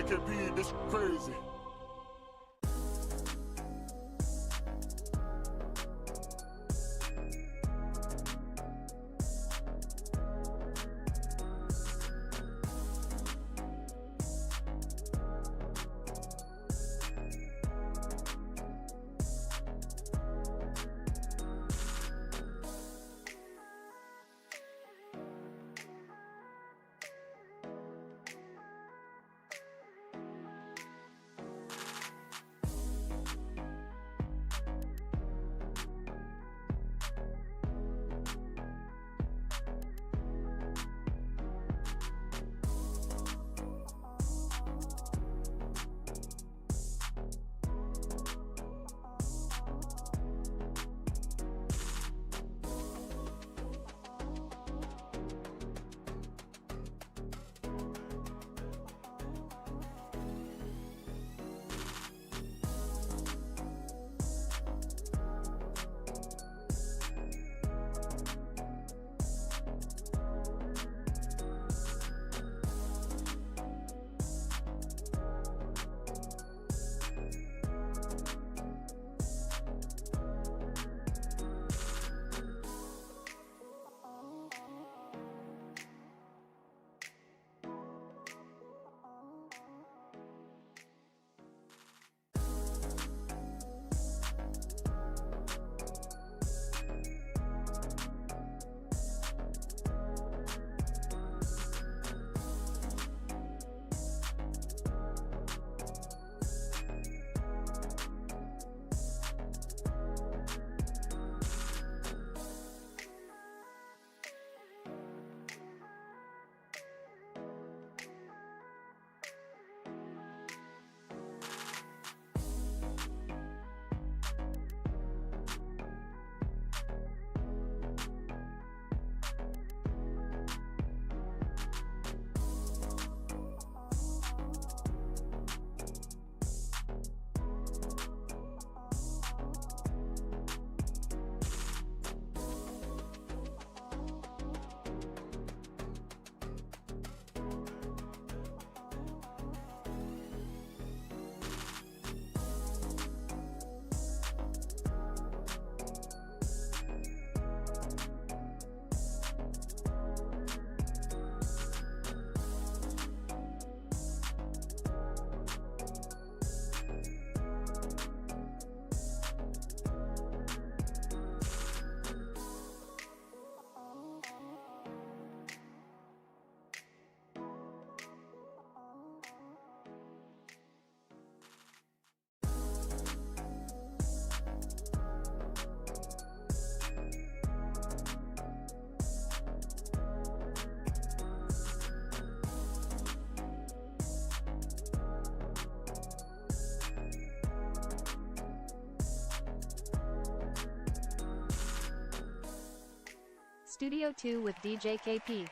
KP, this crazy. Studio 2 with DJ KP.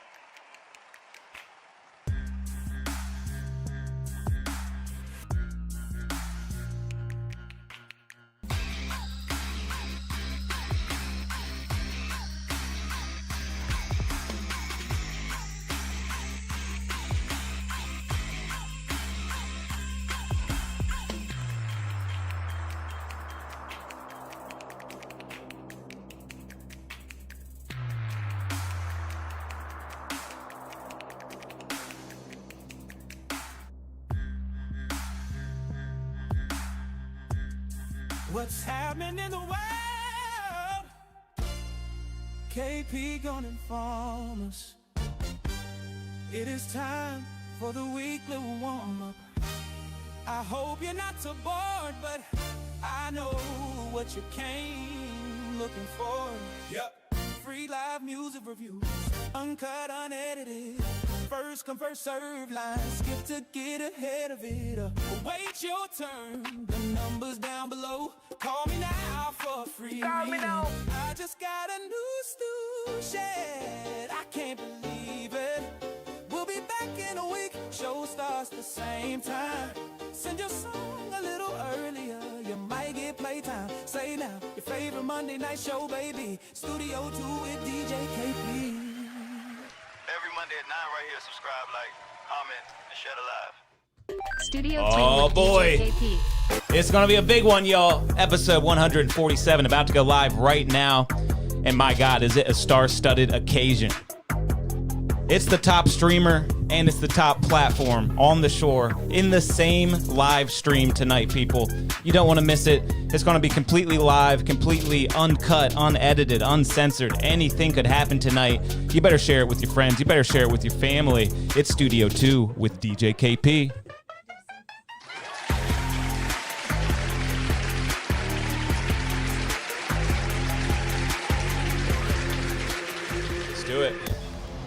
What's happening in the world? KP gonna inform us. It is time for the weekly warm-up. I hope you're not so bored, but I know what you came looking for. Yep. Free live music reviews, uncut, unedited. First come, first serve line. Skip to get ahead of it. Wait your turn. The number's down below. Call me now for free. Call me now. I just got a new stew shed. I can't believe it. We'll be back in a week. Show starts the same time. Send your song a little earlier. You might get playtime. Say now, your favorite Monday night show, baby. Studio 2 with DJ KP. Every Monday at 9 right here. Subscribe, like, comment, and share the live. Studio 2 Oh, with boy. DJ KP. It's going to be a big one, y'all. Episode 147 about to go live right now. And my God, is it a star-studded occasion. It's the top streamer and it's the top platform on the shore in the same live stream tonight, people. You don't want to miss it. It's going to be completely live, completely uncut, unedited, uncensored. Anything could happen tonight. You better share it with your friends. You better share it with your family. It's Studio 2 with DJ KP. Let's do it.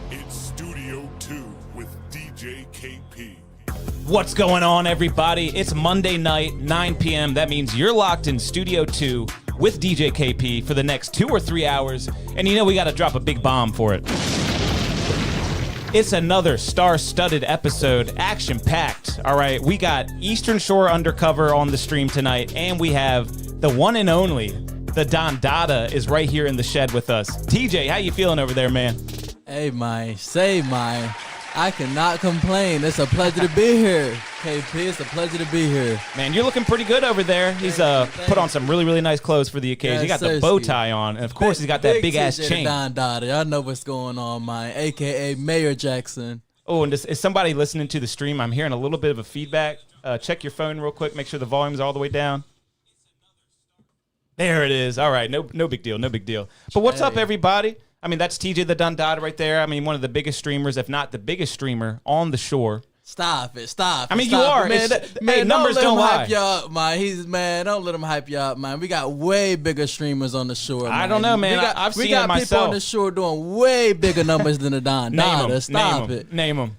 It's Studio 2 with DJ KP. What's going on, everybody? It's Monday night, 9 p.m. That means you're locked in Studio 2 with DJ KP for the next 2 or 3 hours. And you know we got to drop a big bomb for it. It's another star-studded episode, action-packed. All right, we got Eastern Shore Undercover on the stream tonight, and we have the one and only, the Don Dada is right here in the shed with us. TJ, how you feeling over there, man? Hey, my. I cannot complain. It's a pleasure to be here. KP, it's a pleasure to be here. Man, you're looking pretty good over there. He's put on some really, really nice clothes for the occasion. He got the bow tie on, and of course, he's got that big-ass chain. Don Dada. Y'all know what's going on, man. A.K.A. Mayor Jackson. Oh, and is somebody listening to the stream? I'm hearing a little bit of a feedback. Check your phone real quick. Make sure the volume's all the way down. There it is. All right, no big deal, no big deal. But what's up, everybody? I mean, that's TJ the Don Dada right there. I mean, one of the biggest streamers, if not the biggest streamer on the shore. Stop it. I mean, you are. Man, hey, numbers don't lie. Hype y'all up, man. Don't let them hype y'all up, man. We got way bigger streamers on the shore, man. I don't know, man. I've seen it myself. We got people on the shore doing way bigger numbers than the Don Dada. Stop it. Name them.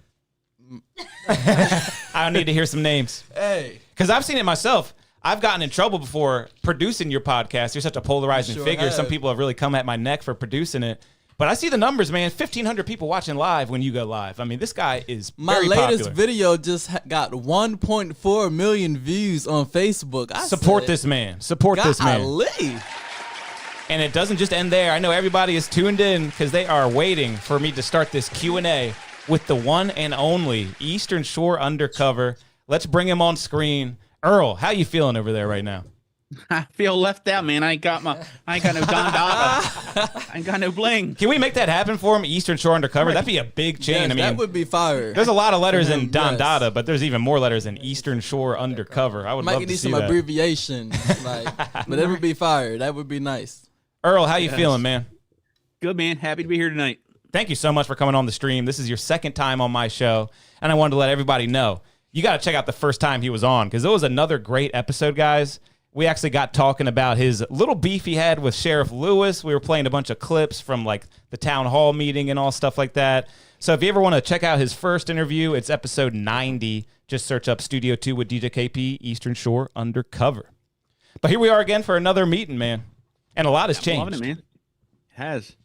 I need to hear some names. Hey. Because I've seen it myself. I've gotten in trouble before producing your podcast. You're such a polarizing figure. Have. Some people have really come at my neck for producing it. But I see the numbers, man. 1,500 people watching live when you go live. I mean, this guy is very popular. My latest video just got 1.4 million views on Facebook. Support this man. Support this man. Golly. And it doesn't just end there. I know everybody is tuned in because they are waiting for me to start this Q&A with the one and only Eastern Shore Undercover. Let's bring him on screen. Earl, how you feeling over there right now? I feel left out, man. I ain't got no Don Dada. I ain't got no bling. Can we make that happen for him? Eastern Shore Undercover? That'd be a big chain. Yes, I mean, that would be fire. There's a lot of letters in Don Dada, but there's even more letters in Eastern Shore Undercover. I would love to see some that. abbreviations, but it would be fire. That would be nice. Earl, how you feeling, man? Good, man. Happy to be here tonight. Thank you so much for coming on the stream. This is your second time on my show, and I wanted to let everybody know. You got to check out the first time he was on because it was another great episode, guys. We actually got talking about his little beef he had with Sheriff Lewis. We were playing a bunch of clips from like the town hall meeting and all stuff like that. So if you ever want to check out his first interview, it's episode 90. Just search up Studio 2 with DJ KP, Eastern Shore Undercover. But here we are again for another meeting, man. And a lot has changed. I'm loving it, man. It has.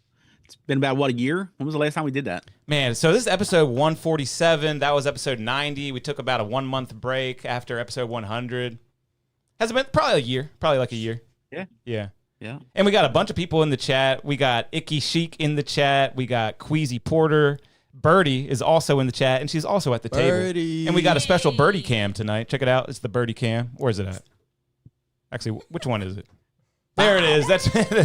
It's been about, what, a year? When was the last time we did that? Man, so this is episode 147. That was episode 90. We took about a 1 month break after episode 100. Has it been probably a year? Probably like a year. Yeah. And we got a bunch of people in the chat. We got Icky Chic in the chat. We got Queasy Porter. Birdie is also in the chat, and she's also at the table. And we got a special Birdie cam tonight. Check it out. It's the Birdie cam. Where is it at? Actually, which one is it? There it is.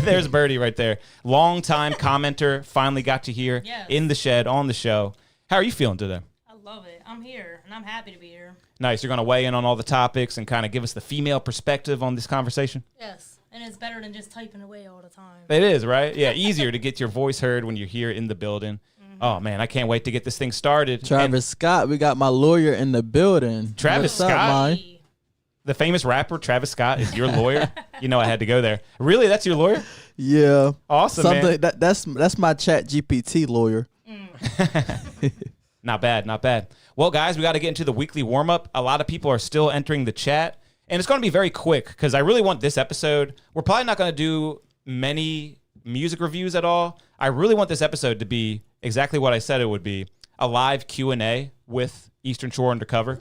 There's Birdie right there. Long-time commenter. Finally got you here in the shed on the show. How are you feeling today? I love it. I'm here, and I'm happy to be here. Nice. You're going to weigh in on all the topics and kind of give us the female perspective on this conversation? Yes, and it's better than just typing away all the time. It is, right? Yeah, easier to get your voice heard when you're here in the building. Oh, man, I can't wait to get this thing started. Travis Scott, we got my lawyer in the building. Travis Scott? The famous rapper Travis Scott is your lawyer? You know I had to go there. Really? That's your lawyer? Yeah. Awesome, man. That's my Chat GPT lawyer. Not bad. Well, guys, we got to get into the weekly warm-up. A lot of people are still entering the chat, and it's going to be very quick because I really want this episode. We're probably not going to do many music reviews at all. I really want this episode to be exactly what I said it would be, a live Q&A with Eastern Shore Undercover.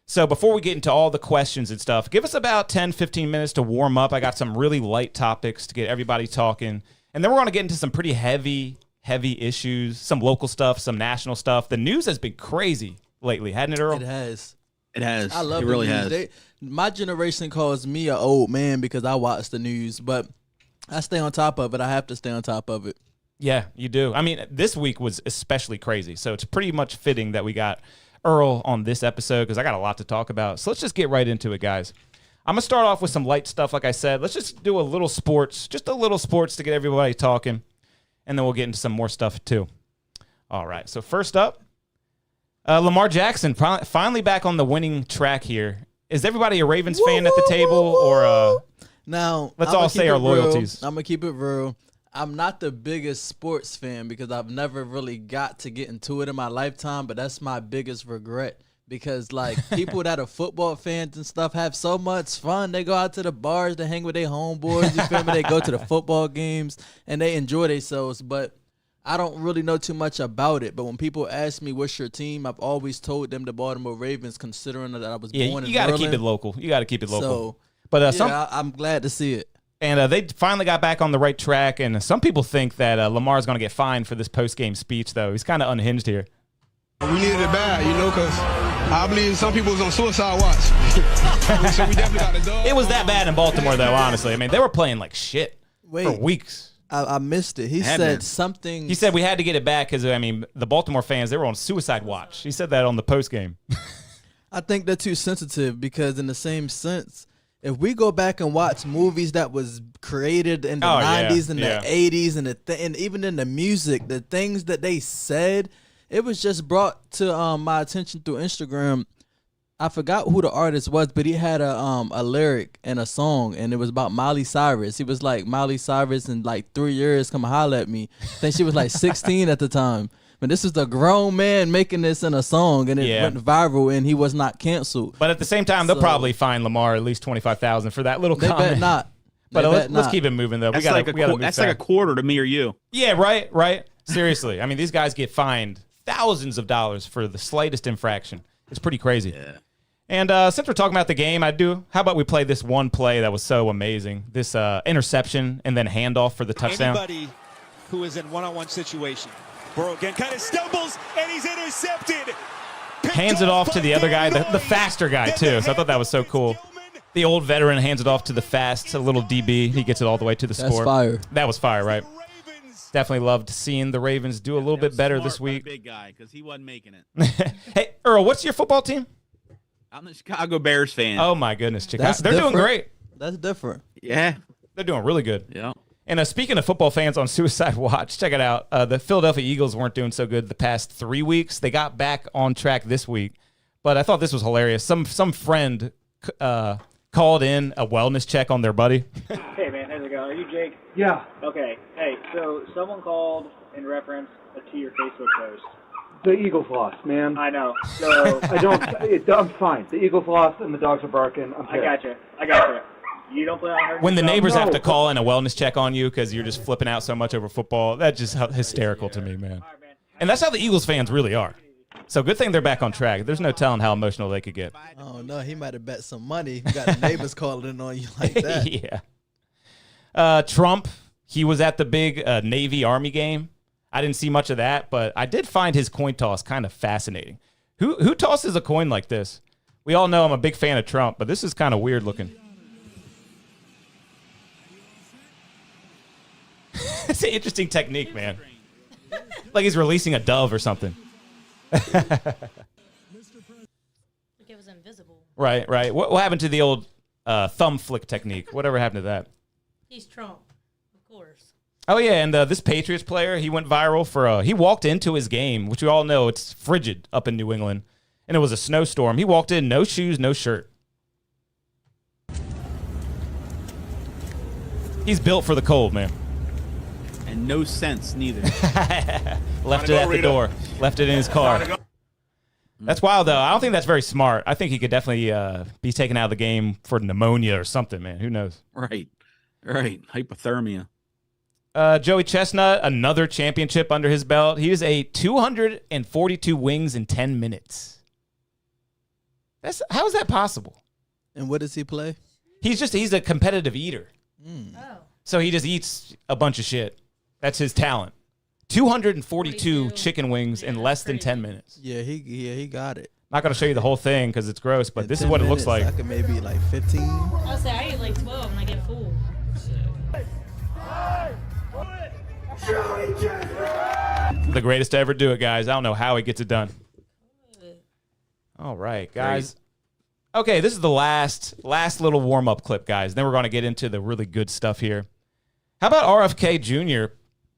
So before we get into all the questions and stuff, give us about 10, 15 minutes to warm up. I got some really light topics to get everybody talking. And then we're going to get into some pretty heavy issues, some local stuff, some national stuff. The news has been crazy lately, hasn't it, Earl? It has. It has. I love it really the news. has. My generation calls me an old man because I watch the news, but I stay on top of it. I have to stay on top of it. Yeah, you do. I mean, this week was especially crazy, so it's pretty much fitting that we got Earl on this episode because I got a lot to talk about. So let's just get right into it, guys. I'm going to start off with some light stuff, like I said. Let's just do a little sports, just a little sports to get everybody talking, and then we'll get into some more stuff, too. All right, so first up, Lamar Jackson finally back on the winning track here. Is everybody a Ravens fan at the table, or now let's all say our loyalties? I'm gonna keep it real. I'm not the biggest sports fan because I've never really got to get into it in my lifetime, but that's my biggest regret because like people that are football fans and stuff have so much fun. They go out to the bars, they hang with their homeboys, you feel me? They go to the football games and they enjoy themselves, but I don't really know too much about it, but when people ask me what's your team, I've always told them the Baltimore Ravens, considering that I was born in Maryland. You got to keep it local. You got to keep it local. So, but I'm glad to see it. And they finally got back on the right track, and some people think that Lamar's going to get fined for this post-game speech, though. He's kind of unhinged here. We needed it bad, because I believe some people was on suicide watch. So we definitely got the dog. It was that bad in Baltimore, though, honestly. I mean, they were playing like shit for weeks. I missed it. He said something. He said we had to get it back because, I mean, the Baltimore fans, they were on suicide watch. He said that on the postgame. I think they're too sensitive because in the same sense, if we go back and watch movies that was created in the 90s and the 80s and even in the music, the things that they said, it was just brought to my attention through Instagram. I forgot who the artist was, but he had a lyric and a song, and it was about Miley Cyrus. He was like, Miley Cyrus in like 3 years, come holler at me. I think she was like 16 at the time. But this is the grown man making this in a song, and it went viral, and he was not canceled. But at the same time, they'll probably fine Lamar at least $25,000 for that little comment. They bet not. But let's keep it moving, though. That's we gotta like a quarter to me or you. Yeah, right. Seriously. I mean, these guys get fined thousands of dollars for the slightest infraction. It's pretty crazy. Yeah. And since we're talking about the game, how about we play this one play that was so amazing? This interception and then handoff for the touchdown. Anybody who is in one-on-one situation. Burrow again kind of stumbles, and he's intercepted. Hands it off to the other guy, the faster guy, too. So I thought that was so cool. The old veteran hands it off to the fast, a little DB. He gets it all the way to the score. That's fire. That was fire, right? Definitely loved seeing the Ravens do a little bit better this week. Big guy, because he wasn't making it. Hey, Earl, what's your football team? I'm the Chicago Bears fan. Oh, my goodness. They're doing great. That's different. Yeah. They're doing really good. Yeah. And speaking of football fans on Suicide Watch, check it out. The Philadelphia Eagles weren't doing so good the past 3 weeks. They got back on track this week. But I thought this was hilarious. Some friend called in a wellness check on their buddy. Hey, man. How's it going? Are you Jake? Yeah. Okay. Hey, so someone called in reference to your Facebook post. The Eagles lost, man. I know. So I'm fine. The Eagles lost and the dogs are barking. I gotcha. You don't play on her. When the neighbors have to call in a wellness check on you because you're just flipping out so much over football, that's just hysterical to me, man. And that's how the Eagles fans really are. So good thing they're back on track. There's no telling how emotional they could get. Oh, no, he might have bet some money. You got the neighbors calling in on you like that. Yeah. Trump, he was at the big Navy-Army game. I didn't see much of that, but I did find his coin toss kind of fascinating. Who tosses a coin like this? We all know I'm a big fan of Trump, but this is kind of weird looking. It's an interesting technique, man. Like he's releasing a dove or something. Like it was invisible. Right. What happened to the old thumb flick technique? Whatever happened to that? He's Trump, of course. Oh, yeah, and this Patriots player, he went viral for he walked into his game, which we all know it's frigid up in New England, and it was a snowstorm. He walked in, no shoes, no shirt. He's built for the cold, man. And no sense, neither. Left it at the door. Left it in his car. That's wild, though. I don't think that's very smart. I think he could definitely be taken out of the game for pneumonia or something, man. Who knows? Right. Hypothermia. Joey Chestnut, another championship under his belt. He was a 242 wings in 10 minutes. How is that possible? And what does he play? He's a competitive eater. Oh. So he just eats a bunch of shit. That's his talent. 242 chicken wings in less than 10 minutes. Yeah, he got it. Not going to show you the whole thing because it's gross, but In this is 10 what it looks like. minutes, I could maybe like 15. I'll say I eat like 12 and I get full. The greatest to ever do it, guys. I don't know how he gets it done. All right, guys. Okay, this is the last little warm-up clip, guys. Then we're going to get into the really good stuff here. How about RFK Jr.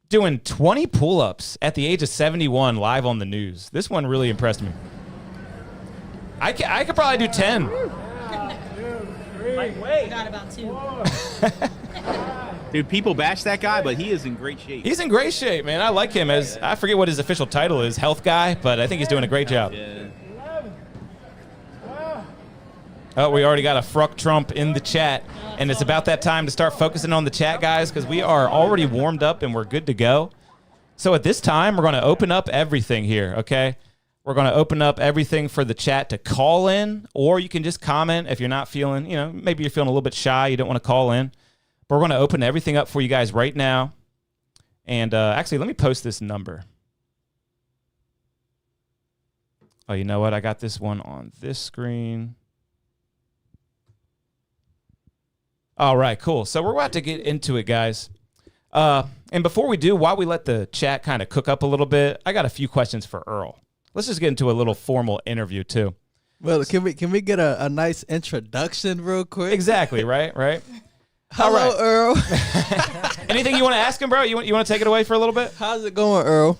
doing 20 pull-ups at the age of 71 live on the news? This one really impressed me. I could probably do 10. Got about 2. Dude, people bash that guy, but he is in great shape. He's in great shape, man. I like him as, I forget what his official title is, health guy, but I think he's doing a great job. Yeah. Oh, we already got a Fruck Trump in the chat, and it's about that time to start focusing on the chat, guys, because we are already warmed up and we're good to go. So at this time, we're going to open up everything here, okay? We're going to open up everything for the chat to call in, or you can just comment if you're not feeling, maybe you're feeling a little bit shy, you don't want to call in. But we're going to open everything up for you guys right now. And actually, let me post this number. Oh, you know what? I got this one on this screen. All right, cool. So we're about to get into it, guys. And before we do, while we let the chat kind of cook up a little bit, I got a few questions for Earl. Let's just get into a little formal interview, too. Well, can we get a nice introduction real quick? Exactly, right? Hello, Earl. Anything you want to ask him, bro? You want to take it away for a little bit? How's it going, Earl?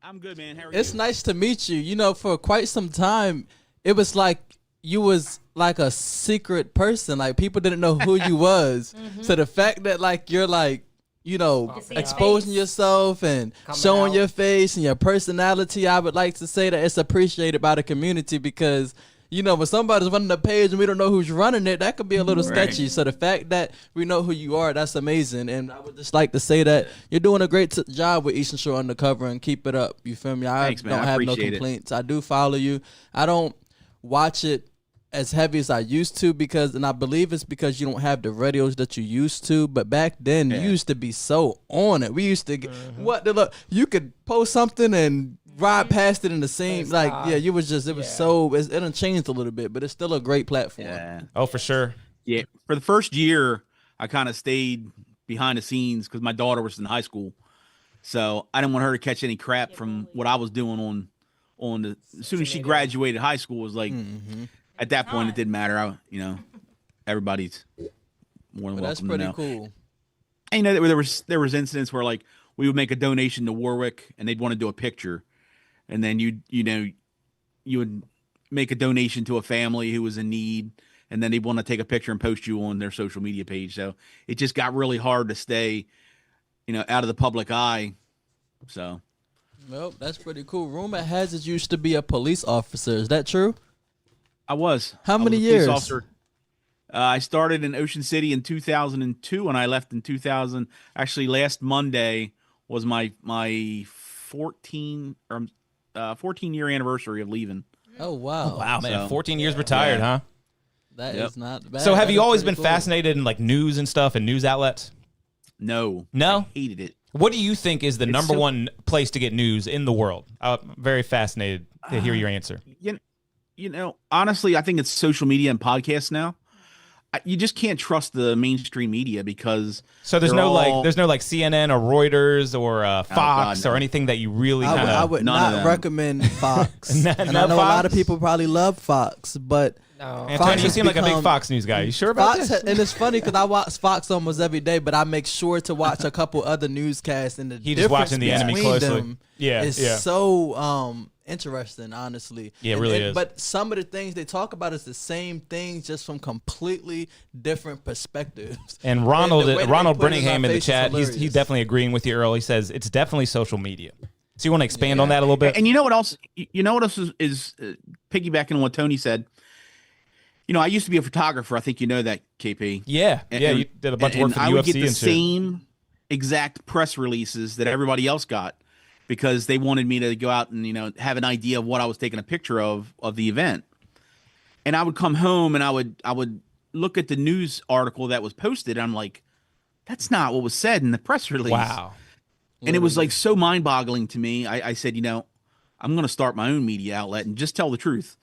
I'm good, man. How are you? It's nice to meet you. For quite some time, it was like you was like a secret person. Like people didn't know who you was. So the fact that like you're like, exposing yourself and showing your face and your personality, I would like to say that it's appreciated by the community because when somebody's running the page and we don't know who's running it, that could be a little sketchy. So the fact that we know who you are, that's amazing. And I would just like to say that you're doing a great job with Eastern Shore Undercover and keep it up. You feel me? Thanks, man. Don't have no complaints. I do follow you. I don't watch it as heavy as I used to and I believe it's because you don't have the radios that you used to. But back then, you used to be so on it. We used to get, you could post something and ride past it in the same, you was just, it done changed a little bit, but it's still a great platform. Yeah. Oh, for sure. Yeah. For the first year, I kind of stayed behind the scenes because my daughter was in high school. So I didn't want her to catch any crap from what I was doing as soon as she graduated high school, was like, at that point, it didn't matter. Everybody's more than welcome. That's pretty cool. And there was incidents where like we would make a donation to Warwick and they'd want to do a picture. And then you would make a donation to a family who was in need, and then they'd want to take a picture and post you on their social media page. So it just got really hard to stay, out of the public eye. So, well, that's pretty cool. Rumor has it you used to be a police officer. Is that true? I was. How many a years? Police officer. I started in Ocean City in 2002, and I left in 2000. Actually, last Monday was my 14-year anniversary of leaving. Oh, wow. Wow, man. 14 years retired, huh? That is not bad. So have you always been fascinated in like news and stuff and news outlets? No. No? I hated it. What do you think is the number one place to get news in the world? I'm very fascinated to hear your answer. Honestly, I think it's social media and podcasts now. You just can't trust the mainstream media because there's no CNN or Reuters or Fox or anything that you really kind of. I would not recommend Fox. And I know a lot of people probably love Fox, but Antonio, you seem like a big Fox News guy. You sure about this? And it's funny because I watch Fox almost every day, but I make sure to watch a couple other newscasts, and the just watching the enemy closely. Them is so interesting, honestly. Yeah, it really is. But some of the things they talk about is the same things, just from completely different perspectives. And Ronald Brenningham in the chat, he's definitely agreeing with you, Earl. He says it's definitely social media. So you want to expand on that a little bit? And you know what else? You know what else is piggybacking on what Tony said? I used to be a photographer. I think you know that, KP. Yeah, you did a bunch of work for the UFC. I would get the same exact press releases that everybody else got because they wanted me to go out and have an idea of what I was taking a picture of the event. And I would come home and I would look at the news article that was posted. And I'm like, that's not what was said in the press release. Wow. And it was like so mind-boggling to me. I said, I'm going to start my own media outlet and just tell the truth.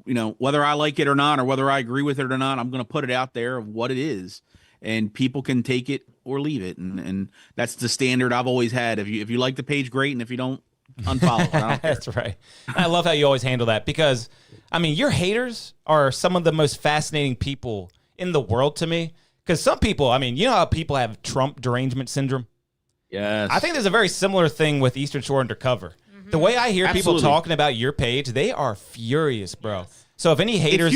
You know, whether I like it or not, or whether I agree with it or not, I'm going to put it out there of what it is, and people can take it or leave it. And that's the standard I've always had. If you like the page, great. And if you don't, unfollow it. I don't care. That's right. I love how you always handle that because, I mean, your haters are some of the most fascinating people in the world to me. Because some people, I mean, you know how people have Trump derangement syndrome? Yes. I think there's a very similar thing with Eastern Shore Undercover. The way I hear people talking about your page, they are furious, bro. So if any haters,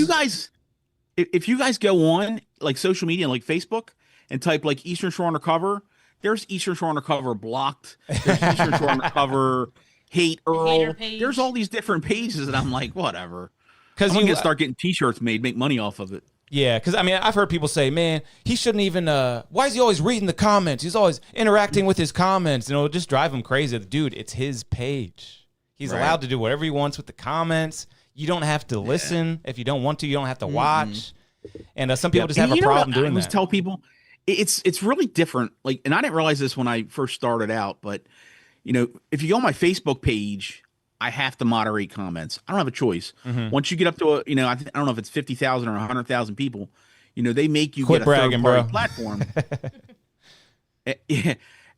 if you guys go on like social media, like Facebook, and type like Eastern Shore Undercover, there's Eastern Shore Undercover blocked. There's Eastern Shore Undercover hate Earl. There's all these different pages, and I'm like, whatever. Because I'm gonna start getting T-shirts made, make money off of it. Yeah, because I mean, I've heard people say, man, he shouldn't even, why is he always reading the comments? He's always interacting with his comments. You know, just drive him crazy. Dude, it's his page. He's allowed to do whatever he wants with the comments. You don't have to listen. If you don't want to, you don't have to watch. And some people just have a problem doing that. I always tell people, it's really different. Like, and I didn't realize this when I first started out, but, you know, if you go on my Facebook page, I have to moderate comments. I don't have a choice. Once you get up to I don't know if it's 50,000 or 100,000 people, you know, they make you Quit get a bragging, third-party bro. platform.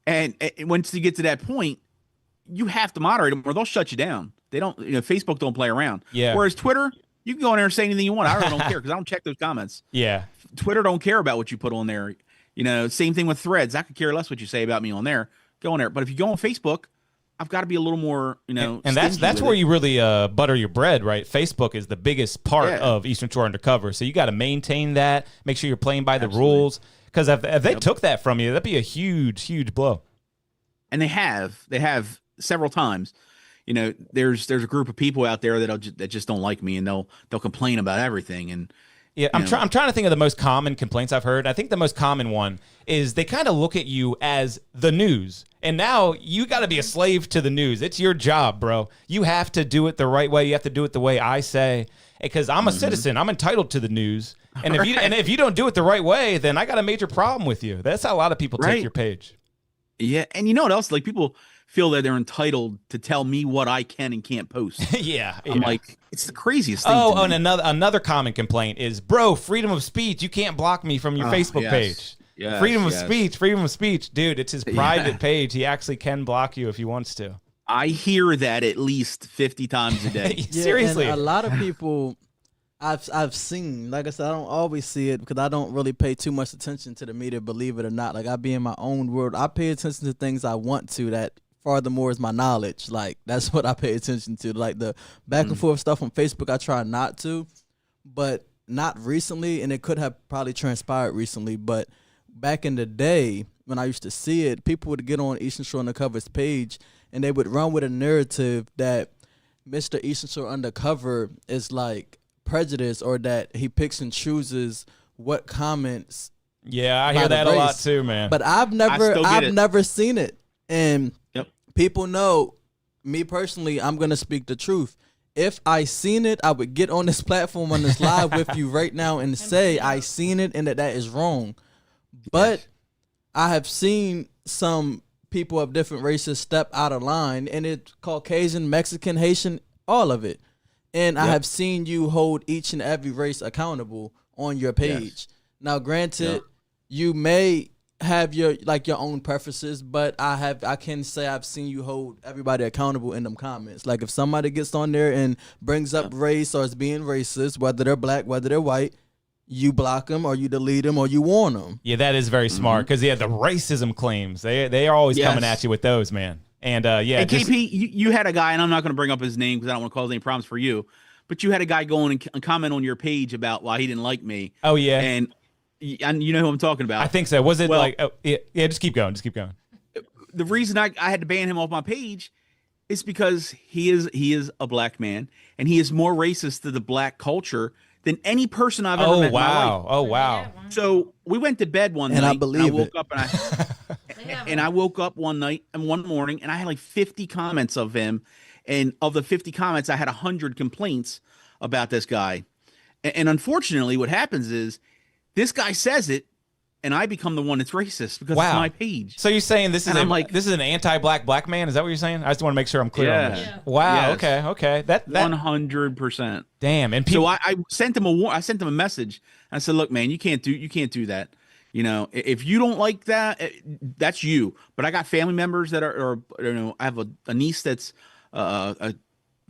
and once you get to that point, you have to moderate them or they'll shut you down. They don't, Facebook don't play around. Yeah. Whereas Twitter, you can go in there and say anything you want. I really don't care because I don't check those comments. Yeah. Twitter don't care about what you put on there. You know, same thing with Threads. I could care less what you say about me on there. Go on there. But if you go on Facebook, I've got to be a little more, and that's where you really butter your bread, right? Facebook is the biggest part of Eastern Shore Undercover, so you got to maintain that. Make sure you're playing by the rules, because if they took that from you, that'd be a huge blow. And they have several times. You know, there's a group of people out there that just don't like me, and they'll complain about everything. And yeah, I'm trying to think of the most common complaints I've heard. I think the most common one is they kind of look at you as the news. And now you got to be a slave to the news. It's your job, bro. You have to do it the right way. You have to do it the way I say. Because I'm a citizen. I'm entitled to the news. And if you don't do it the right way, then I got a major problem with you. That's how a lot of people take your page. Yeah, and you know what else? Like, people feel that they're entitled to tell me what I can and can't post. I'm like, it's the craziest thing. Oh, and another common complaint is, bro, freedom of speech. You can't block me from your Facebook page. Yes, freedom of speech. Dude, it's his private page. He actually can block you if he wants to. I hear that at least 50 times a day. Seriously. And a lot of people I've seen, like I said, I don't always see it because I don't really pay too much attention to the media, believe it or not. Like, I be in my own world. I pay attention to things I want to that furthermore is my knowledge. Like, that's what I pay attention to. Like, the back and forth stuff on Facebook, I try not to, but not recently, and it could have probably transpired recently, but back in the day when I used to see it, people would get on Eastern Shore Undercover's page and they would run with a narrative that Mr. Eastern Shore Undercover is like prejudice, or that he picks and chooses what comments. Yeah, I hear that a lot too, man. But I've never seen it. And people know me personally, I'm going to speak the truth. If I seen it, I would get on this platform on this live with you right now and say I seen it and that is wrong. But I have seen some people of different races step out of line, and it's Caucasian, Mexican, Haitian, all of it. And I have seen you hold each and every race accountable on your page. Now, granted, you may have your own preferences, but I can say I've seen you hold everybody accountable in them comments. Like, if somebody gets on there and brings up race or is being racist, whether they're black, whether they're white, you block them or you delete them or you warn them. Yeah, that is very smart, because the racism claims, they are always coming at you with those, man. And hey, KP, you had a guy, and I'm not going to bring up his name because I don't want to cause any problems for you, but you had a guy go on and comment on your page about why he didn't like me. Oh yeah, and you know who I'm talking about. I think so. Was it yeah? Just keep going. The reason I had to ban him off my page is because he is a black man, and he is more racist to the black culture than any person I've ever met in my life. Oh wow! So we went to bed one night, and I believe I woke up and I woke up one night and one morning, and I had like 50 comments of him, and of the 50 comments, I had 100 complaints about this guy. And unfortunately, what happens is this guy says it, and I become the one that's racist because Wow. it's my page. So you're saying this is And I'm like, this is an anti-black man? Is that what you're saying? I just want to make sure I'm clear on this. Yeah. Wow. Yes. Okay. That 100%. damn. And So I sent him I sent him a message. I said, look, man, you can't do that. You know, if you don't like that, that's you. But I got family members that are I have a niece that's a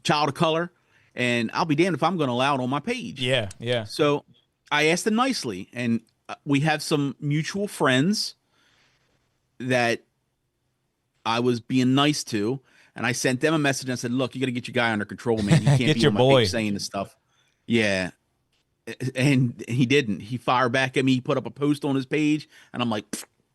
child of color, and I'll be damned if I'm going to allow it on my page. Yeah. So I asked him nicely, and we have some mutual friends that I was being nice to, and I sent them a message and I said, look, you got to get your guy under control, man. You can't Get be your on my boy page saying this stuff. Yeah. And he didn't. He fired back at me. He put up a post on his page, and I'm like,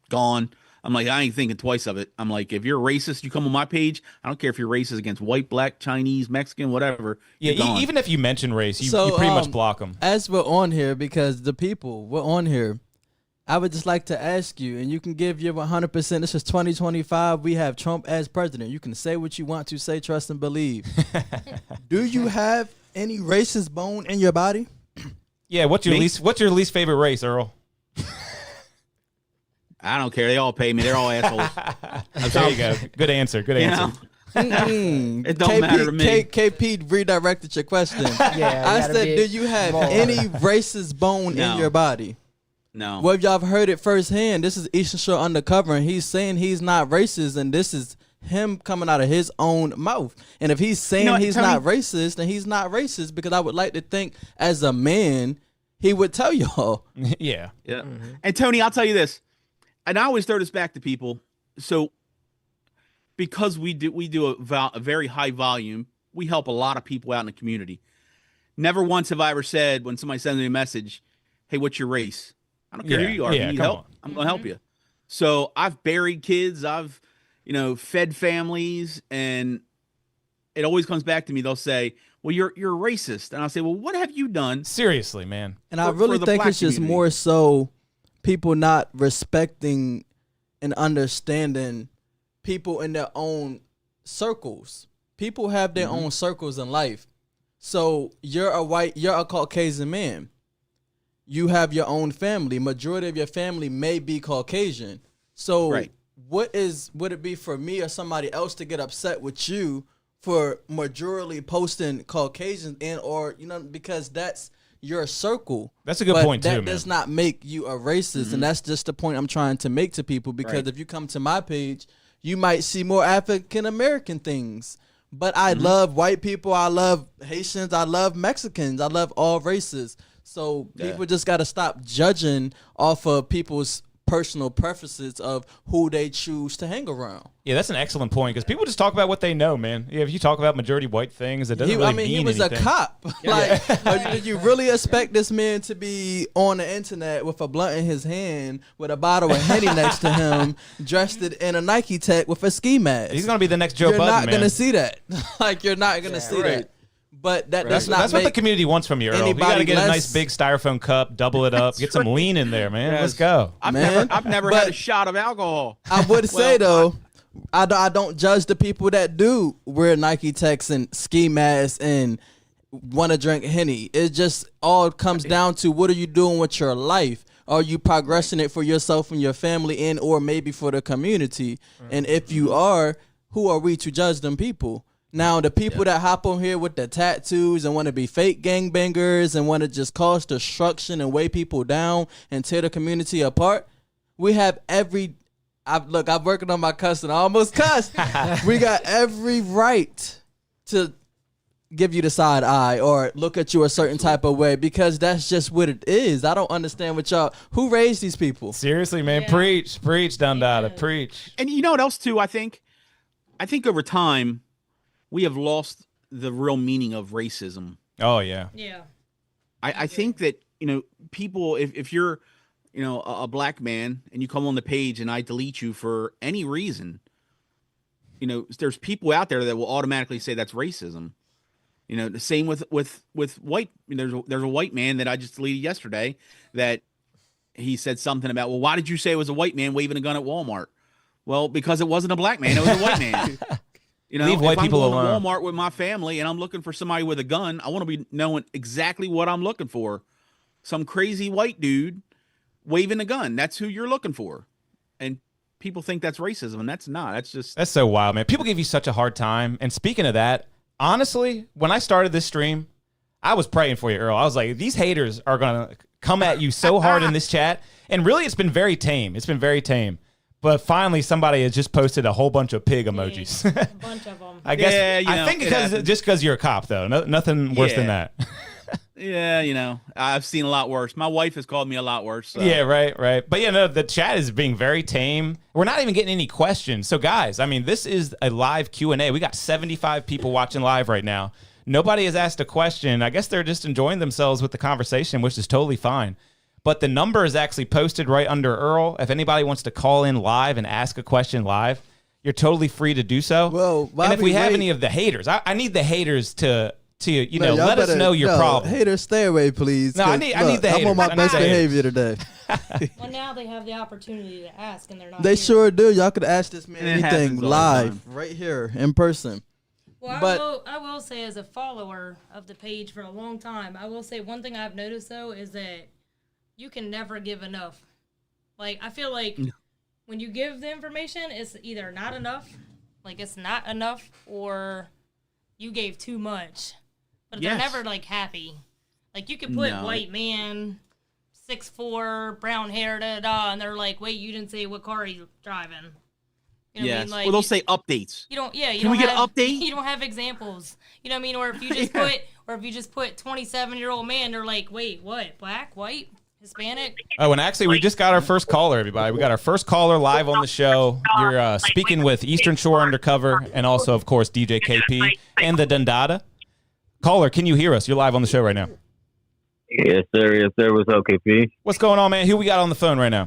gone. I'm like, I ain't thinking twice of it. I'm like, if you're racist, you come on my page. I don't care if you're racist against white, black, Chinese, Mexican, whatever. Yeah, even if you mention race, you pretty much block them. As we're on here, because we're on here, I would just like to ask you, and you can give your 100%. This is 2025. We have Trump as president. You can say what you want to say, trust and believe. Do you have any racist bone in your body? Yeah, what's your least favorite race, Earl? I don't care. They all pay me. They're all assholes. There you go. Good answer. Good answer. It don't matter to me. KP redirected your question. I said, do you have any racist bone in your body? No. Well, y'all have heard it firsthand. This is Eastern Shore Undercover, and he's saying he's not racist, and this is him coming out of his own mouth. And if he's saying he's not racist, then he's not racist, because I would like to think as a man, he would tell y'all. Yeah. Mm-hmm. And Tony, I'll tell you this, and I always throw this back to people. So because we do a very high volume, we help a lot of people out in the community. Never once have I ever said, when somebody sends me a message, hey, what's your race? I don't care who you are. If you need help, I'm going to help you. So I've buried kids. I've, fed families, and it always comes back to me. They'll say, well, you're racist. And I'll say, well, what have you done? Seriously, man. And I really think it's just more so people not respecting and understanding people in their own circles. People have their own circles in life. So you're a Caucasian man. You have your own family. Majority of your family may be Caucasian. So would it be for me or somebody else to get upset with you for majority posting Caucasians because that's your circle? That's a good point too, that man. does not make you a racist, and that's just the point I'm trying to make to people, because if you come to my page, you might see more African American things. But I love white people, I love Haitians, I love Mexicans, I love all races. So people just got to stop judging off of people's personal preferences of who they choose to hang around. Yeah, that's an excellent point, because people just talk about what they know, man. Yeah, if you talk about majority white things, it doesn't really mean he was anything. a cop. Did you really expect this man to be on the internet with a blunt in his hand, with a bottle of Henny next to him, dressed in a Nike tech with a ski mask? He's gonna be the next Joe Budden, You're not man. gonna see that. You're not gonna see that. But that's what the community wants from you, Earl. You got to get a nice big styrofoam cup, double it up, get some lean in there, man. Let's go. I've never had a shot of alcohol. I would say though, I don't judge the people that do wear Nike techs and ski masks and want to drink Henny. It just all comes down to, what are you doing with your life? Are you progressing it for yourself and your family, and or maybe for the community? And if you are, who are we to judge them people? Now, the people that hop on here with the tattoos and want to be fake gangbangers and want to just cause destruction and weigh people down and tear the community apart, we have I'm working on my cussing. I almost cussed. We got every right to give you the side eye or look at you a certain type of way, because that's just what it is. I don't understand who raised these people? Seriously, man. Preach, Dundada, preach. And you know what else, too, I think over time, we have lost the real meaning of racism. Oh, yeah. Yeah. I think that, people, if you're, a black man and you come on the page and I delete you for any reason, there's people out there that will automatically say that's racism. The same with white. There's a white man that I just deleted yesterday that he said something about, well, why did you say it was a white man waving a gun at Walmart? Well, because it wasn't a black man. It was a white man. Leave white people alone. If I'm going to Walmart with my family and I'm looking for somebody with a gun, I want to be knowing exactly what I'm looking for. Some crazy white dude waving a gun. That's who you're looking for. And people think that's racism, and that's not. That's so wild, man. People give you such a hard time. And speaking of that, honestly, when I started this stream, I was praying for you, Earl. I was like, these haters are going to come at you so hard in this chat. And really, it's been very tame. It's been very tame. But finally, somebody has just posted a whole bunch of pig emojis. A bunch of them. I guess. Yeah, I think because you're a cop, though. Nothing worse than that. Yeah, I've seen a lot worse. My wife has called me a lot worse. So. Yeah, right. But no, the chat is being very tame. We're not even getting any questions. So, guys, I mean, this is a live Q&A. We got 75 people watching live right now. Nobody has asked a question. I guess they're just enjoying themselves with the conversation, which is totally fine. But the number is actually posted right under Earl. If anybody wants to call in live and ask a question live, you're totally free to do so. Well, and if we have any of the haters, I need the haters to let us know your problem. Haters, stay away, please. No, I need the haters. I'm on my best behavior today. Well, now they have the opportunity to ask, and they're not. They here. sure do. Y'all could ask this man It anything happens all the live, time. right here, in person. Well, I will say, as a follower of the page for a long time, I will say one thing I've noticed, though, is that you can never give enough. Like, I feel like when you give the information, it's either not enough, like it's not enough, or you gave too much. But they're never, like, happy. Like, you could put white man, 6'4", brown hair, and they're like, wait, you didn't say what car he's driving. You know what I mean? Like, well, they'll say updates. You don't. Yeah. Can we get an update? You don't have examples. You know what I mean? Or if you just put 27-year-old man, they're like, wait, what? Black, white, Hispanic? Oh, and actually, we just got our first caller, everybody. We got our first caller live on the show. You're speaking with Eastern Shore Undercover, and also, of course, DJ KP and the Dundada. Caller, can you hear us? You're live on the show right now. Yes, sir. Yes, sir. What's up, KP? What's going on, man? Who we got on the phone right now?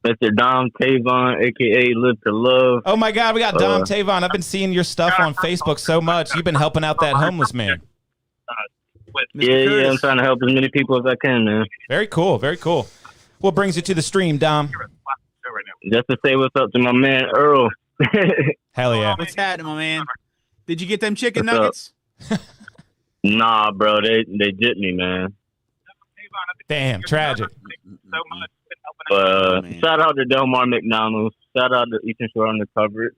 Mr. Dom Tavon, a.k.a. Live to Love. Oh, my God. We got Dom Tavon. I've been seeing your stuff on Facebook so much. You've been helping out that homeless man. Yeah. I'm trying to help as many people as I can, man. Very cool. Very cool. What brings you to the stream, Dom? Just to say what's up to my man, Earl. Hell yeah. What's happening, my man? Did you get them chicken nuggets? Nah, bro. They jipped me, man. Damn, tragic. Shout out to Delmar McDonald's. Shout out to Eastern Shore Undercover.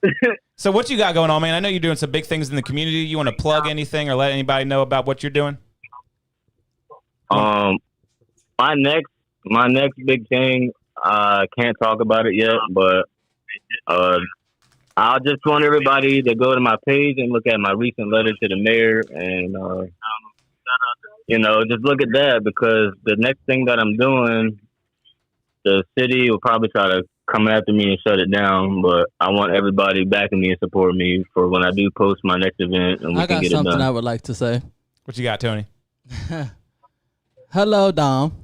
So what you got going on, man? I know you're doing some big things in the community. You want to plug anything or let anybody know about what you're doing? My next big thing, I can't talk about it yet, but I just want everybody to go to my page and look at my recent letter to the mayor and just look at that, because the next thing that I'm doing, the city will probably try to come after me and shut it down, but I want everybody backing me and supporting me for when I do post my next event and we can get it done. I got something I would like to say. What you got, Tony? Hello, Dom.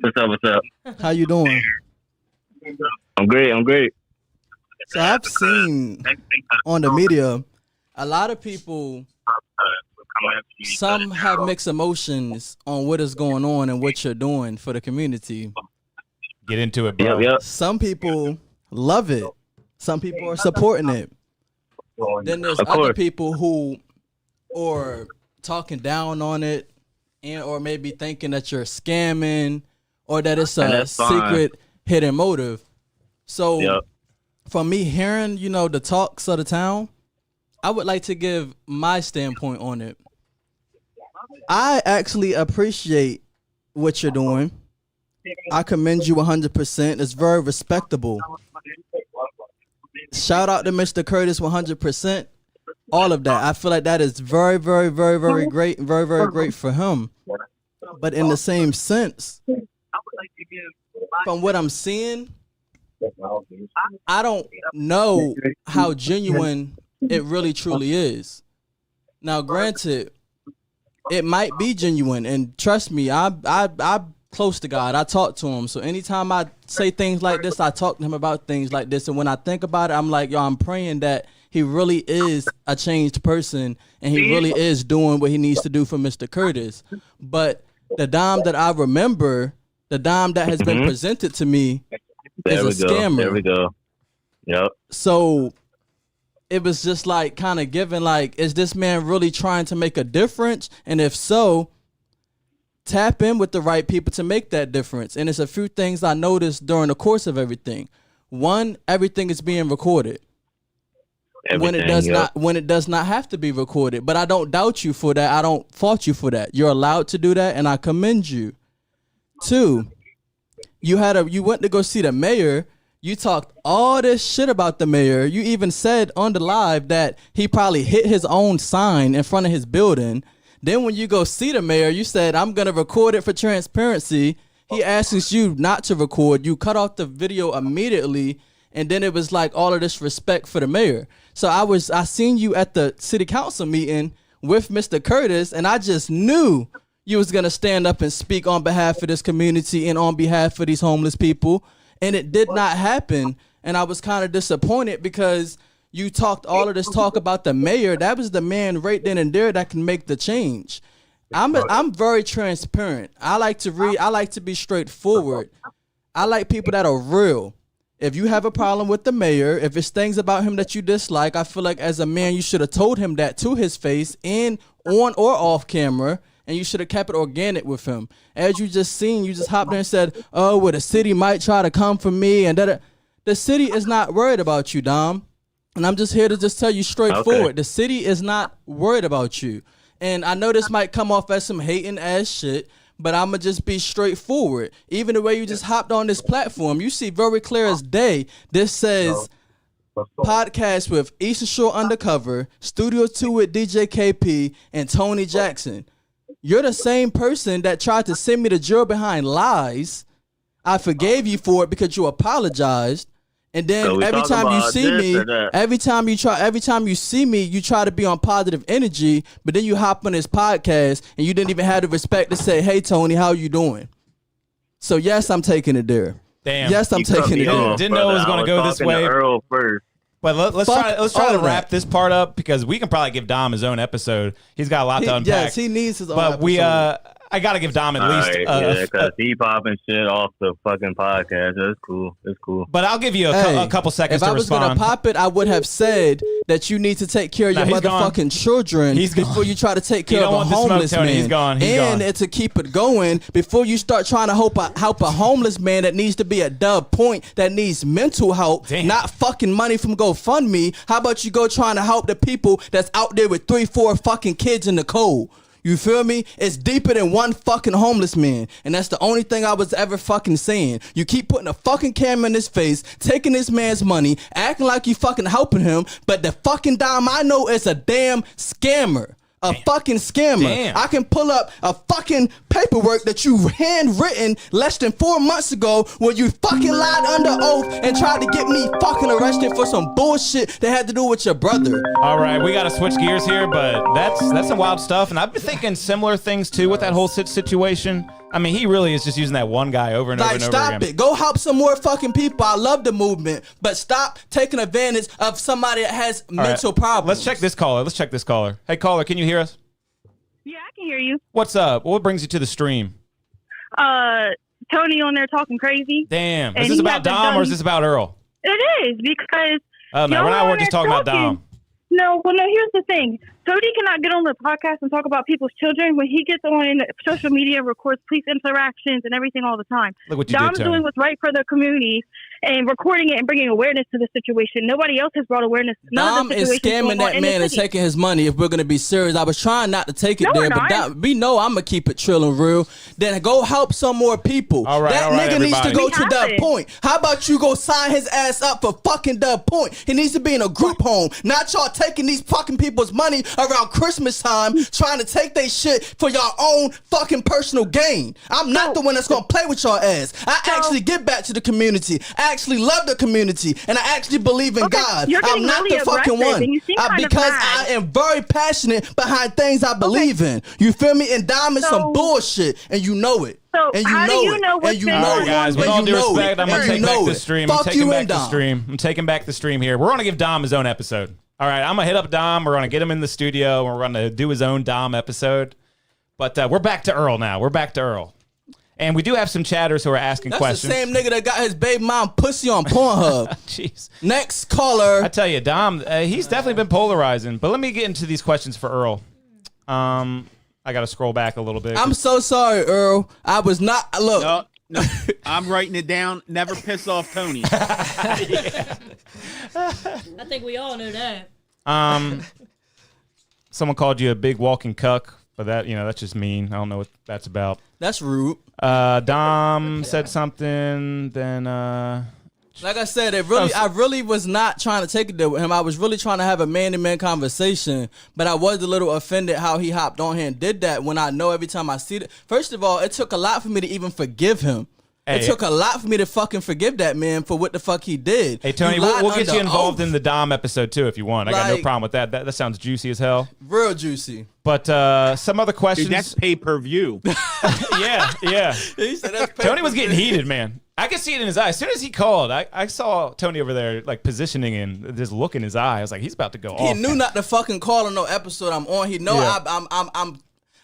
What's up? How you doing? I'm great. So I've seen on the media a lot of people, some have mixed emotions on what is going on and what you're doing for the community. Get into it, bro. Yep. Some people love it. Some people are supporting it. Then there's other people who are talking down on it, and or maybe thinking that you're scamming or that it's a secret hidden motive. So for me, hearing, the talks of the town, I would like to give my standpoint on it. I actually appreciate what you're doing. I commend you 100%. It's very respectable. Shout out to Mr. Curtis 100%. All of that. I feel like that is very, very, very, very great. Very, very great for him. But in the same sense, from what I'm seeing, I don't know how genuine it really truly is. Now, granted, it might be genuine, and trust me, I'm close to God. I talk to him. So anytime I say things like this, I talk to him about things like this. And when I think about it, I'm like, I'm praying that he really is a changed person and he really is doing what he needs to do for Mr. Curtis. But the Dom that I remember, the Dom that has been presented to me is a scammer. There we go. Yep. So it was just like kind of given, like, is this man really trying to make a difference? And if so, tap in with the right people to make that difference. And it's a few things I noticed during the course of everything. One, everything is being recorded. When it does not have to be recorded. But I don't doubt you for that. I don't fault you for that. You're allowed to do that, and I commend you. Two, you went to go see the mayor. You talked all this shit about the mayor. You even said on the live that he probably hit his own sign in front of his building. Then when you go see the mayor, you said, I'm going to record it for transparency. He asks you not to record. You cut off the video immediately. And then it was like all of this respect for the mayor. So I seen you at the city council meeting with Mr. Curtis, and I just knew you was gonna stand up and speak on behalf of this community and on behalf of these homeless people. And it did not happen. And I was kind of disappointed because you talked all of this talk about the mayor. That was the man right then and there that can make the change. I'm very transparent. I like to read. I like to be straightforward. I like people that are real. If you have a problem with the mayor, if it's things about him that you dislike, I feel like as a man, you should have told him that to his face and on or off camera, and you should have kept it organic with him. As you just seen, you just hopped there and said, oh, well, the city might try to come for me. And that. The city is not worried about you, Dom. And I'm just here to just tell you straightforward. Okay. The city is not worried about you. And I know this might come off as some hating ass shit, but I'm going to just be straightforward. Even the way you just hopped on this platform, you see very clear as day, this says podcast with Eastern Shore Undercover, Studio 2 with DJ KP, and Tony Jackson. You're the same person that tried to send me to jail behind lies. I forgave you for it because you apologized. And then so every time you see me, every time you see me, you try to be on positive energy, but then you hop on this podcast and you didn't even have the respect to say, hey, Tony, how you doing? So, yes, I'm taking it there. Damn. Yes, I'm taking it there. Didn't know it was going to go this way. Earl first. But let's try to wrap this part up because we can probably give Dom his own episode. He's got a lot to unpack. Yes, he needs his own episode. I got to give Dom at least. Because he popping shit off the fucking podcast. That's cool. It's cool. But I'll give you a couple seconds to respond. If I was going to pop it, I would have said that you need to take care of your motherfucking children before you try to take care of a homeless man. He's gone. And to keep it going, before you start trying to help a homeless man that needs to be at Dub Point, that needs mental help, not fucking money from GoFundMe, how about you go trying to help the people that's out there with 3-4 fucking kids in the cold? You feel me? It's deeper than one fucking homeless man. And that's the only thing I was ever fucking saying. You keep putting a fucking camera in his face, taking this man's money, acting like you fucking helping him, but the fucking Dom I know is a damn scammer. A fucking scammer. Damn. I can pull up a fucking paperwork that you handwritten less than 4 months ago where you fucking lied under oath and tried to get me fucking arrested for some bullshit that had to do with your brother. All right, we got to switch gears here, but that's some wild stuff. And I've been thinking similar things too with that whole situation. I mean, he really is just using that one guy over and over and over again. Stop it. Go help some more fucking people. I love the movement, but stop taking advantage of somebody that has mental problems. Let's check this caller. Hey, caller, can you hear us? Yeah, I can hear you. What's up? What brings you to the stream? Tony on there talking crazy. Damn. Is this about Dom or is this about Earl? It is because no, we're just talking about Dom. No, here's the thing. Cody cannot get on the podcast and talk about people's children when he gets on social media and records police interactions and everything all the time. Look what you Dom's did, doing what's right for the community and recording it and bringing awareness to the situation. Nobody else has brought awareness. Dom is scamming that man and taking his money if we're going to be serious. I was trying not to take it there, but we know I'm going to keep it chill and real. Then go help some more people. All right, that nigga everybody needs to go to Dub Point. How about you go sign his ass up for fucking Dub Point? He needs to be in a group home, not y'all taking these fucking people's money around Christmas time trying to take their shit for your own fucking personal gain. I'm not the one that's gonna play with your ass. I actually give back to the community. I actually love the community, and I actually believe in God. I'm not the fucking one because I am very passionate behind things I believe in. You feel me? And Dom is some bullshit, and you know it. So and you how know do you know and you know all right, guys, with all due respect, I'm gonna take back the stream. I'm taking back the stream here. We're gonna give Dom his own episode. All right, I'm going to hit up Dom. We're going to get him in the studio. We're going to do his own Dom episode. But we're back to Earl now. And we do have some chatters who are asking questions. That's the same nigga that got his baby mom pussy on Pornhub. Jeez. Next caller. I tell you, Dom, he's definitely been polarizing. But let me get into these questions for Earl. I got to scroll back a little bit. I'm so sorry, Earl. I was not. Look. No, I'm writing it down. Never piss off Tony. I think we all know that. Someone called you a big walking cuck, but that's just mean. I don't know what that's about. That's rude. Dom said something. Then, like I said, I really was not trying to take it there with him. I was really trying to have a man-to-man conversation, but I was a little offended how he hopped on here and did that when I know every time I see it. First of all, it took a lot for me to even forgive him. It took a lot for me to fucking forgive that man for what the fuck he did. Hey, Tony, we'll get you involved in the Dom episode, too, if you want. I got no problem with that. That sounds juicy as hell. Real juicy. But some other questions. Dude, that's pay-per-view. Yeah. He said that's Tony was getting heated, man. I could see it in his eye. As soon as he called, I saw Tony over there, like, positioning and this look in his eye. I was like, he's about to go off. He knew not to fucking call on no episode I'm on. He know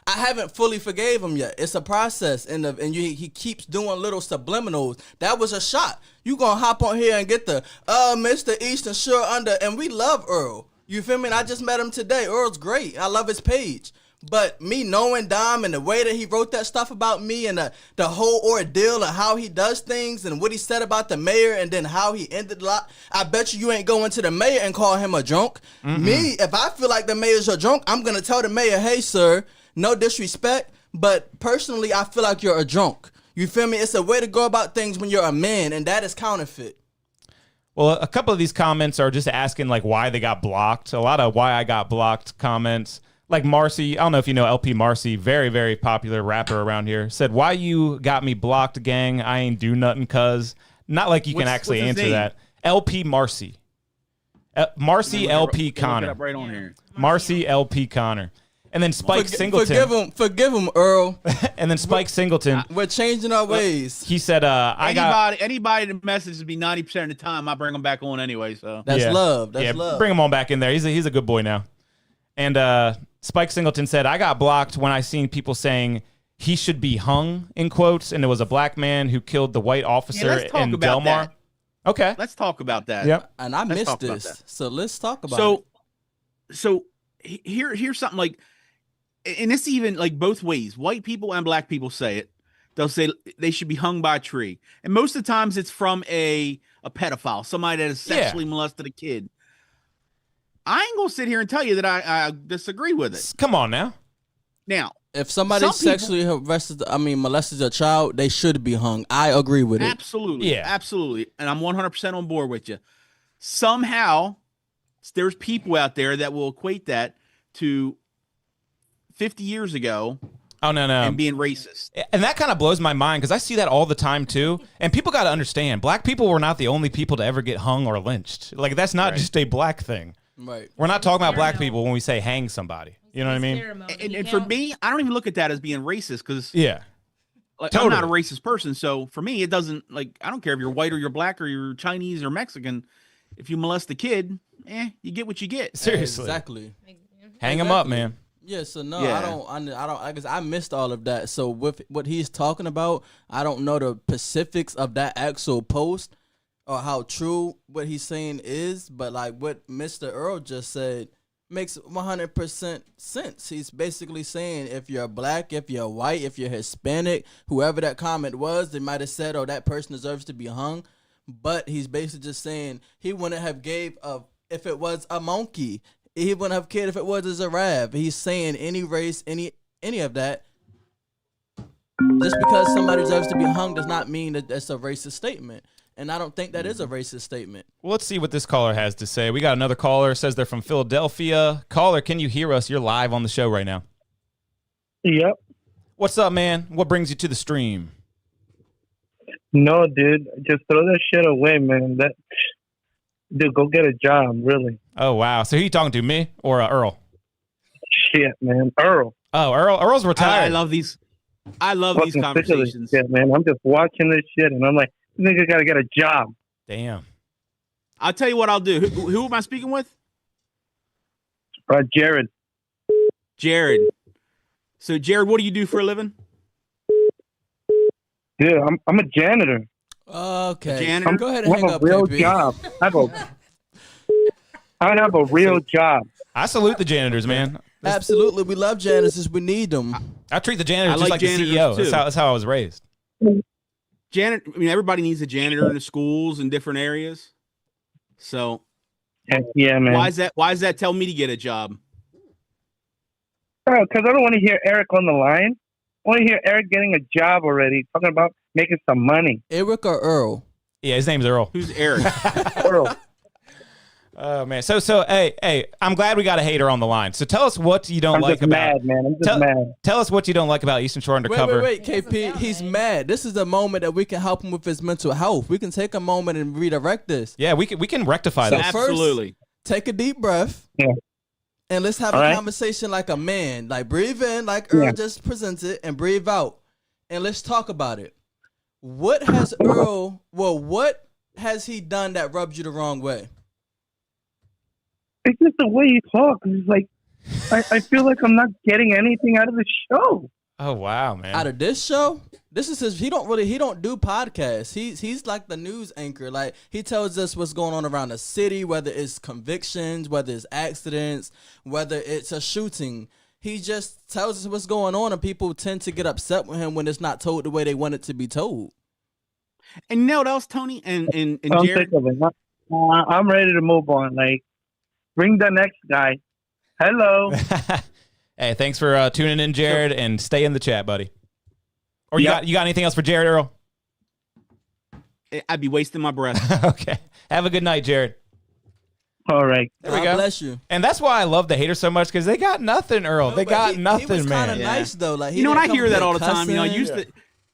I haven't fully forgave him yet. It's a process, he keeps doing little subliminals. That was a shot. You gonna hop on here and get the Mr. Eastern Sure Under, and we love Earl. You feel me? And I just met him today. Earl's great. I love his page. But me knowing Dom and the way that he wrote that stuff about me and the whole ordeal of how he does things and what he said about the mayor and then how he ended a lot, I bet you ain't going to the mayor and call him a drunk. Mm-hmm. Me, if I feel like the mayor's a drunk, I'm going to tell the mayor, hey, sir, no disrespect, but personally, I feel like you're a drunk. You feel me? It's a way to go about things when you're a man, and that is counterfeit. Well, a couple of these comments are just asking, like, why they got blocked. A lot of why I got blocked comments. Like Marcy, I don't know if you know LP Marcy, very, very popular rapper around here, said, why you got me blocked, gang? I ain't do nothing, cuz. Not like you can actually answer that. LP Marcy. Marcy LP Connor. Right on here. Marcy LP Connor. And then Spike Singleton. Forgive him, Earl. And then Spike Singleton. We're changing our ways. He said, anybody that messages me 90% of the time, I bring them back on anyway. So that's love. That's love. Bring him on back in there. He's a good boy now. And Spike Singleton said, I got blocked when I seen people saying he should be hung, in quotes, and it was a black man who killed the white officer in Delmar. That. Okay. Let's talk about that. Yep. And I missed this. So let's talk about it. So here's something like, and it's even like both ways. White people and black people say it. They'll say they should be hung by a tree. And most of the times it's from a pedophile, somebody that has sexually molested a kid. I ain't gonna sit here and tell you that I disagree with it. Come on now. Now, if somebody sexually molested a child, they should be hung. I agree with it. Absolutely. Yeah. Absolutely. And I'm 100% on board with you. Somehow, there's people out there that will equate that to 50 years ago. Oh, no. And being racist. And that kind of blows my mind because I see that all the time, too. And people got to understand, black people were not the only people to ever get hung or lynched. Like, that's not just a black thing. Right. We're not talking about black people when we say hang somebody. You know what I mean? And for me, I don't even look at that as being racist because totally. I'm not a racist person. So for me, it doesn't, like, I don't care if you're white or you're black or you're Chinese or Mexican. If you molest a kid, you get what you get. Seriously. Exactly. Hang him up, man. Yeah, so no, I don't, I guess I missed all of that. So with what he's talking about, I don't know the specifics of that actual post or how true what he's saying is, but like what Mr. Earl just said makes 100% sense. He's basically saying if you're black, if you're white, if you're Hispanic, whoever that comment was, they might have said, oh, that person deserves to be hung. But he's basically just saying he wouldn't have gave if it was a monkey. He wouldn't have cared if it was a giraffe. He's saying any race, any of that. Just because somebody deserves to be hung does not mean that that's a racist statement. And I don't think that is a racist statement. Well, let's see what this caller has to say. We got another caller. Says they're from Philadelphia. Caller, can you hear us? You're live on the show right now. Yep. What's up, man? What brings you to the stream? No, dude. Just throw that shit away, man. Dude, go get a job, really. Oh, wow. So who you talking to, me or Earl? Shit, man. Earl. Oh, Earl's retired. I love these conversations. Yeah, man. I'm just watching this shit, and I'm like, this nigga got to get a job. Damn. I'll tell you what I'll do. Who am I speaking with? Jared. Jared. So, Jared, what do you do for a living? Dude, I'm a janitor. Okay. Janitor? Go ahead and hang up, I have a real KP. job. I have a real job. I salute the janitors, man. Absolutely, we love janitors. We need them. I treat the janitors just like like the janitors, CEO. too. That's how I was raised. Everybody needs a janitor in the schools in different areas. So, Heck yeah, man. Why does that tell me to get a job? Because I don't want to hear Eric on the line. I want to hear Eric getting a job already, talking about making some money. Eric or Earl? Yeah, his name's Earl. Who's Eric? Earl. Oh man, so hey, I'm glad we got a hater on the line. So tell us what you don't like about. Mad, man. I'm just mad. Tell us what you don't like about Eastern Shore Undercover. Wait, KP. He's mad. This is the moment that we can help him with his mental health. We can take a moment and redirect this. Yeah, we can rectify this. Absolutely. Take a deep breath. Yeah. And let's have a conversation like a man. Like breathe in, like Earl just presented, and breathe out. And let's talk about it. What has he done that rubbed you the wrong way? It's just the way he talks. It's like I feel like I'm not getting anything out of the show. Oh wow, man! Out of this show, this is his. He don't do podcasts. He's like the news anchor. Like he tells us what's going on around the city, whether it's convictions, whether it's accidents, whether it's a shooting. He just tells us what's going on, and people tend to get upset with him when it's not told the way they want it to be told. And you know what else, Tony and I'm Jared? sick of it. I'm ready to move on. Like, bring the next guy. Hello. Hey, thanks for tuning in, Jared, and stay in the chat, buddy. Or you got anything else for Jared, Earl? I'd be wasting my breath. Okay. Have a good night, Jared. All right. There we God go. Bless you. And that's why I love the haters so much, because they got nothing, Earl. They got nothing, he was man. Kinda nice though. Like You know, and I hear that all the time. You know,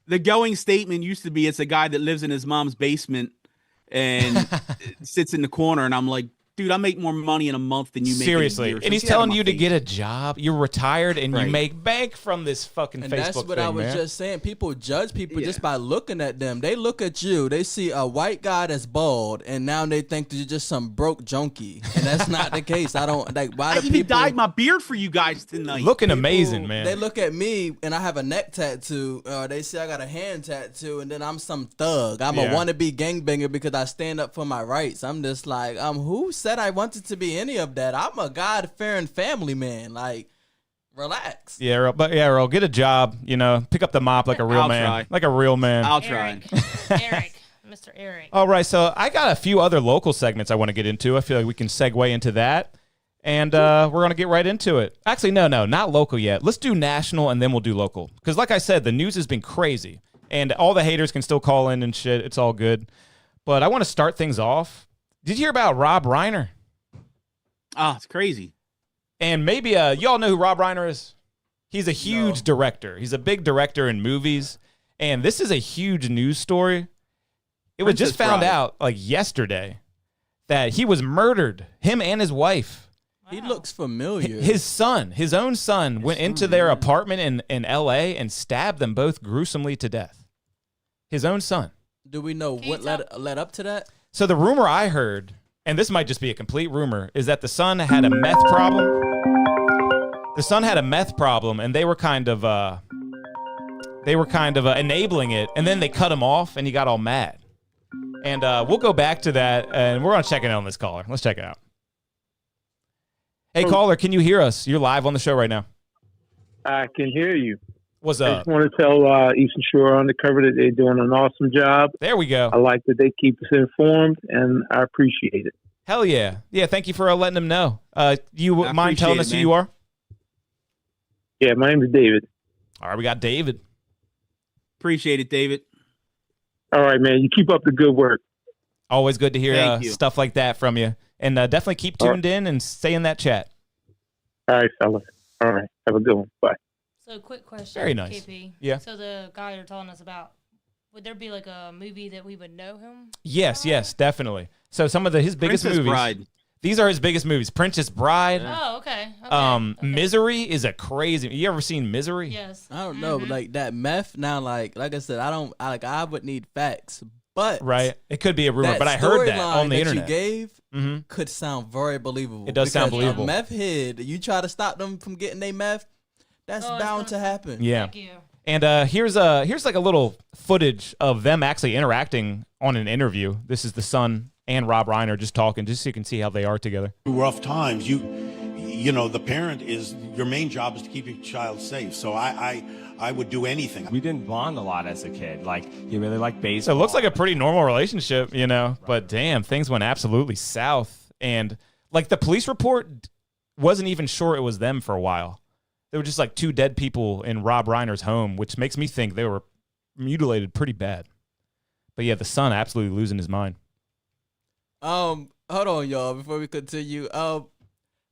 the going statement used to be, "It's a guy that lives in his mom's basement and sits in the corner," and I'm like, dude, I make more money in a month than you make Seriously. in a year. And he's telling you to get a job. You're retired and you make bank from this fucking and Facebook that's what thing, I was man. just saying. People judge people just by looking at them. They look at you. They see a white guy that's bald, and now they think that you're just some broke junkie. And that's not the case. I don't like. Why do I even people dyed my beard for you guys tonight. Looking amazing, man. They look at me and I have a neck tattoo. They say I got a hand tattoo, and then I'm some thug. I'm a wannabe gangbanger because I stand up for my rights. I'm just like, who said I wanted to be any of that? I'm a God-fearing family man. Like, relax. Yeah, Earl, get a job. You know, pick up the mop like a real man. Try. Like a real man. I'll try. Eric, Mr. Eric. All right, so I got a few other local segments I want to get into. I feel like we can segue into that. And we're going to get right into it. Actually, no, not local yet. Let's do national and then we'll do local. Because like I said, the news has been crazy. And all the haters can still call in and shit. It's all good. But I want to start things off. Did you hear about Rob Reiner? Oh, it's crazy. And maybe y'all know who Rob Reiner is? He's a huge director. He's a big director in movies. And this is a huge news story. It was just found out like yesterday that he was murdered, him and his wife. He looks familiar. His own son, went into their apartment in L.A. and stabbed them both gruesomely to death. His own son. Do we know what led up to that? So the rumor I heard, and this might just be a complete rumor, is that the son had a meth problem. The son had a meth problem, and they were kind of enabling it, and then they cut him off, and he got all mad. And we'll go back to that, and we're going to check in on this caller. Let's check it out. Hey, caller, can you hear us? You're live on the show right now. I can hear you. What's I up? just want to tell Eastern Shore Undercover that they're doing an awesome job. There we go. I like that they keep us informed, and I appreciate it. Hell yeah. Yeah, thank you for letting them know. You mind telling us who you are? Yeah, my name is David. All right, we got David. Appreciate it, David. All right, man. You keep up the good work. Always good to hear Thank you. stuff like that from you. And definitely keep tuned in and stay in that chat. All right, fellas. All right. Have a good one. Bye. So, quick question. Very nice. KP. Yeah. So, the guy you're telling us about, would there be like a movie that we would know him? Yes, definitely. So some of his biggest Princess movies. Bride. These are his biggest movies. Princess Bride. Oh, okay. Misery is a crazy. You ever seen Misery? Yes. I don't know, but like that meth. Now, like I said, I would need facts, but Right. It could be a rumor, that but I heard that storyline on the that internet. you gave Mhm. could sound very believable. It does sound because believable. A meth head, you try to stop them from getting their meth, that's bound to happen. Yeah. Thank you. And here's like a little footage of them actually interacting on an interview. This is the son and Rob Reiner just talking, just so you can see how they are together. Rough times. you know, the parent is, your main job is to keep your child safe. So I would do anything. We didn't bond a lot as a kid. Like, he really liked So baseball. it looks like a pretty normal relationship, you know, but damn, things went absolutely south. And like the police report wasn't even sure it was them for a while. There were just like 2 dead people in Rob Reiner's home, which makes me think they were mutilated pretty bad. But yeah, the son absolutely losing his mind. Hold on, y'all, before we continue.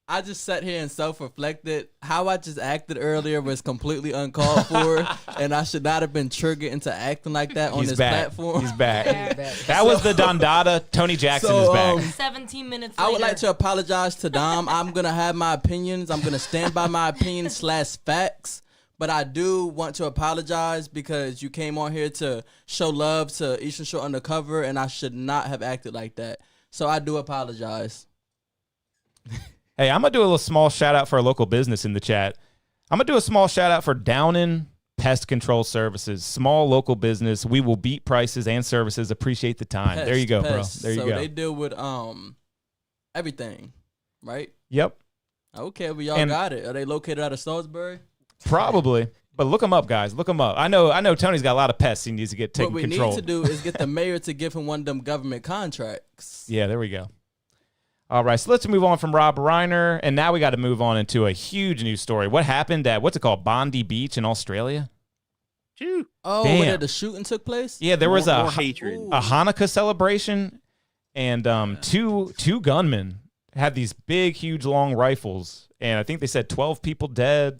I just sat here and self-reflected. How I just acted earlier was completely uncalled for, and I should not have been triggered into acting like that on this platform. He's back. That was the Don Dada. Tony Jackson is back. 17 minutes I would later. like to apologize to Dom. I'm going to have my opinions. I'm going to stand by my opinions / facts. But I do want to apologize because you came on here to show love to Eastern Shore Undercover, and I should not have acted like that. So I do apologize. Hey, I'm going to do a little small shout out for a local business in the chat. I'm going to do a small shout out for Downin Pest Control Services. Small local business. We will beat prices and services. Appreciate the time. There you go, bro. There you go. So they deal with everything, right? Yep. Okay, well, y'all got it. Are they located out of Salisbury? Probably. But look them up, guys. Look them up. I know Tony's got a lot of pests he needs to get taken control. What we need to do is get the mayor to give him one of them government contracts. Yeah, there we go. All right, so let's move on from Rob Reiner, and now we got to move on into a huge news story. What happened at, what's it called, Bondi Beach in Australia? Oh, Damn. where the shooting took place? Yeah, there was a hatred. Hanukkah celebration, and two gunmen had these big, huge, long rifles, and I think they said 12 people dead.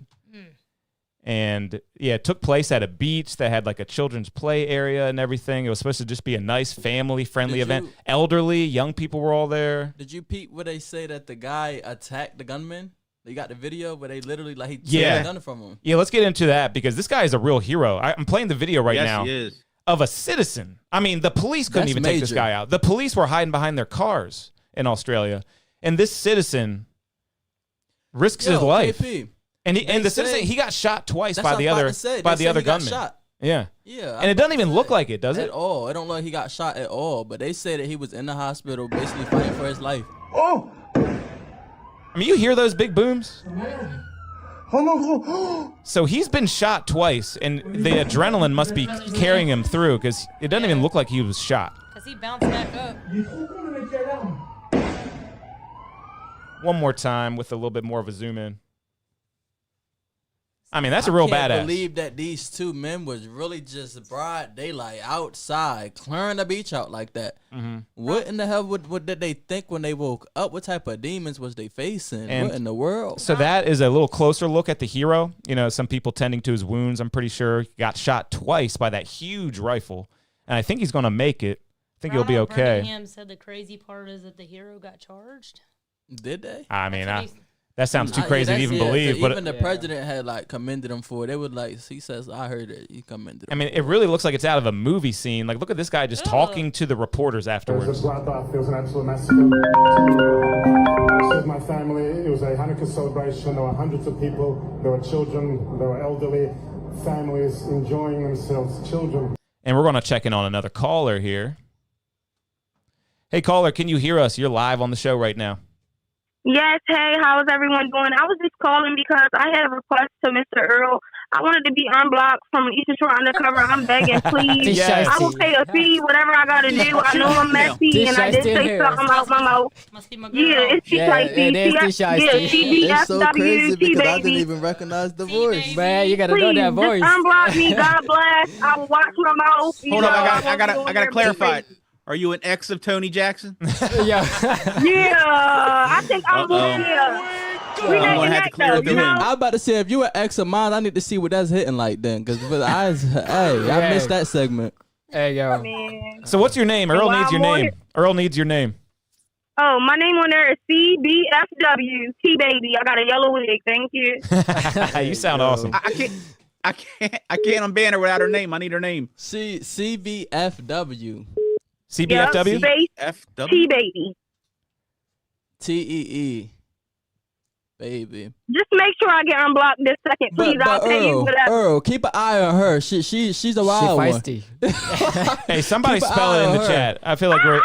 And yeah, it took place at a beach that had like a children's play area and everything. It was supposed to just be a nice family-friendly event. Elderly, young people were all there. Did you peep where they say that the guy attacked the gunman? You got the video where they literally like he took the gun from him. Yeah, let's get into that because this guy is a real hero. I'm playing the video right now. Yes, he is. Of a citizen. I mean, the police couldn't even take this guy out. The police were hiding behind their cars in Australia, and this citizen risks his life. KP. And the citizen, he got shot twice by the other gunman. Yeah. Yeah. And it doesn't even look like it, does it? At all. It don't look like he got shot at all. But they say that he was in the hospital basically fighting for his life. Oh! I mean, you hear those big booms? So he's been shot twice, and the adrenaline must be carrying him through because it doesn't even look like he was shot. Because he bounced back up. One more time with a little bit more of a zoom in. I mean, that's a real badass. I can't believe that these 2 men was really just broad daylight outside, clearing the beach out like that. Mm-hmm. What in the hell what did they think when they woke up? What type of demons was they facing? And what in the world? So that is a little closer look at the hero. You know, some people tending to his wounds. I'm pretty sure he got shot twice by that huge rifle. And I think he's going to make it. I think he'll be okay. Birmingham said the crazy part is that the hero got charged. Did they? I mean, that sounds too crazy to even believe. But even the president had like commended him for it. They would like, he says, I heard it. He commended him. I mean, it really looks like it's out of a movie scene. Like, look at this guy just talking to the reporters afterwards. It was an absolute massacre. With my family, it was a Hanukkah celebration. There were hundreds of people. There were children. There were elderly families enjoying themselves. Children. And we're going to check in on another caller here. Hey, caller, can you hear us? You're live on the show right now. Yes, hey, how is everyone doing? I was just calling because I had a request to Mr. Earl. I wanted to be unblocked from Eastern Shore Undercover. I'm begging, please. Yes. I will pay a fee, whatever I got to do. I know I'm messy, and I did say something out my mouth. Yeah, it's just like It's so crazy because I didn't even recognize the voice. Man, you got to know that voice. Just unblock me, God bless. I will watch my mouth. Hold on, I gotta clarify. Are you an ex of Tony Jackson? Yeah. I think I'm I'm gonna have to clear it through him. I'm about to say, if you an ex of mine, I need to see what that's hitting like then, because I missed that segment. Hey, yo. So what's your name? Earl needs your name. Earl needs your name. Oh, my name on there is CBFW T-Baby. I got a yellow wig. Thank you. You sound awesome. I can't unban her without her name. I need her name. CBFW. CBFW? FW? T-Baby. T-E-E. Baby. Just make sure I get unblocked this second, please. I'll pay you whatever. Earl, keep an eye on her. She's a wild one. Hey, somebody spell it in the chat. I feel like we're...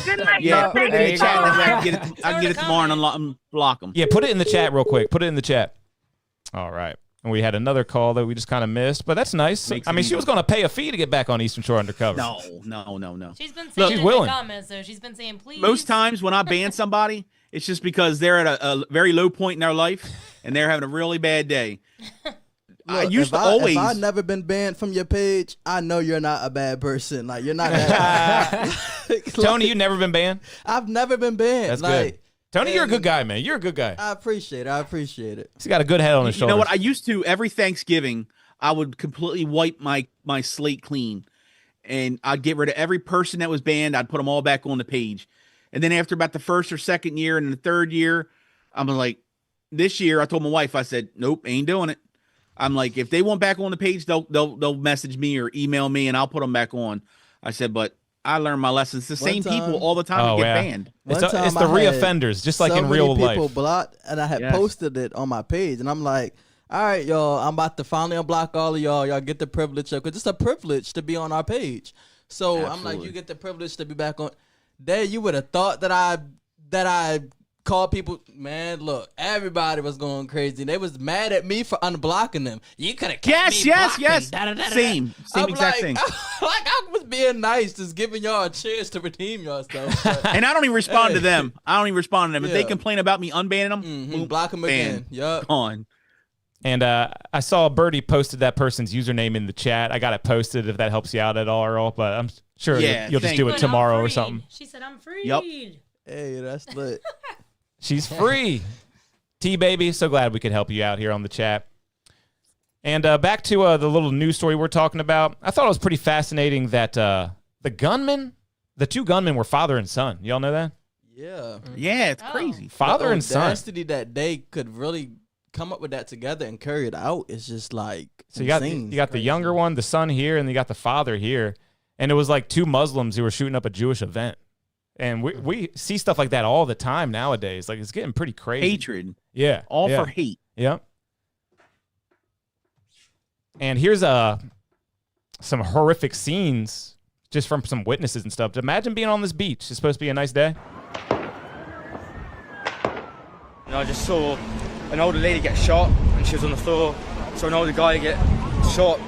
Good night. Yeah, y'all. put it Thank in you the chat. so And I much. can get it tomorrow and block them. Yeah, put it in the chat real quick. Put it in the chat. All right. And we had another call that we just kind of missed, but that's nice. Makes I it mean, she easy. was going to pay a fee to get back on Eastern Shore Undercover. No. She's been saying Look, in she's the willing. comments, though. She's been saying, please. Most times when I ban somebody, it's just because they're at a very low point in their life and they're having a really bad day. I Look, used to if always. I've never been banned from your page, I know you're not a bad person. Like, you're not that. Tony, you never been banned? I've never been banned. That's like, good. Tony, you're a good guy, man. You're a good guy. I appreciate it. He's got a good head on his You shoulders. know what? I used to every Thanksgiving, I would completely wipe my slate clean, and I'd get rid of every person that was banned. I'd put them all back on the page, and then after about the first or second year and the third year, I'm like, this year I told my wife, I said, nope, ain't doing it. I'm like, if they want back on the page, they'll message me or email me, and I'll put them back on. I said, but I learned my lessons. The same people all the time get banned. It's the re-offenders, just like in real life. People blocked, and I had posted it on my page, and I'm like, all right, y'all, I'm about to finally unblock all of y'all. Y'all get the privilege of, because it's a privilege to be on our page. So I'm like, you get the privilege to be back on. There, you would have thought that I called people. Man, look, everybody was going crazy. They was mad at me for unblocking them. You could have kept me Yes. blocking. Same exact thing. Like, I was being nice, just giving y'all a chance to redeem yourself. But, And I don't even respond to them. If they Yeah. complain about me unbanning them, boom, block them again. Yup. Gone. And I saw Birdie posted that person's username in the chat. I got it posted if that helps you out at all, Earl. But I'm sure you'll just do it tomorrow or something. She said, I'm freed. Yep. Hey, that's lit. She's free. T-Baby, so glad we could help you out here on the chat. And back to the little news story we're talking about. I thought it was pretty fascinating that the two gunmen were father and son. Y'all know that? Yeah. Yeah, it's crazy. Father and son. The audacity that they could really come up with that together and carry it out is just like So you got the younger one, the son here, and you got the father here. And it was like two Muslims who were shooting up a Jewish event. And we see stuff like that all the time nowadays. Like, it's getting pretty crazy. Hatred. Yeah. All yeah. for hate. Yep. And here's some horrific scenes just from some witnesses and stuff. Imagine being on this beach. It's supposed to be a nice day. And I just saw an older lady get shot, and she was on the floor. Saw an older guy get shot,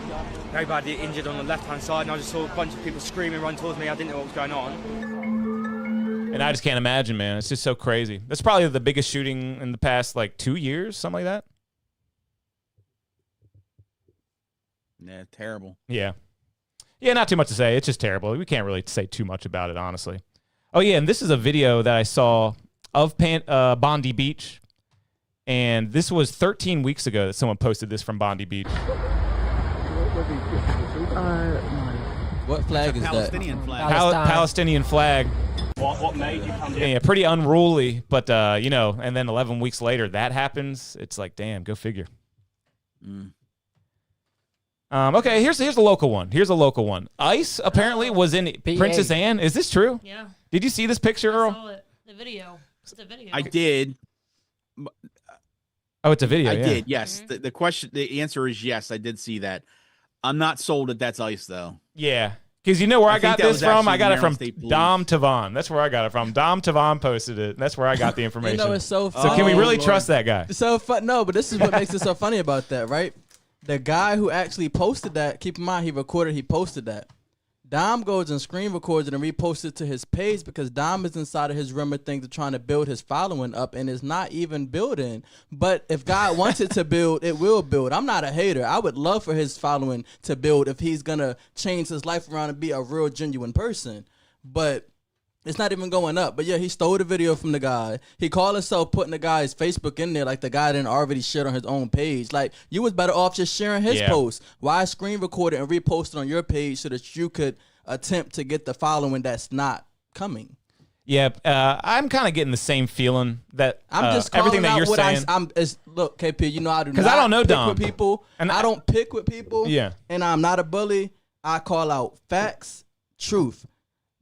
very badly injured on the left-hand side, and I just saw a bunch of people screaming, run towards me. I didn't know what was going on. And I just can't imagine, man. It's just so crazy. That's probably the biggest shooting in the past, 2 years, something like that. Yeah, terrible. Yeah. Yeah, not too much to say. It's just terrible. We can't really say too much about it, honestly. Oh, yeah, and this is a video that I saw of Bondi Beach. And this was 13 weeks ago that someone posted this from Bondi Beach. What flag is Palestinian that? flag. Palestinian flag. What made you come here? Yeah, pretty unruly, but, and then 11 weeks later that happens. It's like, damn, go figure. Okay, here's the local one. Here's a local one. ICE apparently was in Princess Anne. Is this true? Yeah. Did you see this picture, Earl? I saw it. The video. It's the video. I did. Oh, it's a video. I yeah. did. Yes. The answer is yes. I did see that. I'm not sold that that's ICE though. Yeah. Because you know where I got think that this was from? I actually got it from Maryland State Police. Dom Tavon. That's where I got it from. Dom Tavon posted it. That's where I got the information. You know, it's so So funny. can we really trust that guy? So fun. No, but this is what makes it so funny about that, right? The guy who actually posted that, keep in mind, he posted that. Dom goes and screen records it and reposts it to his page because Dom is inside of his rumor thing to trying to build his following up and is not even building. But if God wants it to build, it will build. I'm not a hater. I would love for his following to build if he's going to change his life around and be a real, genuine person. But it's not even going up. But yeah, he stole the video from the guy. He called himself putting the guy's Facebook in there like the guy didn't already share on his own page. Like, you was better off just sharing his post. Why screen record it and repost it on your page so that you could attempt to get the following that's not coming? Yeah, I'm kind of getting the same feeling that I'm just calling everything that out you're what saying. Look, KP, you know I do not 'Cause I don't know pick Dom. with people. And I don't pick with people. Yeah. And I'm not a bully. I call out facts, truth.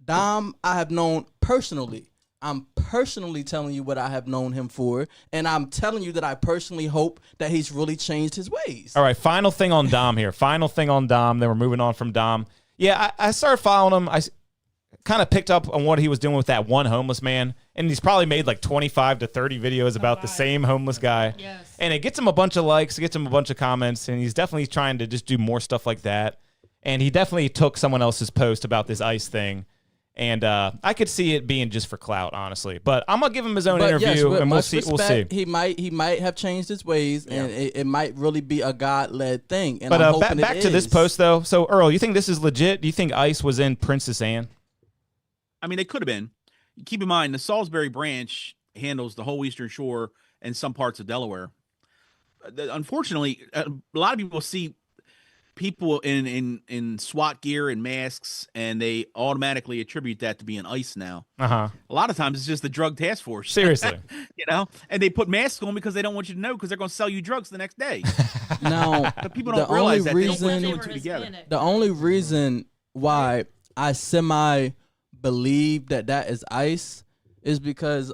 Dom, I have known personally. I'm personally telling you what I have known him for, and I'm telling you that I personally hope that he's really changed his ways. All right, final thing on Dom here. Final thing on Dom. Then we're moving on from Dom. Yeah, I started following him. kind of picked up on what he was doing with that one homeless man, and he's probably made like 25 to 30 videos about the same homeless guy. Yes. And it gets him a bunch of likes, it gets him a bunch of comments, and he's definitely trying to just do more stuff like that. And he definitely took someone else's post about this ICE thing. And I could see it being just for clout, honestly. But I'm gonna give him his own interview, and we'll see. Respect, he might have changed his ways, and it might really be a God-led thing. And but I'm hoping back to this post though. So Earl, you think this is legit? Do you think ICE was in Princess Anne? I mean, they could have been. Keep in mind, the Salisbury branch handles the whole Eastern Shore and some parts of Delaware. Unfortunately, a lot of people see people in SWAT gear and masks, and they automatically attribute that to being ICE now. Uh-huh. A lot of times it's just the drug task force. Seriously. And they put masks on because they don't want you to know, because they're going to sell you drugs the next day. Now, But people don't realize that they don't put two and two together. The only reason why I believe that is ICE is because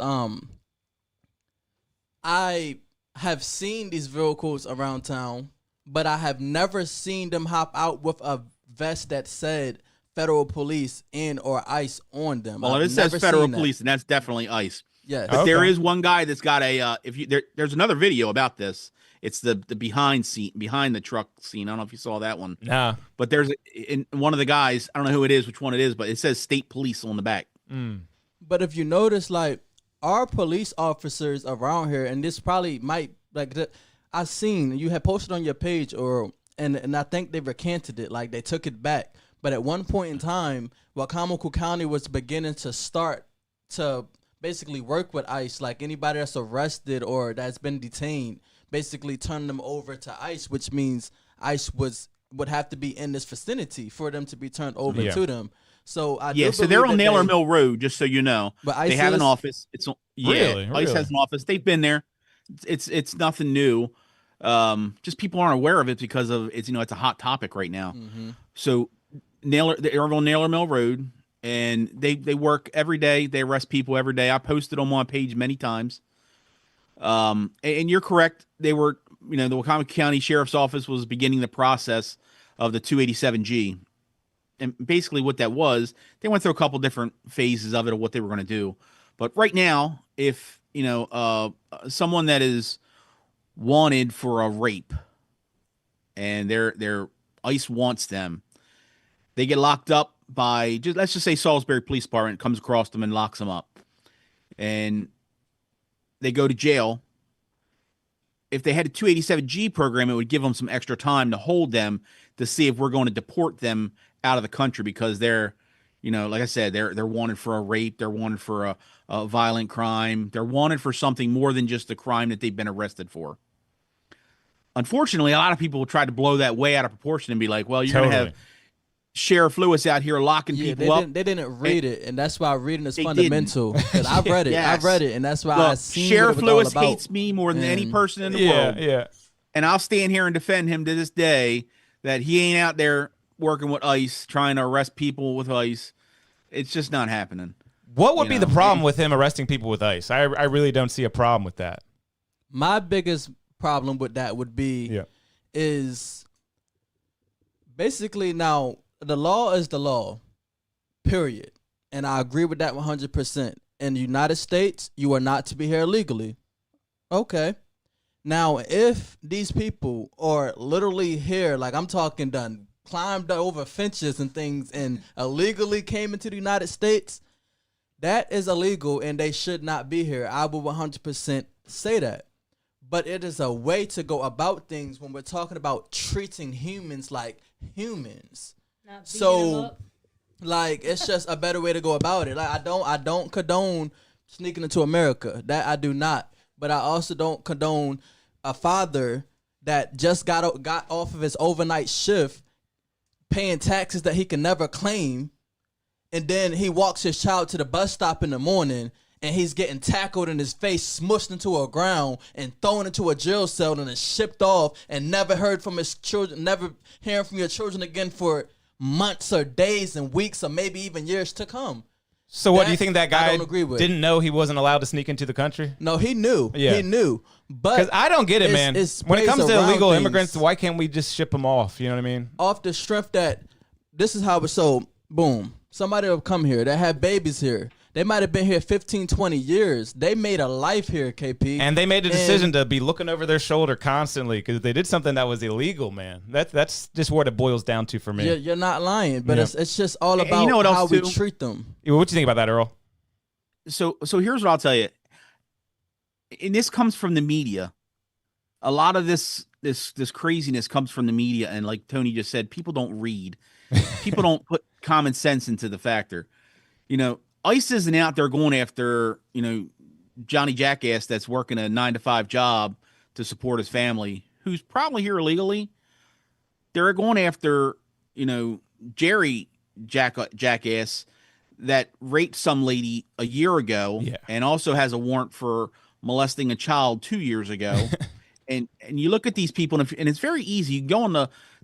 I have seen these vehicles around town, but I have never seen them hop out with a vest that said federal police and or ICE on them. Well, it says federal police, and that's definitely ICE. Yes. But there is one guy that's got a there's another video about this. It's the behind the truck scene. I don't know if you saw that one. Nah. But there's in one of the guys, I don't know who it is, which one it is, but it says state police on the back. But if you notice, like, our police officers around here, and this probably might, I seen you had posted on your page, and I think they recanted it, like they took it back. But at one point in time, Wacomico County was beginning to start to basically work with ICE, like anybody that's arrested or that's been detained, basically turn them over to ICE, which means ICE would have to be in this vicinity for them to be turned over to them. So so they're on Naylor Mill Road, just so you know. But they have an office. It's Really? ICE has an office. They've been there. It's nothing new. Just people aren't aware of it because of it's a hot topic right now. So they're on Naylor Mill Road, and they work every day. They arrest people every day. I posted on my page many times. And you're correct. They were, the Wacomico County Sheriff's Office was beginning the process of the 287G. And basically what that was, they went through a couple different phases of it of what they were going to do. But right now, if, someone that is wanted for a rape and their ICE wants them, they get locked up by, let's just say Salisbury Police Department comes across them and locks them up. And they go to jail. If they had a 287G program, it would give them some extra time to hold them to see if we're going to deport them out of the country, because they're, like I said, they're wanted for a rape, they're wanted for a violent crime, they're wanted for something more than just the crime that they've been arrested for. Unfortunately, a lot of people will try to blow that way out of proportion and be like, well, you're going to have Sheriff Lewis out here locking people up. They didn't read it, and that's why reading is fundamental. Because I've read it. Yes. I've read it, and that's why I seen Sheriff what it was Lewis all about. hates me more than any person in the world. Yeah. And I'll stand here and defend him to this day that he ain't out there working with ICE, trying to arrest people with ICE. It's just not happening. What would be the problem with him arresting people with ICE? I really don't see a problem with that. My biggest problem with that would be is basically, now the law is the law, period. And I agree with that 100%. In the United States, you are not to be here illegally. Okay. Now, if these people are literally here, like I'm talking done, climbed over fences and things and illegally came into the United States, that is illegal and they should not be here. I will 100% say that. But it is a way to go about things when we're talking about treating humans like humans. So, like, it's just a better way to go about it. Like, I don't condone sneaking into America. That I do not. But I also don't condone a father that just got off of his overnight shift, paying taxes that he can never claim, and then he walks his child to the bus stop in the morning, and he's getting tackled in his face, smushed into a ground, and thrown into a jail cell, and then shipped off, and never heard from his children, never hearing from your children again for months or days and weeks or maybe even years to come. So what do you think that guy I don't agree with. didn't know he wasn't allowed to sneak into the country? No, he knew. Yeah. He knew. But because I don't get it, man. When it comes to illegal immigrants, why can't we just ship them off? You know what I mean? Off the strength that this is how it's so, boom. Somebody will come here that have babies here. They might have been here 15, 20 years. They made a life here, KP. And they made a decision to be looking over their shoulder constantly because they did something that was illegal, man. That's just what it boils down to for me. You're not lying, but it's just all about you know what how else we too? treat them. What do you think about that, Earl? So here's what I'll tell you. And this comes from the media. A lot of this craziness comes from the media, and like Tony just said, people don't read. People don't put common sense into the factor. You know, ICE isn't out there going after, you know, Johnny Jackass that's working a 9-to-5 job to support his family, who's probably here illegally. They're going after, you know, Jerry Jackass that raped some lady a year ago and also has a warrant for molesting a child 2 years ago. and you look at these people, and it's very easy. You can go on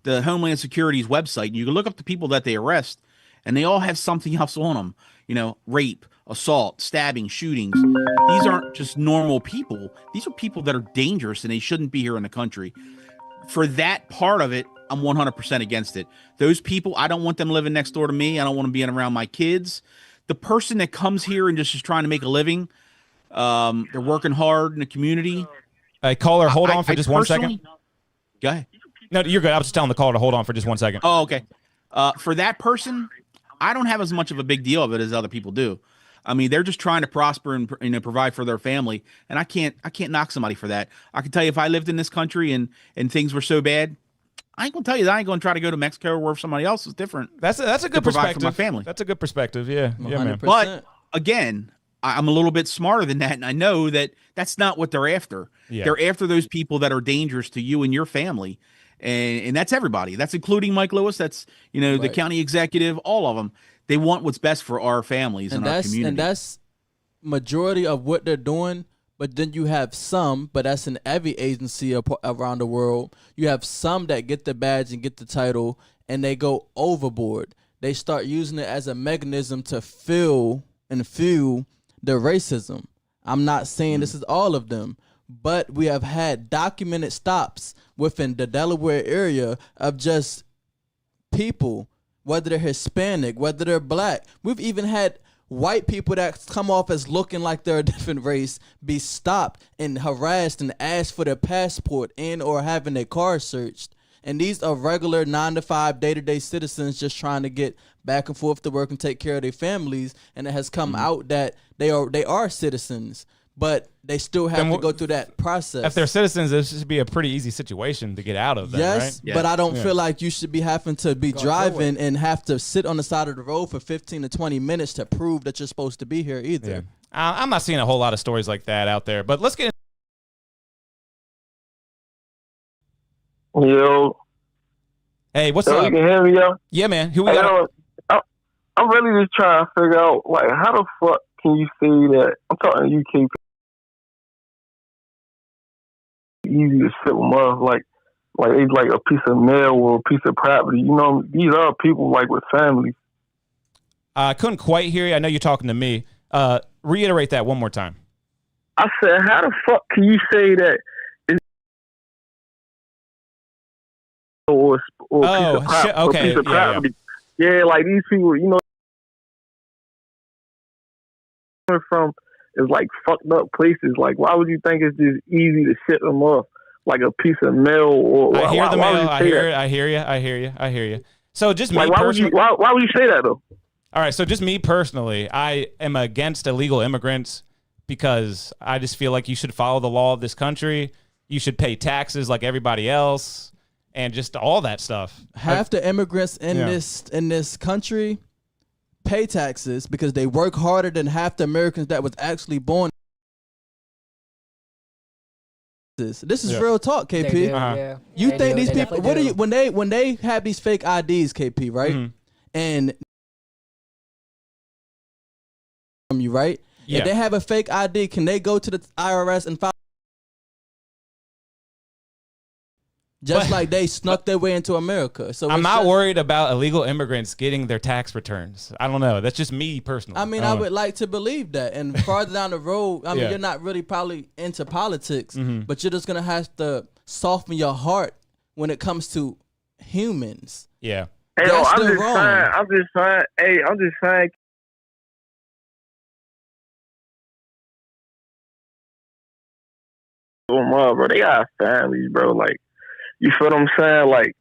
the Homeland Security's website, and you can look up the people that they arrest, and they all have something else on them. You know, rape, assault, stabbing, shootings. These aren't just normal people. These are people that are dangerous, and they shouldn't be here in the country. For that part of it, I'm 100% against it. Those people, I don't want them living next door to me. I don't want them being around my kids. The person that comes here and just is trying to make a living, they're working hard in the community. Caller, hold on for just 1 second. Go ahead. No, you're good. I was just telling the caller to hold on for just 1 second. Oh, okay. For that person, I don't have as much of a big deal of it as other people do. I mean, they're just trying to prosper and, you know, provide for their family, and I can't knock somebody for that. I can tell you, if I lived in this country and things were so bad, I ain't gonna tell you that I ain't gonna try to go to Mexico where somebody else is different. That's a good perspective for my family. That's a good perspective. Yeah, 100%. yeah, man. But again, I'm a little bit smarter than that, and I know that that's not what they're after. Yeah. They're after those people that are dangerous to you and your family, and that's everybody. That's including Mike Lewis. That's, you know, the county executive. All of them. They want what's best for our families and our community. And that's majority of what they're doing. But then you have some, but that's in every agency around the world. You have some that get the badge and get the title, and they go overboard. They start using it as a mechanism to fuel the racism. I'm not saying this is all of them, but we have had documented stops within the Delaware area of just people, whether they're Hispanic, whether they're black. We've even had white people that come off as looking like they're a different race be stopped and harassed and asked for their passport and or having their car searched. And these are regular 9-to-5 day-to-day citizens just trying to get back and forth to work and take care of their families. And it has come out that they are citizens, but they still have to go through that process. If they're citizens, this should be a pretty easy situation to get out of. Yes, right? but I don't feel like you should be having to be driving and have to sit on the side of the road for 15 to 20 minutes to prove that you're supposed to be here either. Yeah. I'm not seeing a whole lot of stories like that out there, but let's get Yo. Hey, what's so up? You can hear me, yo? Yeah, man. Who we got? I'm really just trying to figure out, like, how the fuck can you say that? I'm talking to UK. Easy to ship them off, like it's like a piece of mail or a piece of property. You know, these are people like with families. I couldn't quite hear you. I know you're talking to me. Reiterate that one more time. I said, how the fuck can you say that? Or a piece of property. Yeah, like these people, you know, from is like fucked up places. Like, why would you think it's just easy to ship them off like a piece of mail? Or I hear the mail. I hear you. So just like, me why personally. Why would you say that though? All right, so just me personally, I am against illegal immigrants because I just feel like you should follow the law of this country. You should pay taxes like everybody else. And just all that stuff. Half the immigrants in this country pay taxes because they work harder than half the Americans that was actually born. This is real talk, KP. You think these people? What are you when they have these fake IDs, KP? Right? Mm-hmm. And you right? Yeah. If they have a fake ID, can they go to the IRS and file? Just like they snuck their way into America. So I'm not worried about illegal immigrants getting their tax returns. I don't know. That's just me personally. I mean, I would like to believe that. And farther down the road, I mean, you're not really probably into politics, but you're just going to have to soften your heart when it comes to humans. Yeah. Hey, That's I'm the just wrong. saying. Hey, I'm just saying. Bro, they got families, bro. Like, you feel what I'm saying? Like,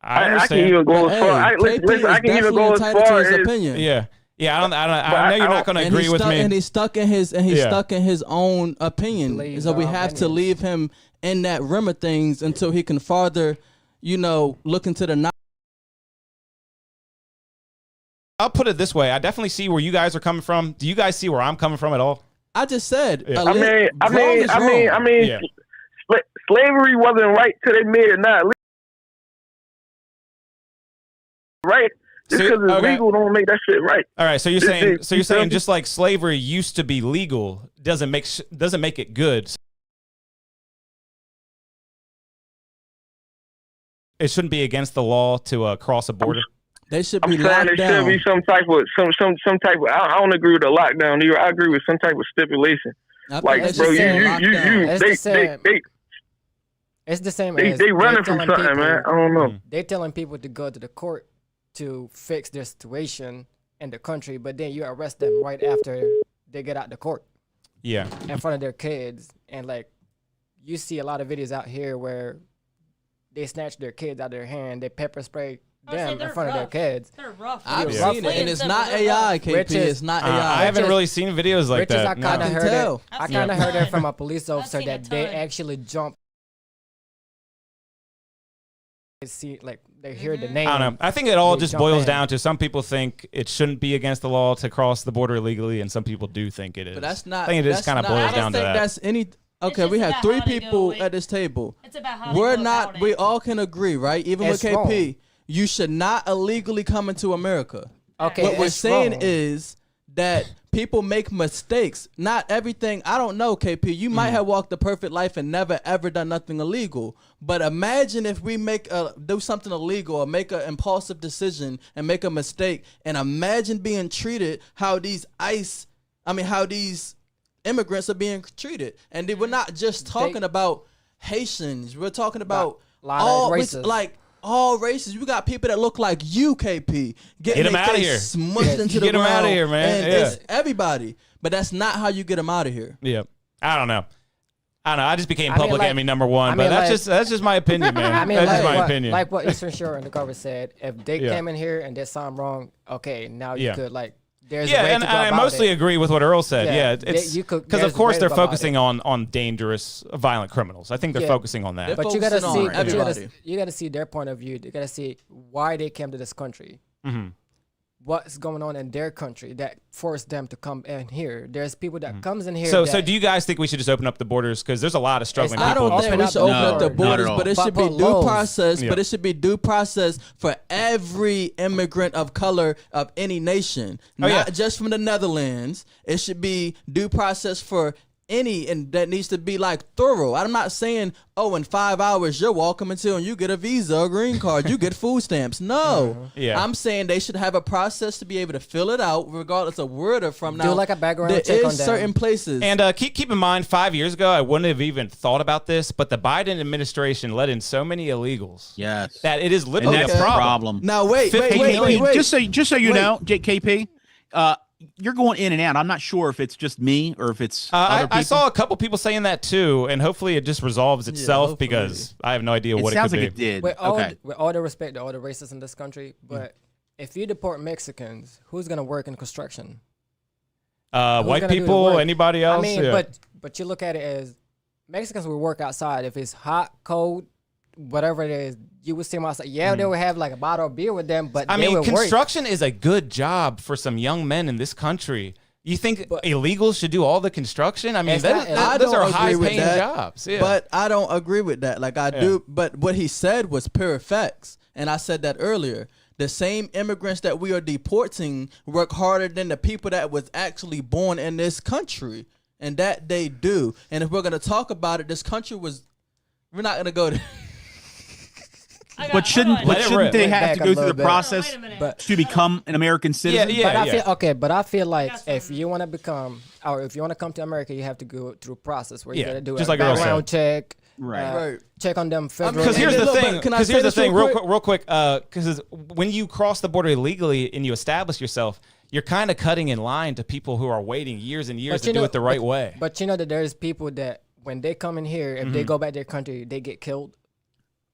I can even go as far. Listen, I can even go as far as opinion. Yeah. Yeah, I know you're not going to agree with me. And he's stuck in his stuck in his own opinion. Believes So we our have to opinions. leave him in that realm of things until he can farther, look into the. I'll put it this way. I definitely see where you guys are coming from. Do you guys see where I'm coming from at all? I just said. Yeah. I mean, Yeah. slavery wasn't right till they made it not right. Just because it's legal don't make that shit right. All right, so you're saying just like slavery used to be legal doesn't make it good. It shouldn't be against the law to cross a border. They should be I'm saying locked there down. should be some type of some type of. I don't agree with the lockdown either. I agree with some type of stipulation. Like, bro, It's the same they as running from telling something, people, man. I don't know. They're telling people to go to the court to fix their situation in the country, but then you arrest them right after they get out the court. Yeah. In front of their kids. And like, you see a lot of videos out here where they snatch their kids out of their hand, they pepper spray them in front of their kids. They're rough. I've seen it, and it's not AI, KP. It's not AI. I haven't really seen videos like that. I kind of heard it. I kind of heard it from a police I've officer seen a that they ton. actually jump. See, like they hear the name. I don't know. I think it all they just jump boils in. down to some people think it shouldn't be against the law to cross the border illegally, and some people do think it is. But that's not. I think it just kind of boils down to that. That's any. Okay, just we have about 3 how they people go at this table. It's about how they We're go not. about We it. all can agree, right? Even It's with KP, wrong. you should not illegally come into America. Okay, What we're it's saying wrong. is that people make mistakes. Not everything. I don't know, KP. You might have walked the perfect life and never ever done nothing illegal. But imagine if we do something illegal or make an impulsive decision and make a mistake, and imagine being treated how these immigrants are being treated. And we're not just talking about Haitians. We're talking about all races. All races. We got people that look like you, KP. Get 'em their outta face here. Smushed into the Get 'em ground. outta here, man. And Yeah. it's everybody. But that's not how you get them out of here. Yeah. I don't know. I just became I mean, public like- enemy number one, I but mean, that's just my opinion, man. I mean, that's like just my what, opinion. like what Eastern Shore Undercover said. If they Yeah. came in here and did something wrong, okay, now you Yeah. could there's yeah, a way and to go I about mostly it. agree with what Earl said. Yeah, Yeah, it's you could- because there's of a course way they're to go about focusing on dangerous, violent criminals. I think they're Yeah. focusing on that. But you gotta focusing see, on everybody. you gotta see their point of view. You gotta see why they came to this country. Mm-hmm. What's going on in their country that forced them to come in here? There's people that comes in here. So that, do you guys think we should just open up the borders? Because there's a lot of struggling I people. don't think we should open up the borders, but it should be But due laws. process. Yeah. But it should be due process for every immigrant of color of any nation, Oh, not yeah. just from the Netherlands. It should be due process for any, and that needs to be thorough. I'm not saying, in 5 hours you're welcome until you get a visa or green card, you get food stamps. No, Yeah. I'm saying they should have a process to be able to fill it out, regardless of where they're from. Do Now, like a background there check on is them. certain places, And keep in mind, 5 years ago, I wouldn't have even thought about this, but the Biden administration let in so many illegals. Yes. That it is And literally that's a the problem. problem. Now wait, 15 wait. million. Just so you Wait. know, JKP, you're going in and out. I'm not sure if it's just me or if it's other people. I saw a couple people saying that too, and hopefully it just resolves itself hopefully. because I have no idea It what sounds it like could be. it did. with all, Okay. with all the respect to all the racists in this country, but if you deport Mexicans, who's gonna work in construction? Who's White gonna do the people, work? anybody else? I mean, Yeah. but you look at it as Mexicans will work outside if it's hot, cold, whatever it is. You would see them outside. Yeah, they would have a bottle of beer with them, but I they mean, would work. construction is a good job for some young men in this country. You think illegals should do all the construction? I mean, It's not- I those don't are agree with high-paying that, jobs. Yeah. But I don't agree with that. I do. But what he said was pure facts, and I said that earlier. The same immigrants that we are deporting work harder than the people that was actually born in this country, and that they do. And if we're gonna talk about it, this country was. We're not gonna go to. But shouldn't they have Back to a go through little the bit. process But- to become an American citizen? But I feel like if you want to become, or if you want to come to America, you have to go through a process where you Yeah, got to do just a like Earl background check. check on them. Because here's the thing. Because here's the thing. Real quick. Because when you cross the border illegally and you establish yourself, you're kind of cutting in line to people who are waiting years and years to do it the right way. But you know that there's people that when they come in here, if they go back to their country, they get killed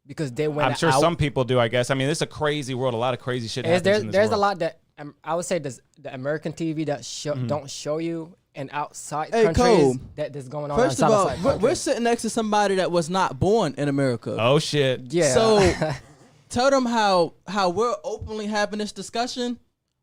because they went. I'm sure some people do. I guess. I mean, this is a crazy world. A lot of crazy shit happens in this There's world. a lot that I would say the American TV that don't show you in outside countries that is going on. First of all, we're sitting next to somebody that was not born in America. Oh shit! Yeah. So tell them how we're openly having this discussion.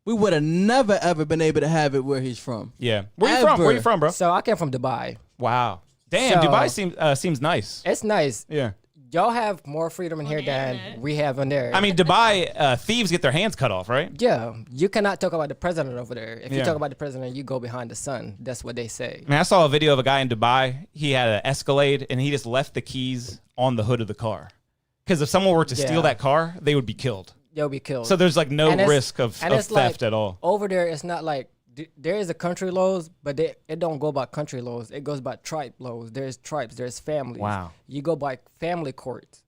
We would have never ever been able to have it where he's from. Yeah. Where you from? Where you from, bro? So I came from Dubai. Wow. Damn, So, Dubai seems nice. It's nice. Yeah. Y'all have more freedom in here than we have in there. I mean, Dubai thieves get their hands cut off, right? Yeah, you cannot talk about the president over there. If you Yeah. talk about the president, you go behind the sun. That's what they say. I mean, I saw a video of a guy in Dubai. He had an Escalade, and he just left the keys on the hood of the car. Because if someone were to steal that car, they would be killed. They'll be killed. So there's like no risk of theft like, at all. Over there, it's not like there is a country laws, but it don't go by country laws. It goes by tribe laws. There's tribes. There's families. Wow. You go by family courts.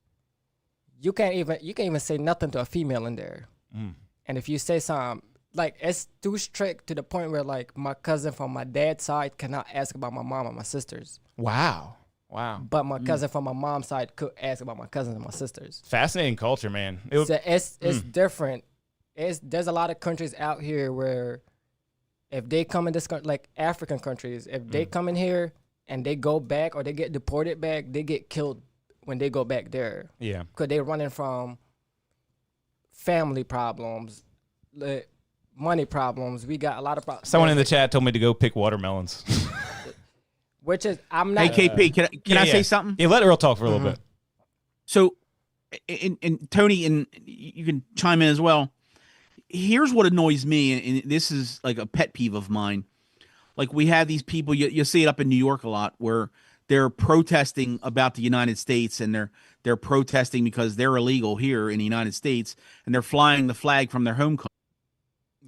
You can't even say nothing to a female in there. And if you say something, like it's too strict to the point where like my cousin from my dad's side cannot ask about my mom or my sisters. Wow. But my cousin from my mom's side could ask about my cousins and my sisters. Fascinating culture, man. So it's different. There's a lot of countries out here where if they come in this country, like African countries, if they come in here and they go back or they get deported back, they get killed when they go back there. Yeah. Because they're running from family problems, money problems. We got a lot of problems. Someone in the chat told me to go pick watermelons. Which is, I'm not. Hey, KP, can I say something? Yeah, let Earl talk for a little bit. So, and Tony, and you can chime in as well. Here's what annoys me, and this is like a pet peeve of mine. Like we have these people, you see it up in New York a lot, where they're protesting about the United States, and they're protesting because they're illegal here in the United States, and they're flying the flag from their home country.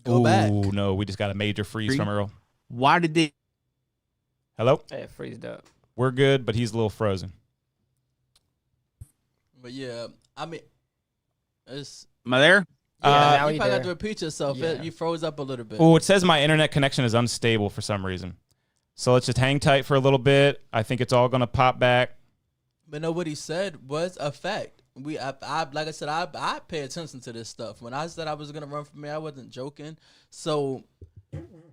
Go back. Oh no, we just got a major freeze from Earl. Why did they? Hello? It freezed up. We're good, but he's a little frozen. But yeah, I mean, it's. Am I there? Yeah, you probably got to repeat yourself. Yeah. You froze up a little bit. Oh, it says my internet connection is unstable for some reason. So let's just hang tight for a little bit. I think it's all going to pop back. But no, what he said was a fact. I like I said, I pay attention to this stuff. When I said I was going to run for me, I wasn't joking. So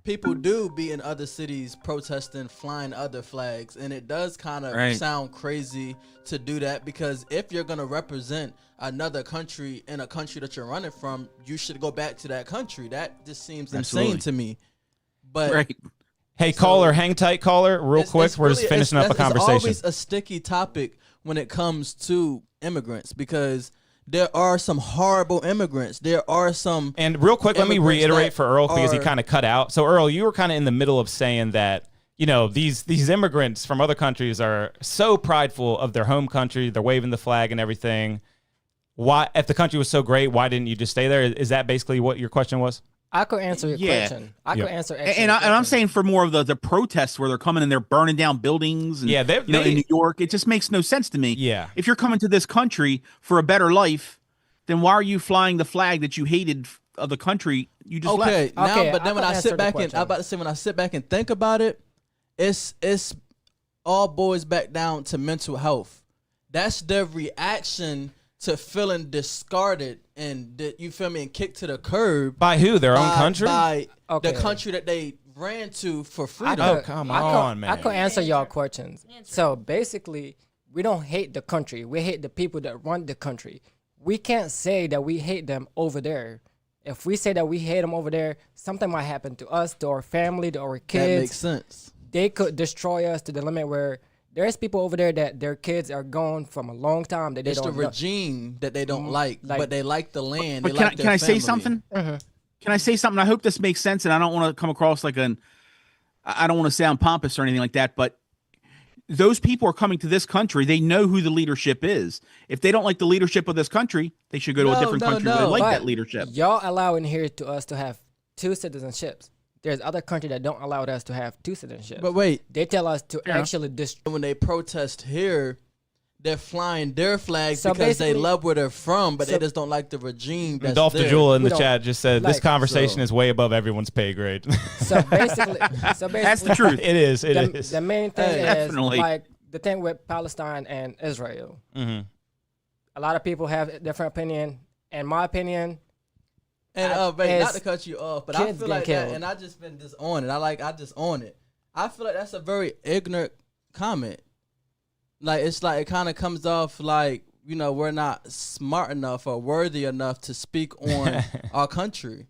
people do be in other cities protesting, flying other flags. And it does kind of sound crazy to do that, because if you're going to represent another country in a country that you're running from, you should go back to that country. That just seems insane to me. But hey, caller, hang tight, caller, real quick. We're just finishing up a conversation. It's always a sticky topic when it comes to immigrants, because there are some horrible immigrants. There are some. And real quick, let me reiterate for Earl, because he kind of cut out. So Earl, you were kind of in the middle of saying that, you know, these immigrants from other countries are so prideful of their home country. They're waving the flag and everything. Why, if the country was so great, why didn't you just stay there? Is that basically what your question was? I could answer your question. I could answer. And I'm saying for more of the protests where they're coming and they're burning down buildings. And, in New York, it just makes no sense to me. Yeah. If you're coming to this country for a better life, then why are you flying the flag that you hated of the country you just left? But then when I sit back and I'm about to say, when I sit back and think about it, it's all boils back down to mental health. That's their reaction to feeling discarded and you feel me, and kicked to the curb by who? Their own country? By the country that they ran to for freedom. Oh, come on, man. I could answer y'all questions. So basically, we don't hate the country. We hate the people that run the country. We can't say that we hate them over there. If we say that we hate them over there, something might happen to us, to our family, to our kids. That makes sense. They could destroy us to the limit where there's people over there that their kids are gone from a long time that they don't. It's the regime that they don't like, but they like the land. But can I say something? Mm-hmm. Can I say something? I hope this makes sense, and I don't want to come across like I don't want to sound pompous or anything like that, but those people are coming to this country. They know who the leadership is. If they don't like the leadership of this country, they should go to a different country where they like that leadership. Y'all allowing here to us to have 2 citizenships. There's other countries that don't allow us to have 2 citizenships. But wait, they tell us to actually when they protest here, they're flying their flags because they love where they're from, but they just don't like the regime. That's Dolph there. DeJula in the chat just said this conversation so. is way above everyone's pay grade. So basically, that's the truth. It is. It is. The main thing is definitely. like the thing with Palestine and Israel. Mm-hmm. A lot of people have a different opinion. In my opinion, and not to cut you off, but I feel like that, and I just been just on it. I just on it. I feel like that's a very ignorant comment. Like it's like it kind of comes off like, you know, we're not smart enough or worthy enough to speak on our country.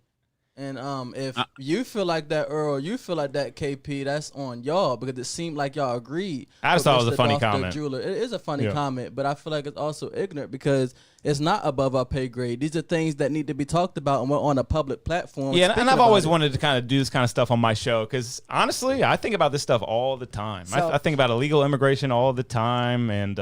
And if you feel like that, Earl, you feel like that, KP, that's on y'all because it seemed like y'all agreed. I just thought it was a funny comment. It is a funny comment, but I feel like it's also ignorant because it's not above our pay grade. These are things that need to be talked about, and we're on a public platform. Yeah, and I've always wanted to kind of do this kind of stuff on my show because honestly, I think about this stuff all the time. I think about illegal immigration all the time and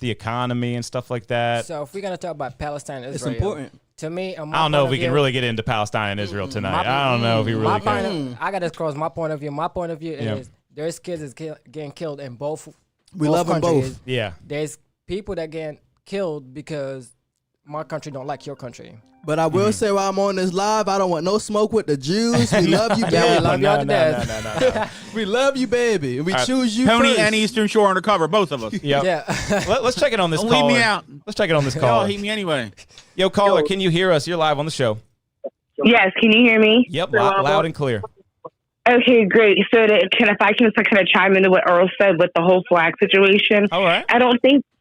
the economy and stuff like that. So if we're gonna talk about Palestine and Israel, it's important. To me, I don't know if we can really get into Palestine and Israel tonight. I don't know if we really can. I got to cross my point of view. My point of view is there's kids that's getting killed in both. We love them both. Yeah. There's people that get killed because my country don't like your country. But I will say while I'm on this live, I don't want no smoke with the Jews. We love you, baby. Yeah, we love y'all to death. No. We love you, baby. We choose you Tony first. and Eastern Shore Undercover, both of us. Yep. Yeah. Let's check it on this Don't caller. leave me out. Let's check it on this Y'all caller. hate me anyway. Yo, caller, can you hear us? You're live on the show. Yes, can you hear me? Yep, loud and clear. Okay, great. So if I can just kind of chime into what Earl said with the whole flag situation. All right.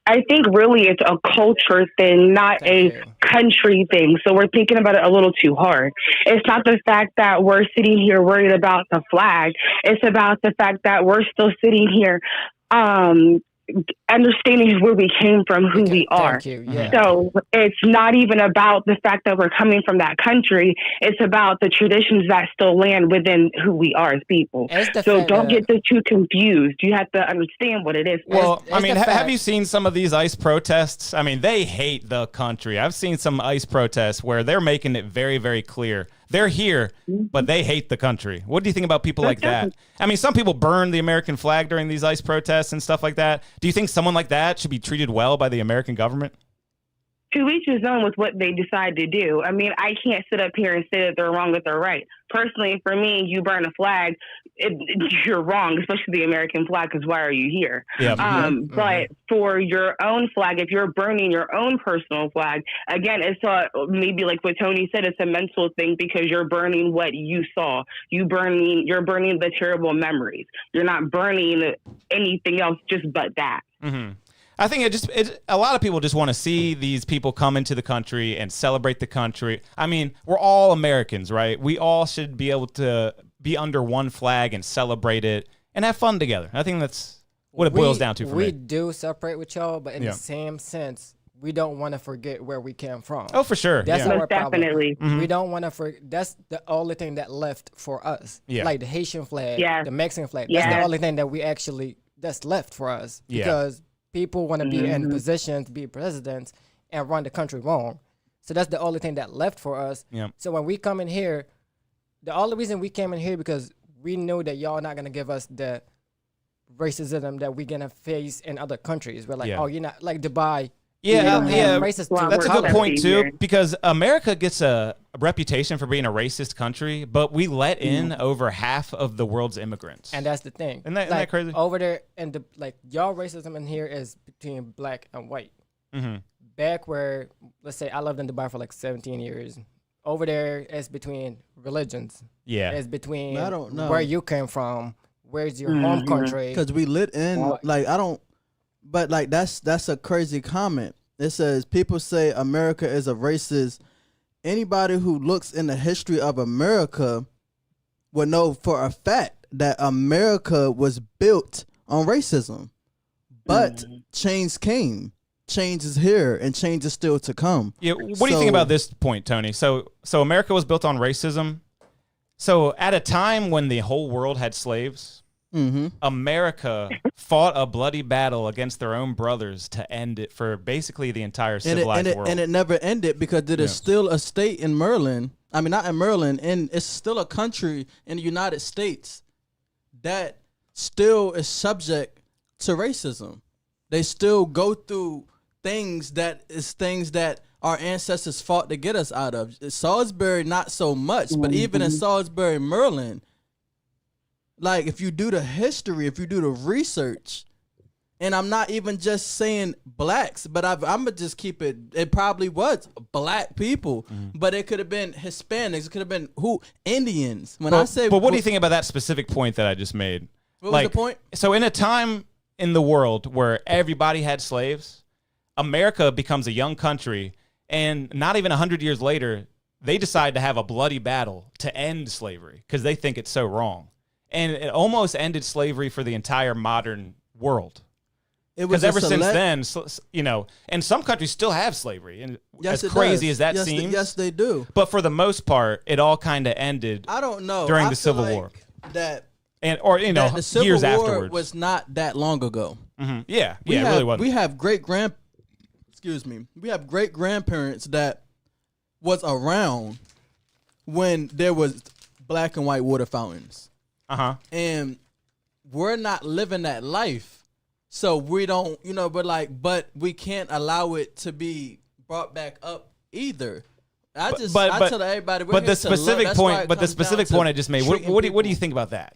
I think really it's a culture thing, not a country thing. So we're thinking about it a little too hard. It's not the fact that we're sitting here worried about the flag. It's about the fact that we're still sitting here understanding where we came from, who we are. Yeah. So it's not even about the fact that we're coming from that country. It's about the traditions that still land within who we are as people. So don't get the two confused. You have to understand what it is. Well, I mean, have you seen some of these ICE protests? I mean, they hate the country. I've seen some ICE protests where they're making it very, very clear. They're here, but they hate the country. What do you think about people like that? I mean, some people burn the American flag during these ICE protests and stuff like that. Do you think someone like that should be treated well by the American government? To each his own with what they decide to do. I mean, I can't sit up here and say that they're wrong, that they're right. Personally, for me, you burn a flag, you're wrong, especially the American flag, because why are you here? Yep. But for your own flag, if you're burning your own personal flag, again, it's maybe like what Tony said, it's a mental thing because you're burning what you saw. You're burning the terrible memories. You're not burning anything else just but that. Mm-hmm. I think a lot of people just want to see these people come into the country and celebrate the country. I mean, we're all Americans, right? We all should be able to be under one flag and celebrate it and have fun together. I think that's what it boils down to for me. We do separate with y'all, but in the same sense, we don't want to forget where we came from. Oh, for sure. That's our problem. Definitely. Mm-hmm. We don't want to forget. That's the only thing that left for us. Yeah. Like the Haitian flag, the Mexican flag. Yeah. That's the only thing that we actually that's left for us because people want to be in position to be presidents and run the country wrong. So that's the only thing that left for us. Yeah. So when we come in here, the only reason we came in here because we know that y'all not gonna give us the racism that we're gonna face in other countries. We're like, oh, you're not like Dubai. Yeah, racist that's a good point too, because America gets a reputation for being a racist country, but we let in over half of the world's immigrants. And that's the thing. Isn't that crazy? Over there, and y'all racism in here is between black and white. Mm-hmm. Back where, let's say, I lived in Dubai for like 17 years. Over there, it's between religions. Yeah, it's between I don't know where you came from, where's your home country. Because we lit in But like that's a crazy comment. It says people say America is a racist. Anybody who looks in the history of America would know for a fact that America was built on racism. But change came. Change is here, and change is still to come. Yeah. What do you think about this point, Tony? So America was built on racism. So at a time when the whole world had slaves, America fought a bloody battle against their own brothers to end it for basically the entire civilized world. And it never ended because there is still a state in Maryland. I mean, not in Maryland, and it's still a country in the United States that still is subject to racism. They still go through things that our ancestors fought to get us out of. Salisbury, not so much, but even in Salisbury, Maryland, like if you do the history, if you do the research, and I'm not even just saying blacks, but I'm gonna just keep it. It probably was black people, but it could have been Hispanics. It could have been Indians. But what do you think about that specific point that I just made? What was the point? So in a time in the world where everybody had slaves, America becomes a young country. And not even 100 years later, they decide to have a bloody battle to end slavery because they think it's so wrong. And it almost ended slavery for the entire modern world. Because ever since then, and some countries still have slavery. And as crazy as that seems. Yes, they do. But for the most part, it all kind of ended I don't know. during the Civil War. The Years Civil War afterwards. was not that long ago. Yeah, it really wasn't. We have we have great grandparents that was around when there was black and white water fountains. And we're not living that life. So we don't, but we can't allow it to be brought back up either. I tell everybody, but the specific point I just made, what do you think about that?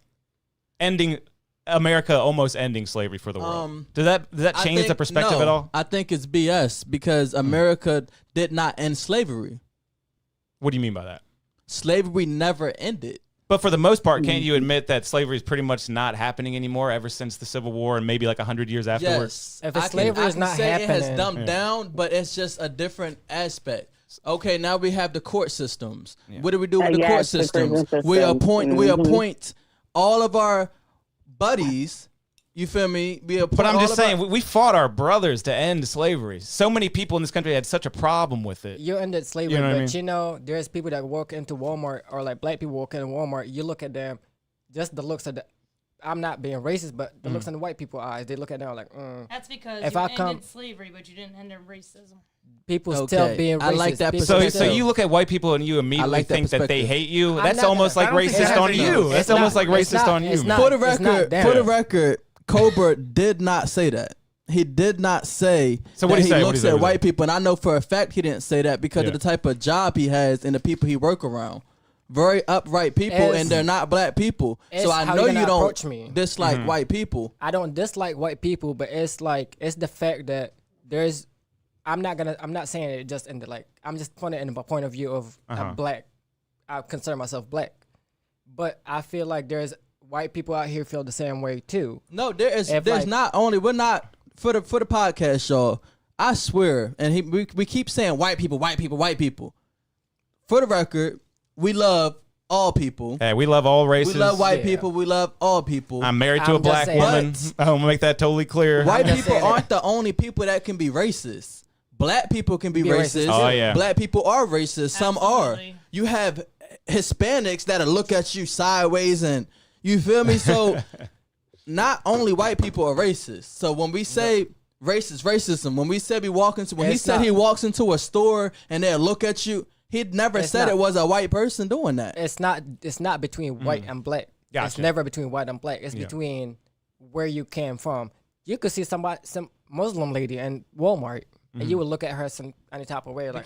America almost ending slavery for the world. Does that change the perspective at all? I think it's BS because America did not end slavery. What do you mean by that? Slavery never ended. But for the most part, can't you admit that slavery is pretty much not happening anymore ever since the Civil War and maybe like 100 years afterwards? Yes. If slavery is not happening, it has dumbed down, but it's just a different aspect. Okay, now we have the court systems. What do we do with the court systems? We appoint all of our buddies. You feel me? But I'm just saying, we fought our brothers to end slavery. So many people in this country had such a problem with it. You ended slavery, there's people that walk into Walmart or like black people walk into Walmart. You look at them, just the looks of I'm not being racist, but the looks in the white people's eyes, they look at them like, That's because you ended slavery, but you didn't end racism. People still being racist. I like that perspective. So you look at white people and you immediately think that they hate you. That's almost like racist on you. That's almost like racist on you. For the record, Cobra did not say that. He did not say that he looks at white people. And I know for a fact he didn't say that because of the type of job he has and the people he work around. Very upright people, and they're not black people. So I know you don't dislike white people. I don't dislike white people, but it's the fact that I'm not saying it just in I'm just putting it in the point of view of black. I consider myself black. But I feel like there's white people out here feel the same way too. No, there's not only, we're not for the podcast, y'all. I swear, and we keep saying white people. For the record, we love all people. Hey, we love all races. We love white people. We love all people. I'm married to a black woman. I'm gonna make that totally clear. White people aren't the only people that can be racist. Black people can be racist. Oh, yeah. Black people are racist. Some are. You have Hispanics that'll look at you sideways, and you feel me? So not only white people are racist. So when we say racism, when we say he walks into a store and they'll look at you, he never said it was a white person doing that. It's not between white and black. Gotcha. It's never between white and black. It's between where you came from. You could see some Muslim lady in Walmart, and you would look at her any type of way, like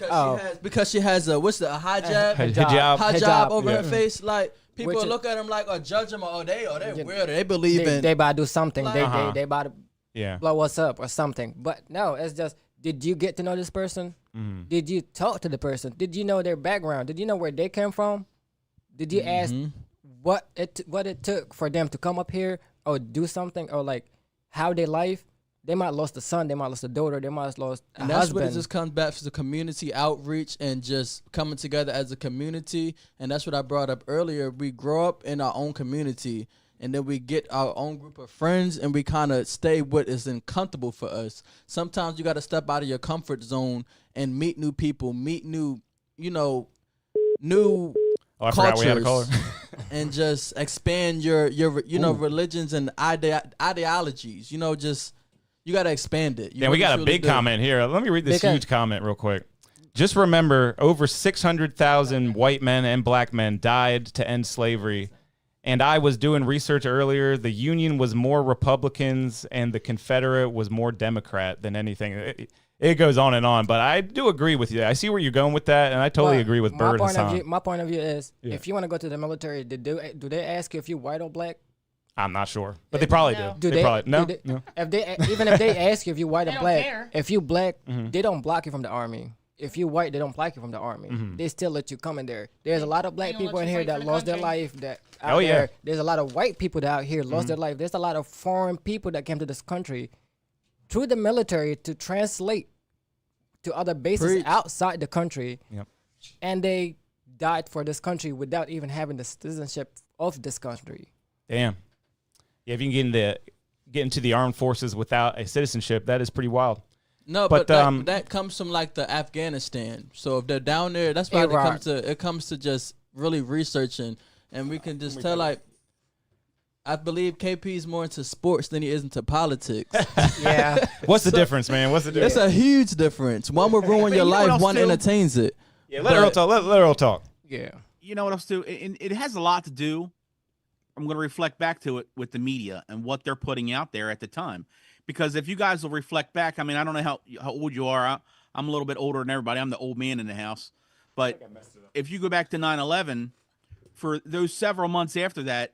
because she has a hijab over her face. Like people look at him like or judge them, or they weird. They believe they about to do something. They about to blow us up or something. But no, it's just, did you get to know this person? Did you talk to the person? Did you know their background? Did you know where they came from? Did you ask what it took for them to come up here or do something, or like how their life? They might have lost a son, they might have lost a daughter, they might have lost a husband. That's what it just comes back to, the community outreach and just coming together as a community. And that's what I brought up earlier. We grow up in our own community, and then we get our own group of friends, and we kind of stay what is uncomfortable for us. Sometimes you got to step out of your comfort zone and meet new people, meet new cultures, and just expand your religions and ideologies. You got to expand it. We got a big comment here. Let me read this huge comment real quick. Just remember, over 600,000 white men and black men died to end slavery, And I was doing research earlier. The Union was more Republicans and the Confederate was more Democrat than anything. It goes on and on, but I do agree with you. I see where you're going with that, and I totally agree with Bird Hassan. My point of view is, if you want to go to the military, do they ask you if you're white or black? I'm not sure, but they probably do. No. If they ask you if you're white or black, if you black, they don't block you from the army. If you white, they don't block you from the army. They still let you come in there. There's a lot of black people in here that lost their life. There's a lot of white people that out here lost their life. There's a lot of foreign people that came to this country through the military to translate to other bases outside the country, and they died for this country without even having the citizenship of this country. Damn. Yeah, if you can get into the armed forces without a citizenship, that is pretty wild. No, but that comes from like the Afghanistan. So if they're down there, that's why it comes to just really researching, and we can just tell like. I believe KP is more into sports than he is into politics. Yeah. What's the difference, man? What's the difference? It's a huge difference. One will ruin your life, one entertains it. Yeah, let Earl talk. Let Earl talk. Yeah. You know what else too? It has a lot to do. I'm going to reflect back to it with the media and what they're putting out there at the time. Because if you guys will reflect back, I mean, I don't know how old you are. I'm a little bit older than everybody. I'm the old man in the house. But if you go back to 9/11, for those several months after that,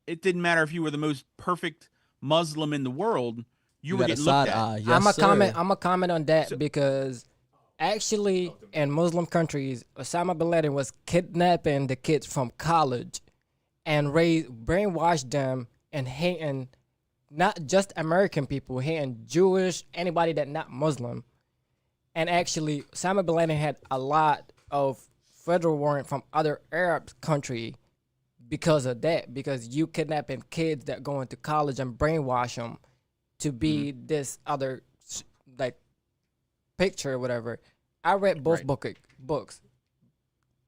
it didn't matter if you were the most perfect Muslim in the world. You were getting looked at. I'm a comment on that because actually in Muslim countries, Osama bin Laden was kidnapping the kids from college and brainwashed them and hating not just American people, hating Jewish, anybody that not Muslim. And actually, Osama bin Laden had a lot of federal warrant from other Arab country because of that, because you kidnapping kids that go into college and brainwash them to be this other like picture or whatever. I read both books,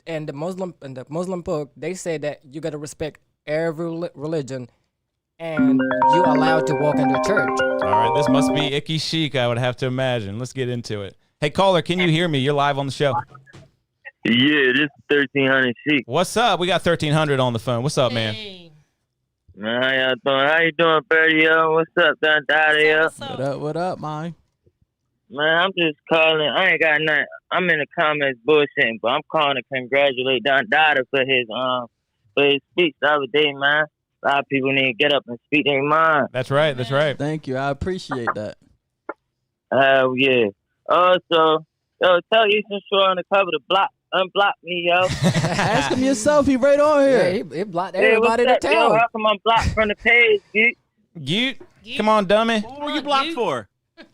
and the Muslim book, they say that you gotta respect every religion, and you allowed to walk into church. All right, this must be Icky Chic, I would have to imagine. Let's get into it. Hey, caller, can you hear me? You're live on the show. Yeah, this is 1300 Chic. What's up? We got 1300 on the phone. What's up, man? Man, how y'all doing? How you doing, Birdie? What's up, Don Dada? What up, man? Man, I'm just calling. I ain't got nothing. I'm in the comments bullshitting, but I'm calling to congratulate Don Dada for his speech the other day, man. A lot of people need to get up and speak their mind. That's right. That's right. Thank you. I appreciate that. Hell yeah. Also, tell Eastern Shore Undercover to unblock me, yo. Ask him yourself. He right on here. Yeah, he blocked everybody in the town. Yo, how come I'm blocked from the page, dude? Come on, dummy. What were you blocked for?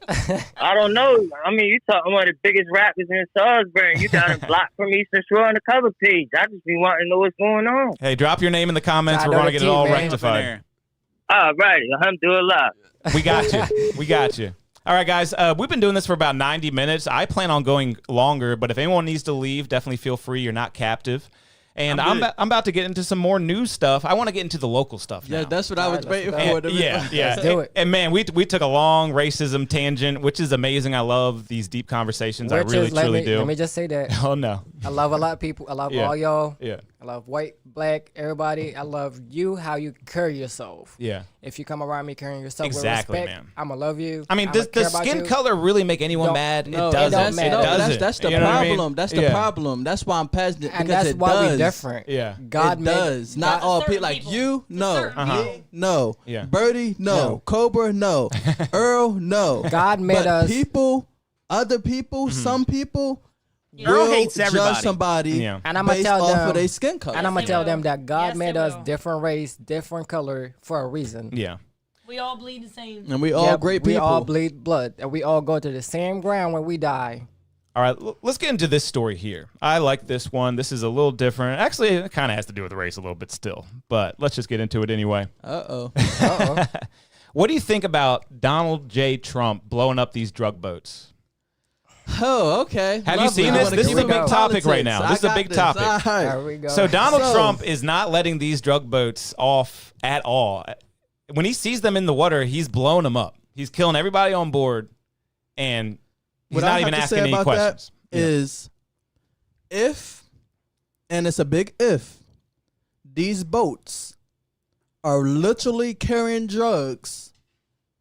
I don't know. I mean, you talking one of the biggest rappers in Salisbury. You got him blocked from Eastern Shore Undercover page. I just be wanting to know what's going on. Hey, drop your name in the comments. We're going to get it all rectified. All right. Alhamdulillah. We got you. We got you. All right, guys, we've been doing this for about 90 minutes. I plan on going longer, but if anyone needs to leave, definitely feel free. You're not captive. And I'm about to get into some more news stuff. I want to get into the local stuff now. Yeah, that's what I was waiting for. Yeah. Let's do it. And man, we took a long racism tangent, which is amazing. I love these deep conversations. I really, truly do. Let me just say that. Oh, no. I love a lot of people. I love all y'all. Yeah. I love white, black, everybody. I love you, how you carry yourself. Yeah. If you come around me carrying yourself with exactly, respect, man. I'm going to love you. I mean, does skin color really make anyone mad? No, it doesn't. That's the problem. I mean? That's the problem. That's why I'm passionate. And because that's it why does. we're different. Yeah. God does. Not all people. Like you, no. Me, no. Yeah. Birdie, no. Cobra, no. Earl, no. God made us. People, other people, some people. Earl hates everybody. Judge somebody and I'm gonna based tell off them, of their skin color. And I'm gonna tell them that God made us different race, different color for a reason. Yeah. We all bleed the same. And we all great people. We all bleed blood, and we all go to the same ground when we die. All right, let's get into this story here. I like this one. This is a little different. Actually, it kind of has to do with race a little bit still, but let's just get into it anyway. Uh-oh. What do you think about Donald J. Trump blowing up these drug boats? Oh, okay. Have you seen this? This is a big topic right now. This is a big topic. There we go. So Donald Trump is not letting these drug boats off at all. When he sees them in the water, he's blowing them up. He's killing everybody on board, and he's not even asking any questions. Is if, and it's a big if, these boats are literally carrying drugs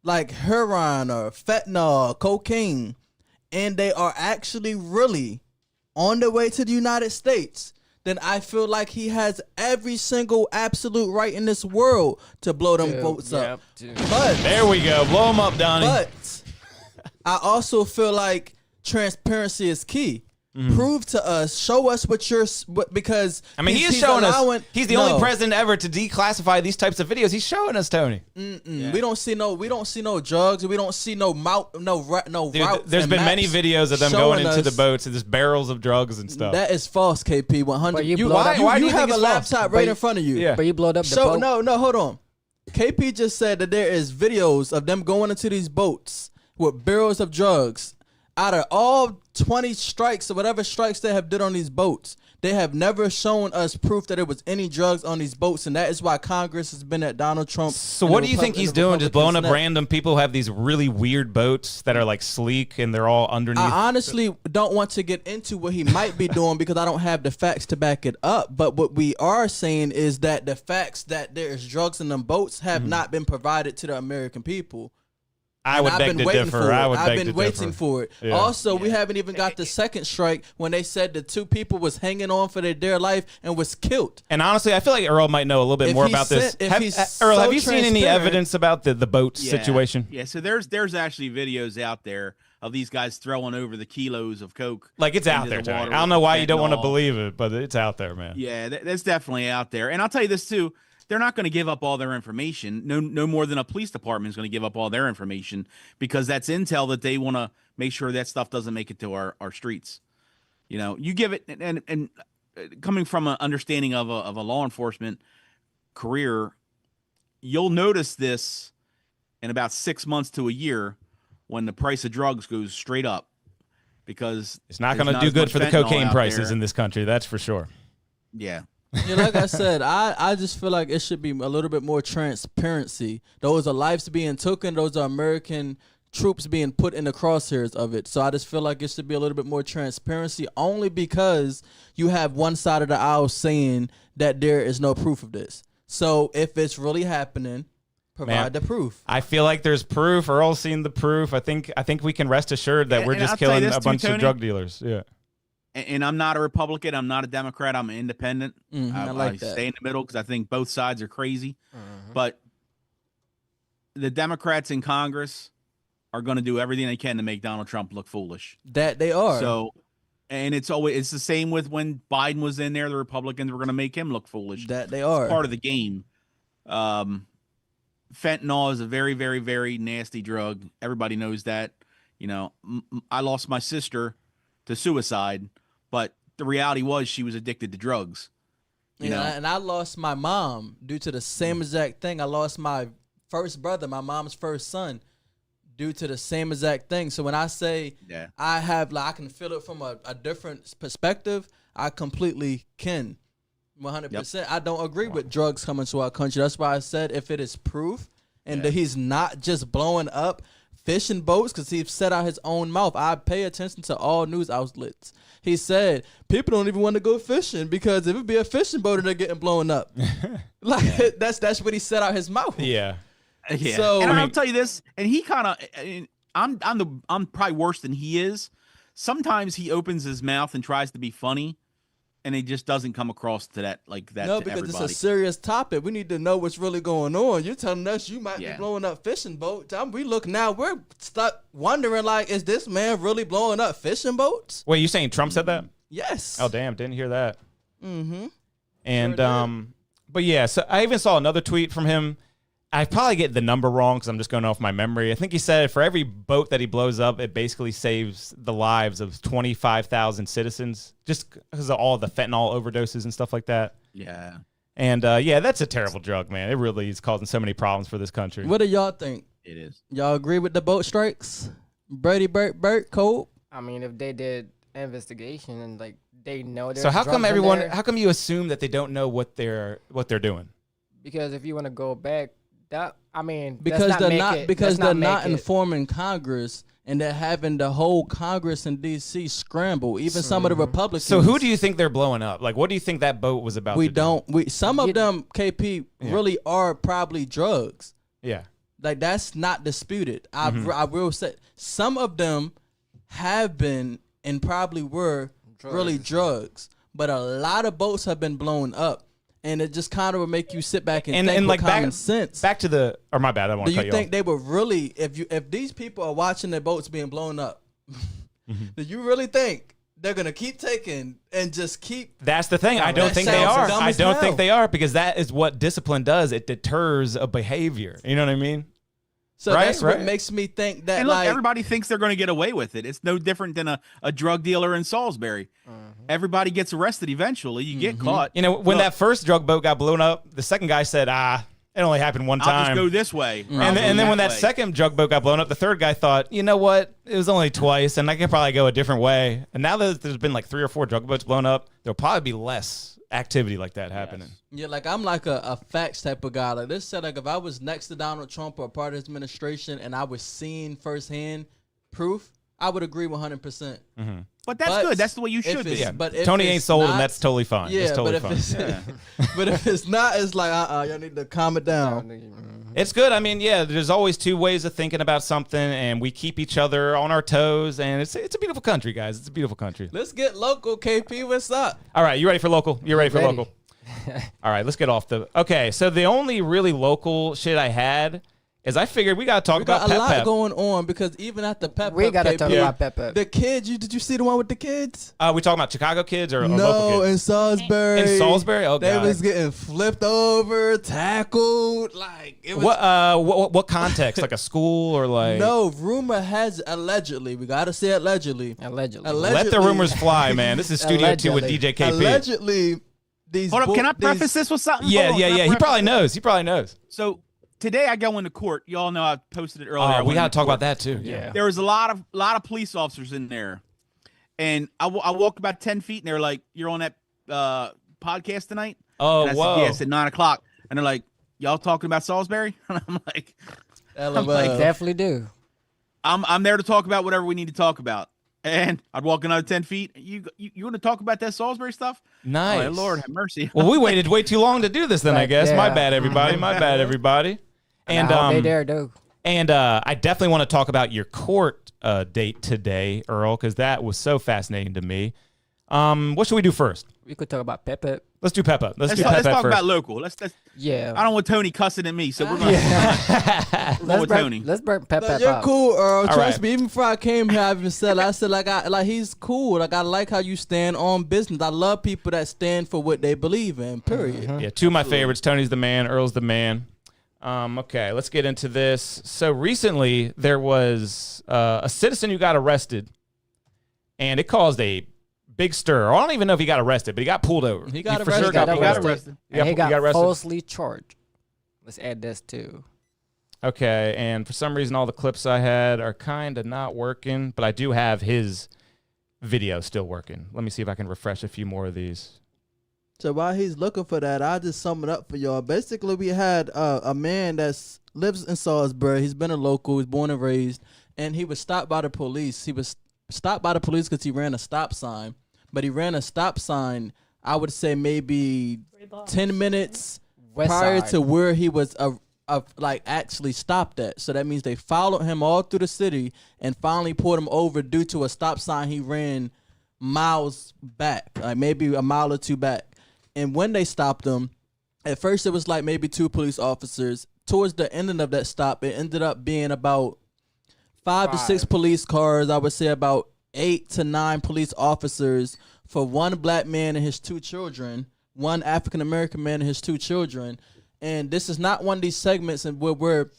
like heroin or fentanyl, cocaine, and they are actually really on the way to the United States, then I feel like he has every single absolute right in this world to blow them boats up. But there we go. Blow them up, Donnie. But I also feel like transparency is key. Prove to us, show us because I mean, he's showing us. He's the only president ever to declassify these types of videos. He's showing us, Tony. Yeah. We don't see no drugs. We don't see no routes. There's been many videos of them going into the boats and just barrels of drugs and stuff. That is false, KP. 100. Why do you have think a laptop right in front of you? Yeah. But you blowed up the boat. No, hold on. KP just said that there is videos of them going into these boats with barrels of drugs. Out of all 20 strikes or whatever strikes they have did on these boats, they have never shown us proof that there was any drugs on these boats, and that is why Congress has been at Donald Trump. So what do you think he's doing? Just blowing up random people who have these really weird boats that are like sleek and they're all underneath? I honestly don't want to get into what he might be doing because I don't have the facts to back it up. But what we are saying is that the facts that there's drugs in them boats have not been provided to the American people. I would beg to differ. I've been waiting for it. Yeah. Also, we haven't even got the second strike when they said the two people was hanging on for their dear life and was killed. And honestly, I feel like Earl might know a little bit more about this. Earl, have you seen any evidence about the boat situation? Yeah, so there's actually videos out there of these guys throwing over the kilos of coke. Like, it's out there, Tony. I don't know why you don't want to believe it, but it's out there, man. Yeah, that's definitely out there. And I'll tell you this, too. They're not going to give up all their information. No more than a police department is going to give up all their information because that's intel that they want to make sure that stuff doesn't make it to our streets. You know, you give it, and coming from an understanding of a law enforcement career, you'll notice this in about 6 months to a year when the price of drugs goes straight up because it's not going to do good for the cocaine prices in this country. That's for sure. Yeah. Yeah, like I said, I just feel like it should be a little bit more transparency. Those are lives being taken. Those are American troops being put in the crosshairs of it. So I just feel like it should be a little bit more transparency only because you have one side of the aisle saying that there is no proof of this. So if it's really happening, provide the proof. I feel like there's proof. Earl's seen the proof. I think we can rest assured that we're just killing a bunch of drug dealers. Yeah. And I'm not a Republican. I'm not a Democrat. I'm an independent. I like that. Stay in the middle because I think both sides are crazy. But the Democrats in Congress are going to do everything they can to make Donald Trump look foolish. That they are. So, and it's the same with when Biden was in there. The Republicans were going to make him look foolish. That they are. It's part of the game. Fentanyl is a very, very, very nasty drug. Everybody knows that. You know, I lost my sister to suicide. But the reality was she was addicted to drugs. You know? And I lost my mom due to the same exact thing. I lost my first brother, my mom's first son, due to the same exact thing. So when I say I can feel it from a different perspective, I completely can. 100%. Yep. I don't agree with drugs coming to our country. That's why I said if it is proof and that he's not just blowing up fishing boats, because he said out his own mouth, I pay attention to all news outlets. He said people don't even want to go fishing because if it be a fishing boat and they're getting blown up. That's what he said out his mouth. Yeah. So and I'll tell you this, and he kind of, I'm probably worse than he is. Sometimes he opens his mouth and tries to be funny, and it just doesn't come across to that like that. No, to because everybody. it's a serious topic. We need to know what's really going on. You're telling us you might be blowing up fishing boats. We look now. We're stuck wondering like, is this man really blowing up fishing boats? Wait, you saying Trump said that? Yes. Oh damn, didn't hear that. Mm-hmm. And but yeah, so I even saw another tweet from him. I probably get the number wrong because I'm just going off my memory. I think he said for every boat that he blows up, it basically saves the lives of 25,000 citizens just because of all the fentanyl overdoses and stuff like that. Yeah. And that's a terrible drug, man. It really is causing so many problems for this country. What do y'all think? It is. Y'all agree with the boat strikes? Brady, Bert, Cole? I mean, if they did investigation and like they know there's so how come everyone? How come you assume that they don't know what they're doing? Because if you want to go back, because they're not informing Congress, and they're having the whole Congress in D.C. scramble. Even some of the Republicans. So who do you think they're blowing up? Like, what do you think that boat was about? Some of them, KP, really are probably drugs. Yeah. Like, that's not disputed. I will say some of them have been and probably were really drugs, but a lot of boats have been blown up. And it just kind of would make you sit back and think with like common sense. Back to the, or my bad, I want to cut you off. Do you think they were really, if these people are watching their boats being blown up, do you really think they're gonna keep taking and just keep? That's the thing. I don't think they are. I don't think they are, because that is what discipline does. It deters a behavior. You know what I mean? So that's what makes me think that. And look, everybody thinks they're going to get away with it. It's no different than a drug dealer in Salisbury. Everybody gets arrested eventually. You get caught. You know, when that first drug boat got blown up, the second guy said, it only happened one time. I'll just go this way. And then when that second drug boat got blown up, the third guy thought, you know what? It was only twice, and I could probably go a different way. And now that there's been like 3 or 4 drug boats blown up, there'll probably be less activity like that happening. Yeah, like I'm like a facts type of guy. Like this said, like if I was next to Donald Trump or a part of his administration and I was seeing firsthand proof, I would agree 100%. But that's good. That's the way you should be. Yeah. But Tony ain't sold, and that's totally fine. Yeah, it's totally but if it's not, it's like y'all need to calm it down. It's good. I mean, yeah, there's always 2 ways of thinking about something, and we keep each other on our toes, and it's a beautiful country, guys. It's a beautiful country. Let's get local, KP. What's up? All right, you ready for local? You're ready for local? All right, let's get off the... Okay, so the only really local shit I had is I figured we got to talk about Pep Pep. We got a lot going on, because even at the Pep Pep, we got to talk about Pep Pep. The kids, did you see the one with the kids? We talking about Chicago kids or no, local kids? In Salisbury. In Salisbury? Oh, they God. was getting flipped over, tackled, like it was. What context? Like a school or like? No, rumor has allegedly. We gotta say allegedly. Allegedly. Let the rumors fly, man. This is Studio 2 with DJ KP. Allegedly, these. Hold up, can I preface this with something? Yeah. He probably knows. So today I go into court. You all know I posted it earlier. We got to talk about that too. Yeah. There was a lot of police officers in there, and I walked about 10 feet, and they're like, "You're on that podcast tonight?" Oh, and I whoa. said, yes, at 9:00, and they're like, "Y'all talking about Salisbury?" And I'm like, definitely do. I'm there to talk about whatever we need to talk about. And I'd walk another 10 feet. You want to talk about that Salisbury stuff? Nice. Oh, Lord have mercy. Well, we waited way too long to do this then, I guess. Yeah. My bad, everybody. My bad, everybody. And they dare do. And I definitely want to talk about your court date today, Earl, because that was so fascinating to me. What should we do first? We could talk about Pep Pep. Let's do Pep Pep. Let's talk about local. Let's yeah. I don't want Tony cussing at me, so we're going with Tony. Let's burn Pep Pep You're up. cool, Earl. Trust right. me. Even before I came here, I even said, he's cool. Like I like how you stand on business. I love people that stand for what they believe in. Period. Yeah, 2 of my favorites. Tony's the man. Earl's the man. Okay, let's get into this. So recently, there was a citizen who got arrested, and it caused a big stir. I don't even know if he got arrested, but he got pulled over. He got for arrested. Sure got arrested. And he got arrested. falsely charged. Let's add this too. Okay, and for some reason, all the clips I had are kind of not working, but I do have his video still working. Let me see if I can refresh a few more of these. So while he's looking for that, I'll just sum it up for y'all. Basically, we had a man that lives in Salisbury. He's been a local. He's born and raised. And he was stopped by the police. He was stopped by the police because he ran a stop sign. But he ran a stop sign, I would say maybe 10 minutes prior to where he was actually stopped at. So that means they followed him all through the city and finally pulled him over due to a stop sign he ran miles back, like maybe a mile or 2 back. And when they stopped him, at first it was like maybe 2 police officers. Towards the ending of that stop, it ended up being about 5 to 6 police cars. I would say about 8 to 9 police officers for one black man and his 2 children, one African-American man and his 2 children. And this is not one of these segments where we're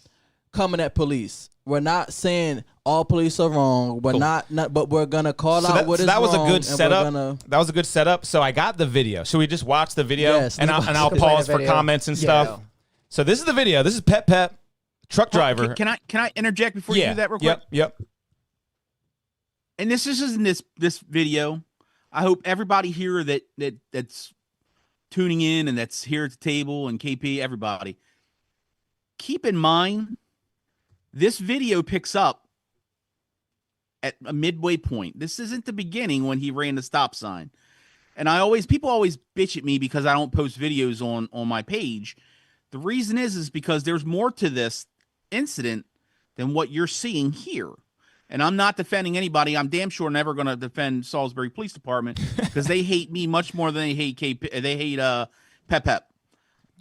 coming at police. We're not saying all police are wrong. We're not, but we're gonna call out what is wrong. That was a good setup. That was a good setup. So I got the video. Should we just watch the video? Yes, and I'll pause for comments and stuff. So this is the video. This is Pep Pep, truck driver. Can I interject before you do that real quick? Yep. And this isn't this video. I hope everybody here that's tuning in and that's here at the table and KP, everybody. keep in mind, this video picks up at a midway point. This isn't the beginning when he ran the stop sign. And people always bitch at me because I don't post videos on my page. The reason is because there's more to this incident than what you're seeing here. And I'm not defending anybody. I'm damn sure never going to defend Salisbury Police Department because they hate me much more than they hate Pep Pep.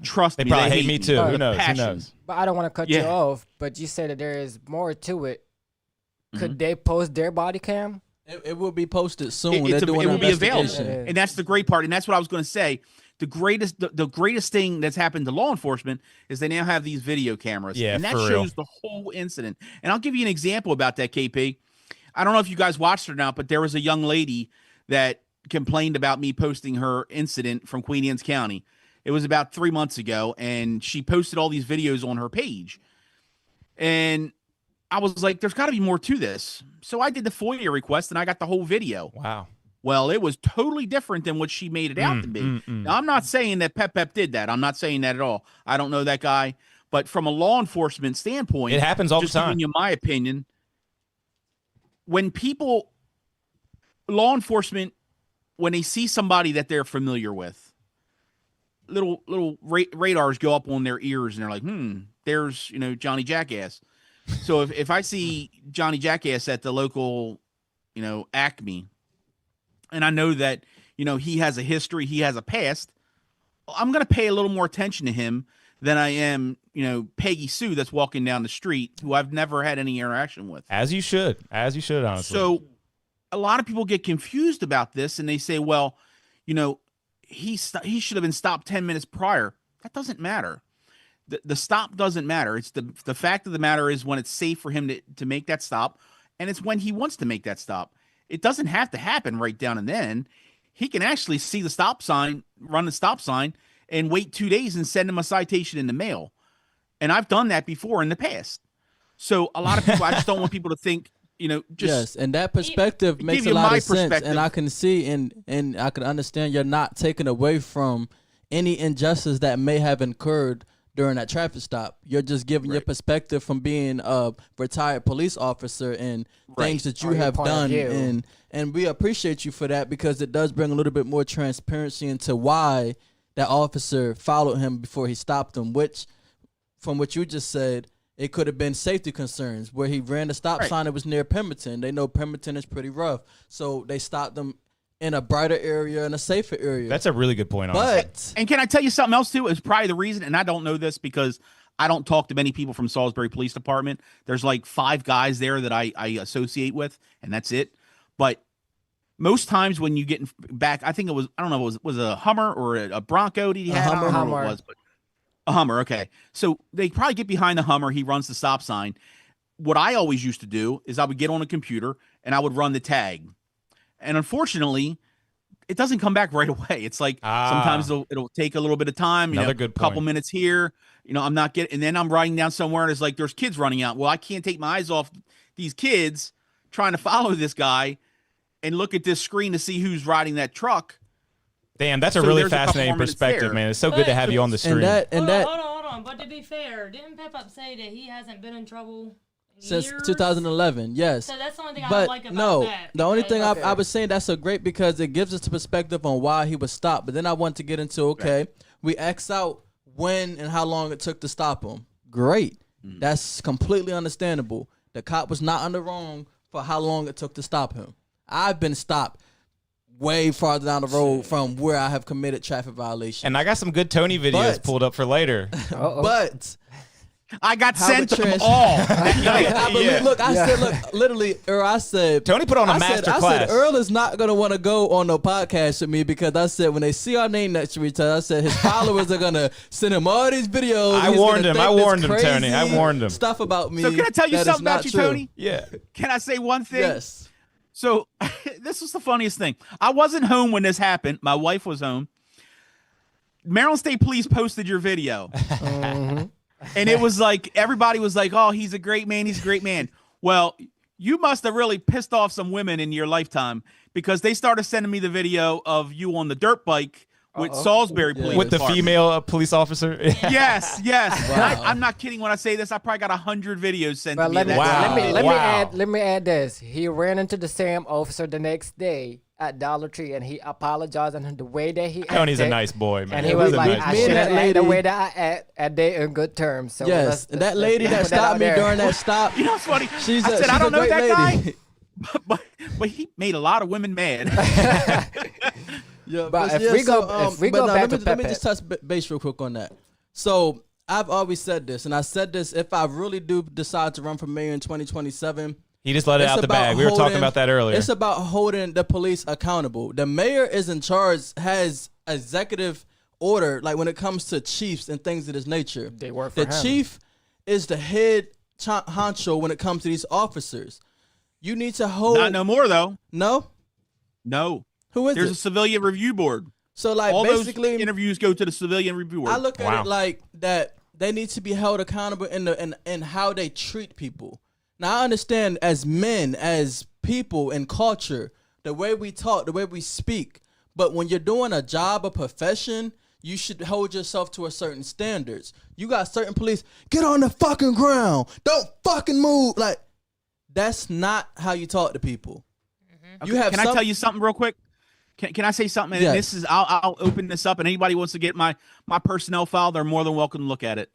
Trust me, they probably hate me too. Who knows? Who knows? But I don't want to cut you off. But you said that there is more to it. Could they post their body cam? It will be posted soon. It will be available, and that's the great part. And that's what I was going to say. The greatest thing that's happened to law enforcement is they now have these video cameras, and that shows the whole incident. And I'll give you an example about that, KP. I don't know if you guys watched it or not, but there was a young lady that complained about me posting her incident from Queen Anne's County. It was about 3 months ago, and she posted all these videos on her page. And I was like, there's got to be more to this. So I did the FOIA request, and I got the whole video. Wow. Well, it was totally different than what she made it out to be. Now, I'm not saying that Pep Pep did that. I'm not saying that at all. I don't know that guy. But from a law enforcement standpoint, it happens all the time. Giving you my opinion, when law enforcement, when they see somebody that they're familiar with, little radars go up on their ears, and they're like, there's, Johnny Jackass. So if I see Johnny Jackass at the local, Acme, and I know that, he has a history, he has a past, I'm going to pay a little more attention to him than I am, Peggy Sue that's walking down the street who I've never had any interaction with. As you should, honestly. So a lot of people get confused about this, and they say, well, he should have been stopped 10 minutes prior. That doesn't matter. The stop doesn't matter. It's the fact of the matter is when it's safe for him to make that stop, and it's when he wants to make that stop. It doesn't have to happen right down and then. He can actually see the stop sign, run the stop sign, and wait 2 days and send him a citation in the mail. And I've done that before in the past. So a lot of people, I just don't want people to think, yes, and that perspective makes a lot of sense. And I can see and I can understand you're not taking away from any injustice that may have incurred during that traffic stop. You're just giving your perspective from being a retired police officer and things that you have done. And we appreciate you for that because it does bring a little bit more transparency into why that officer followed him before he stopped him, which, from what you just said, it could have been safety concerns where he ran the stop sign that was near Pemberton. They know Pemberton is pretty rough. So they stopped him in a brighter area and a safer area. That's a really good point. And can I tell you something else too? It's probably the reason, and I don't know this because I don't talk to many people from Salisbury Police Department. There's like 5 guys there that I associate with, and that's it. But most times when you get back, I think it was, I don't know, was it a Hummer or a Bronco? Did he have? I don't know what it was, but a Hummer. Okay, so they probably get behind the Hummer. He runs the stop sign. What I always used to do is I would get on a computer and I would run the tag. And unfortunately, it doesn't come back right away. It's like sometimes it'll take a little bit of time. Another good point. Couple minutes here. I'm not getting, and then I'm riding down somewhere and it's like there's kids running out. Well, I can't take my eyes off these kids trying to follow this guy and look at this screen to see who's riding that truck. Damn, that's a really fascinating perspective, man. It's so good to have you on the screen. Hold on. But to be fair, didn't Pep Up say that he hasn't been in trouble since 2011? Yes. So that's the only thing I like about that. The only thing I was saying that's so great because it gives us the perspective on why he was stopped. But then I want to get into, we X out when and how long it took to stop him. Great. That's completely understandable. The cop was not on the wrong for how long it took to stop him. I've been stopped way farther down the road from where I have committed traffic violations. And I got some good Tony videos pulled up for later. But I got sent them all. Look, I said, literally, Earl, I said, Tony put on a master class. I said, Earl is not going to want to go on no podcast with me because I said, when they see our name next to each other, I said, his followers are going to send him all these videos. I warned him, Tony. I warned him. Stuff about me. So can I tell you something about you, Tony? Yeah. Can I say one thing? Yes. So this was the funniest thing. I wasn't home when this happened. My wife was home. Maryland State Police posted your video. And it was like, everybody was like, oh, he's a great man. He's a great man. Well, you must have really pissed off some women in your lifetime because they started sending me the video of you on the dirt bike with Salisbury Police with the Department. female police officer. Yes. Wow. I'm not kidding when I say this. I probably got 100 videos sent But to me. let me add this. He ran into the same officer the next day at Dollar Tree, and he apologized and the way that he acted. Tony's a nice boy, man. And he was like, I should have acted the way that I act, and they in good terms. So yes, and that lady that stopped me during that stop. You know what's funny? I said, she's I don't know that lady. guy, but he made a lot of women mad. Yeah, but if we go back to let me just touch base real quick on that. So I've always said this, and I said this: if I really do decide to run for mayor in 2027, he just let it out the bag. We were talking about that earlier. It's about holding the police accountable. The mayor is in charge, has executive order, like when it comes to chiefs and things of this nature. They work for him. The chief is the head honcho when it comes to these officers. You need to hold. Not no more though. No. Who is There's it? a civilian review board. So like all basically those interviews go to the civilian review board. I look at it like that they need to be held accountable in how they treat people. Now I understand as men, as people in culture, the way we talk, the way we speak. But when you're doing a job, a profession, you should hold yourself to a certain standards. You got certain police, get on the fucking ground. Don't fucking move. Like, that's not how you talk to people. Okay, can I tell you something real quick? Can I say something? Yes. And this is I'll open this up, and anybody wants to get my personnel file, they're more than welcome to look at it.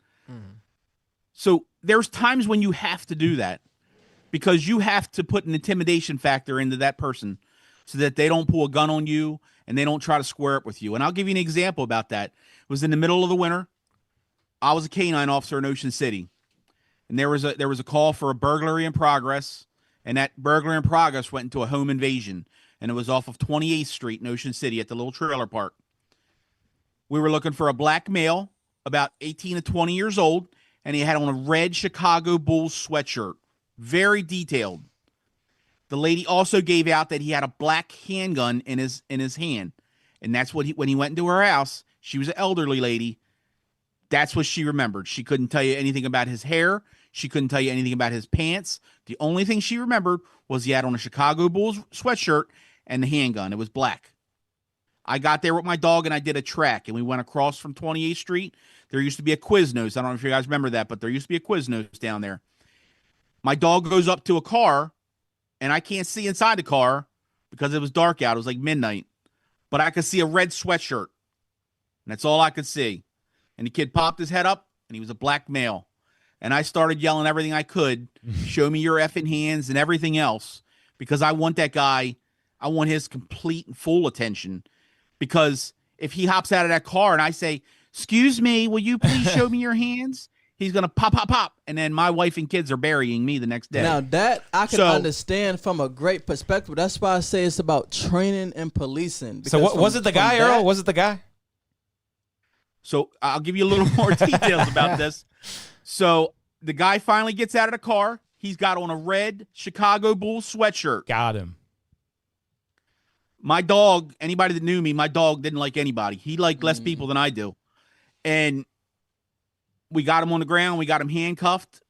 So there's times when you have to do that because you have to put an intimidation factor into that person so that they don't pull a gun on you and they don't try to square up with you. And I'll give you an example about that. It was in the middle of the winter. I was a canine officer in Ocean City, and there was a call for a burglary in progress, and that burglary in progress went into a home invasion. And it was off of 28th Street in Ocean City at the little trailer park. We were looking for a black male, about 18 to 20 years old, and he had on a red Chicago Bulls sweatshirt. Very detailed. The lady also gave out that he had a black handgun in his hand. And that's what when he went into her house, she was an elderly lady. That's what she remembered. She couldn't tell you anything about his hair. She couldn't tell you anything about his pants. The only thing she remembered was he had on a Chicago Bulls sweatshirt and the handgun. It was black. I got there with my dog and I did a track, and we went across from 28th Street. There used to be a Quiznos. I don't know if you guys remember that, but there used to be a Quiznos down there. My dog goes up to a car, and I can't see inside the car because it was dark out. It was like midnight. But I could see a red sweatshirt, and that's all I could see. And the kid popped his head up, and he was a black male. And I started yelling everything I could, show me your effing hands and everything else, because I want that guy, I want his complete and full attention. Because if he hops out of that car and I say, excuse me, will you please show me your hands? He's going to pop. And then my wife and kids are burying me the next day. Now that I can understand from a great perspective. That's why I say it's about training and policing. So what was it the guy, Earl? Was it the guy? So I'll give you a little more details about this. So the guy finally gets out of the car. He's got on a red Chicago Bulls sweatshirt. Got him. My dog, anybody that knew me, my dog didn't like anybody. He liked less people than I do. And we got him on the ground. We got him handcuffed.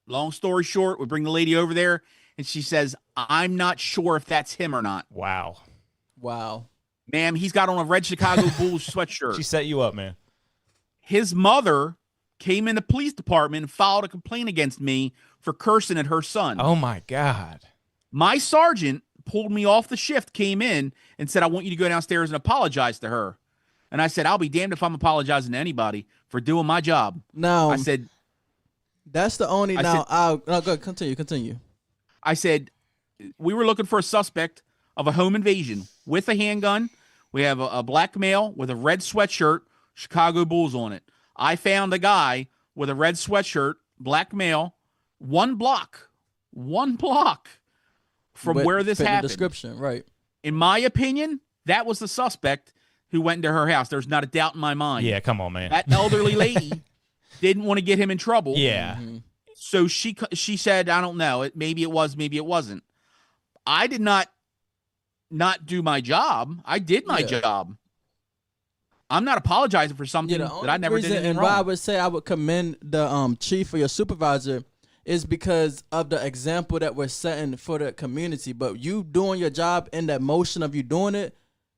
Long story short, we bring the lady over there, and she says, I'm not sure if that's him or not. Wow. Ma'am, he's got on a red Chicago Bulls sweatshirt. She set you up, man. His mother came in the police department and filed a complaint against me for cursing at her son. Oh, my God. My sergeant pulled me off the shift, came in, and said, I want you to go downstairs and apologize to her. And I said, I'll be damned if I'm apologizing to anybody for doing my job. Now, I said, that's the only. Go ahead, continue. I said, we were looking for a suspect of a home invasion with a handgun. We have a black male with a red sweatshirt, Chicago Bulls on it. I found a guy with a red sweatshirt, black male, one block from where this happened. The description, right? In my opinion, that was the suspect who went into her house. There's not a doubt in my mind. Yeah, come on, man. That elderly lady didn't want to get him in trouble. Yeah. So she said, I don't know. Maybe it was, maybe it wasn't. I did not do my job. I did my job. I'm not apologizing for something that I never did anything and wrong. why I would say I would commend the chief or your supervisor is because of the example that we're setting for the community. But you doing your job in that motion of you doing it,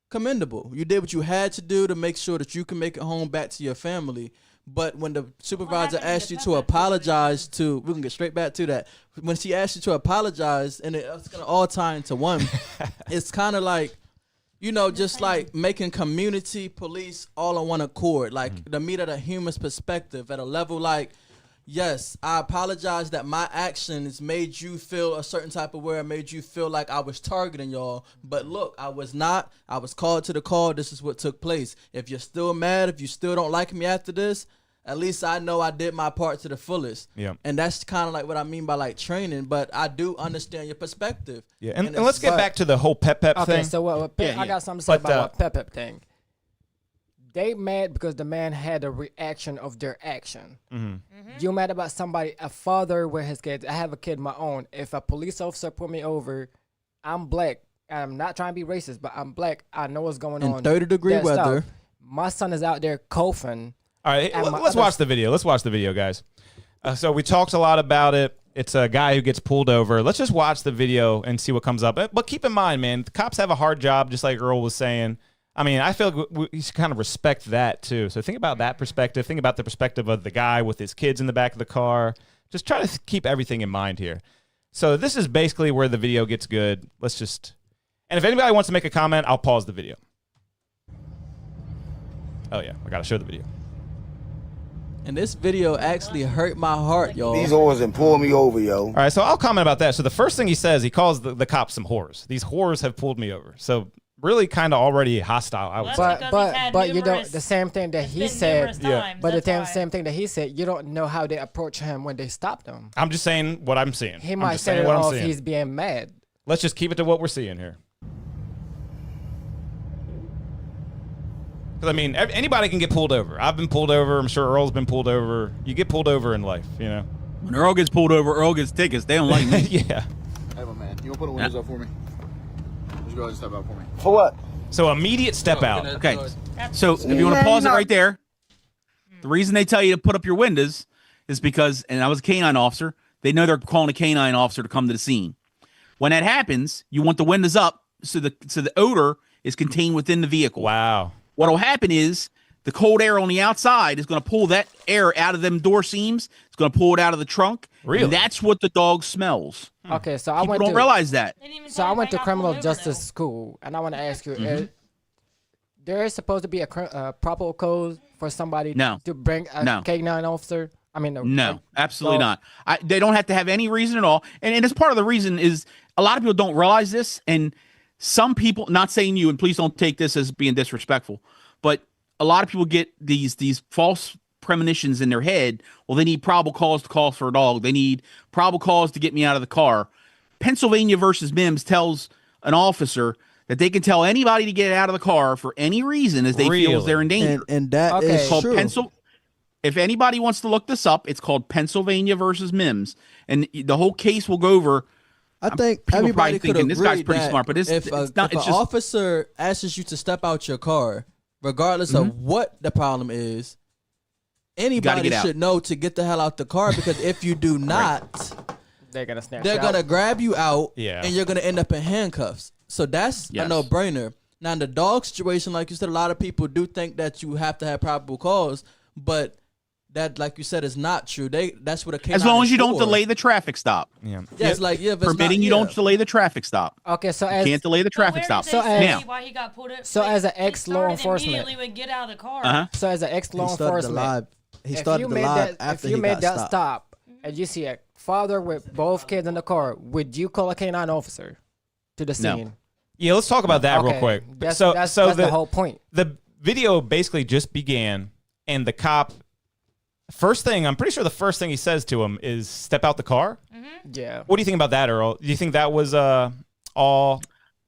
commendable. You did what you had to do to make sure that you can make it home back to your family. But when the supervisor asked you to apologize to, we can get straight back to that. When she asked you to apologize, and it's going to all tie into one, it's kind of like, you know, just like making community police all on one accord. Like, to meet at a human's perspective, at a level like, yes, I apologize that my actions made you feel a certain type of way, made you feel like I was targeting y'all. But look, I was not. I was called to the call. This is what took place. If you're still mad, if you still don't like me after this, at least I know I did my part to the fullest. Yeah. And that's kind of like what I mean by like training, but I do understand your perspective. Yeah. And let's get back to the whole pep thing. Okay, so I got something to say about what pep thing. They mad because the man had a reaction of their action. You mad about somebody, a father with his kids. I have a kid of my own. If a police officer put me over, I'm black. I'm not trying to be racist, but I'm black. I know what's going on. In 30-degree weather. My son is out there coughing. All right, let's watch the video. Let's watch the video, guys. So we talked a lot about it. It's a guy who gets pulled over. Let's just watch the video and see what comes up. But keep in mind, man, the cops have a hard job, just like Earl was saying. I mean, I feel like we should kind of respect that, too. So think about that perspective. Think about the perspective of the guy with his kids in the back of the car. Just try to keep everything in mind here. So this is basically where the video gets good. Let's just... And if anybody wants to make a comment, I'll pause the video. Oh, yeah. I got to show the video. And this video actually hurt my heart, y'all. These whores and pull me over, yo. All right, so I'll comment about that. So the first thing he says, he calls the cops some whores. These whores have pulled me over. So really kind of already hostile, I would say. But you don't, the same thing that he said, but same thing that he said, you don't know how they approach him when they stopped him. I'm just saying what I'm seeing. He might say it off, he's being mad. Let's just keep it to what we're seeing here. Because, I mean, anybody can get pulled over. I've been pulled over. I'm sure Earl's been pulled over. You get pulled over in life, you know? When Earl gets pulled over, Earl gets tickets. They don't like me. Yeah. Hey, my man. You want to put the windows up for me? Just go ahead and step out for me. For what? So immediate step out. Okay. So if you want to pause it right there, the reason they tell you to put up your windows is because, and I was a canine officer, they know they're calling a canine officer to come to the scene. When that happens, you want the windows up so the odor is contained within the vehicle. Wow. What will happen is the cold air on the outside is going to pull that air out of them door seams. It's going to pull it out of the trunk. Really? And that's what the dog smells. Okay, so People don't realize that. So I went to criminal justice school, and I want to ask you, there is supposed to be a proper code for somebody to bring a canine officer? I mean, no, absolutely not. They don't have to have any reason at all. And it's part of the reason is a lot of people don't realize this. And some people, not saying you, and please don't take this as being disrespectful, but a lot of people get these false premonitions in their head. Well, they need probable cause to call for a dog. They need probable cause to get me out of the car. Pennsylvania versus Mims tells an officer that they can tell anybody to get out of the car for any reason as they feel they're in danger. And that is called true. If anybody wants to look this up, it's called Pennsylvania versus Mims, and the whole case will go over. I think everybody could agree this guy's pretty smart, but if an officer asks you to step out your car, regardless of what the problem is, anybody should know to get the hell out the car, because if you do not, they're gonna snatch they're gonna grab you out, Yeah. and you're gonna end up in handcuffs. So that's a no-brainer. Now in the dog situation, like you said, a lot of people do think that you have to have probable cause, but that, like you said, is not true. That's what a canine as long as you is don't for. delay the traffic stop. Yeah. It's like if it's permitting not, you don't delay the traffic stop. Okay, so you can't delay the traffic stop. So now, why he got pulled up? So as an ex-law enforcement, immediately would get out of the car. So as an ex-law enforcement, he started the live after if you he made got that stopped. stop and you see a father with both kids in the car, would you call a canine officer to the No. scene? Yeah, let's talk about that real Okay, quick. that's So the whole point. The video basically just began, and the cop, first thing, I'm pretty sure the first thing he says to him is step out the car. Yeah. What do you think about that, Earl? Do you think that was all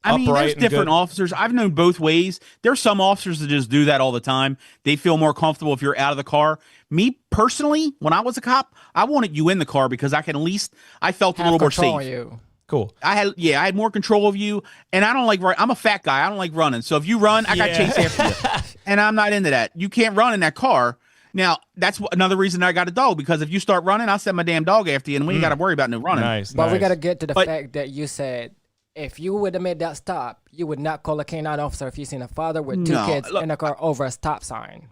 I mean, upright there's and different good? officers. I've known both ways. There's some officers that just do that all the time. They feel more comfortable if you're out of the car. Me personally, when I was a cop, I wanted you in the car because I can at least, I felt a little more safe. You. Cool. I had more control of you, and I don't like I'm a fat guy. I don't like running. So if you run, I got to chase after you, and I'm not into that. You can't run in that car. Now that's another reason I got a dog, because if you start running, I'll send my damn dog after you, and we ain't got to worry about no running. Nice. But we got to get to the fact that you said If you would have made that stop, you would not call a canine officer if you seen a father with two kids in a car over a stop sign.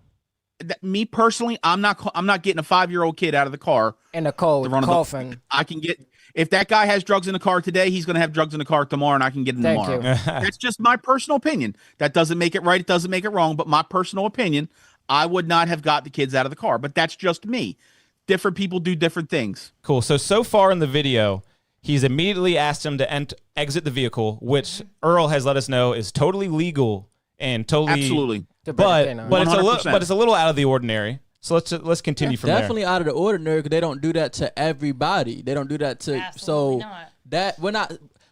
Me personally, I'm not getting a 5-year-old kid out of the car in the cold, coughing. I can get, if that guy has drugs in the car today, he's going to have drugs in the car tomorrow, and I can get him tomorrow. That's just my personal opinion. That doesn't make it right. It doesn't make it wrong. But my personal opinion, I would not have got the kids out of the car. But that's just me. Different people do different things. Cool. So far in the video, he's immediately asked him to exit the vehicle, which Earl has let us know is totally legal and totally absolutely. But it's a little out of the ordinary. So let's continue from there. Definitely out of the ordinary because they don't do that to everybody. They don't do that to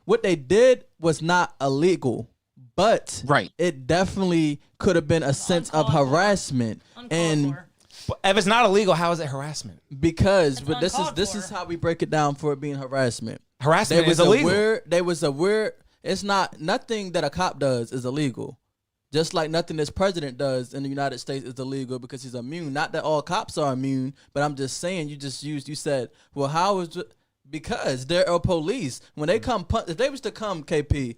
what they did was not illegal, but it definitely could have been a sense of harassment. And if it's not illegal, how is it harassment? Because this is how we break it down for it being harassment. Harassment is illegal. It's not nothing that a cop does is illegal. Just like nothing this president does in the United States is illegal because he's immune. Not that all cops are immune, but I'm just saying you said, well, how is it? Because they're a police. When they come, if they was to come, KP,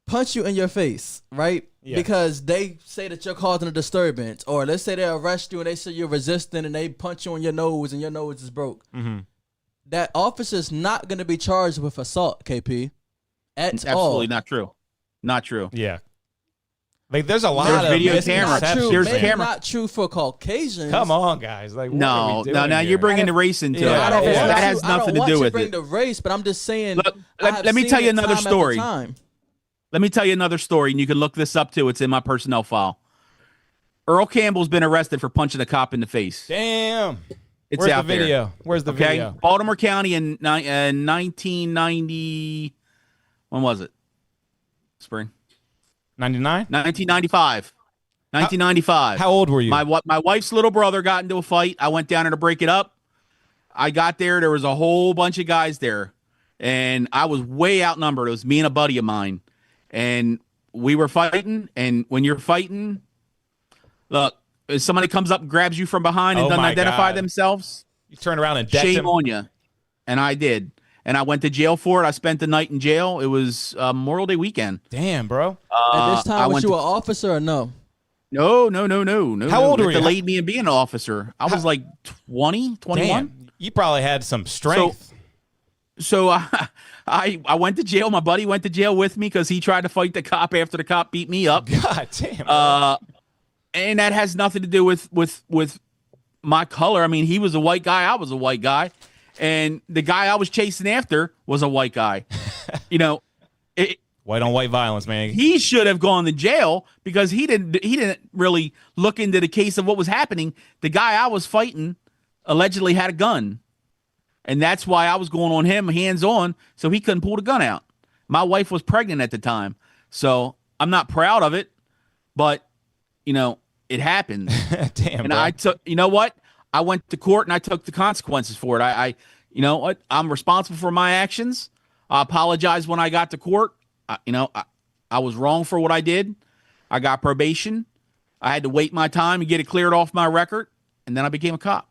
punch you in your face, right? Yeah. Because they say that you're causing a disturbance. Or let's say they arrest you and they say you're resisting and they punch you on your nose and your nose is broke. Mm-hmm. That officer's not going to be charged with assault, KP. It's absolutely not true. Not true. Yeah. Like there's a lot of video camera. There's camera. Not true for Caucasians. Come on, guys. Like no. Now you're bringing the race into it. That has nothing to do with it. Bring the race, but I'm just saying. Look, let me tell you another story. Let me tell you another story, and you can look this up too. It's in my personnel file. Earl Campbell's been arrested for punching a cop in the face. Damn. It's Where's out the video? There. Where's the video? Baltimore County in 1990. When was it? Spring. 99? 1995. 1995. How old were you? My wife's little brother got into a fight. I went down there to break it up. I got there. There was a whole bunch of guys there. And I was way outnumbered. It was me and a buddy of mine. And we were fighting. And when you're fighting, look, if somebody comes up and grabs you from behind and doesn't identify themselves, you turn around and decked him. Shame on you. And I did. And I went to jail for it. I spent the night in jail. It was Memorial Day weekend. Damn, bro. At this time, was you an officer or no? No. How old were you? It delayed me in being an officer. I was like 20, 21. Damn. You probably had some strength. So I went to jail. My buddy went to jail with me because he tried to fight the cop after the cop beat me up. God damn. And that has nothing to do with my color. I mean, he was a white guy. I was a white guy. And the guy I was chasing after was a white guy. White on white violence, man. He should have gone to jail because he didn't really look into the case of what was happening. The guy I was fighting allegedly had a gun. And that's why I was going on him hands on, so he couldn't pull the gun out. My wife was pregnant at the time. So I'm not proud of it, but it happened. Damn. And bro. I took, you know what? I went to court and I took the consequences for it. You know what? I'm responsible for my actions. I apologize when I got to court. I was wrong for what I did. I got probation. I had to wait my time and get it cleared off my record, and then I became a cop.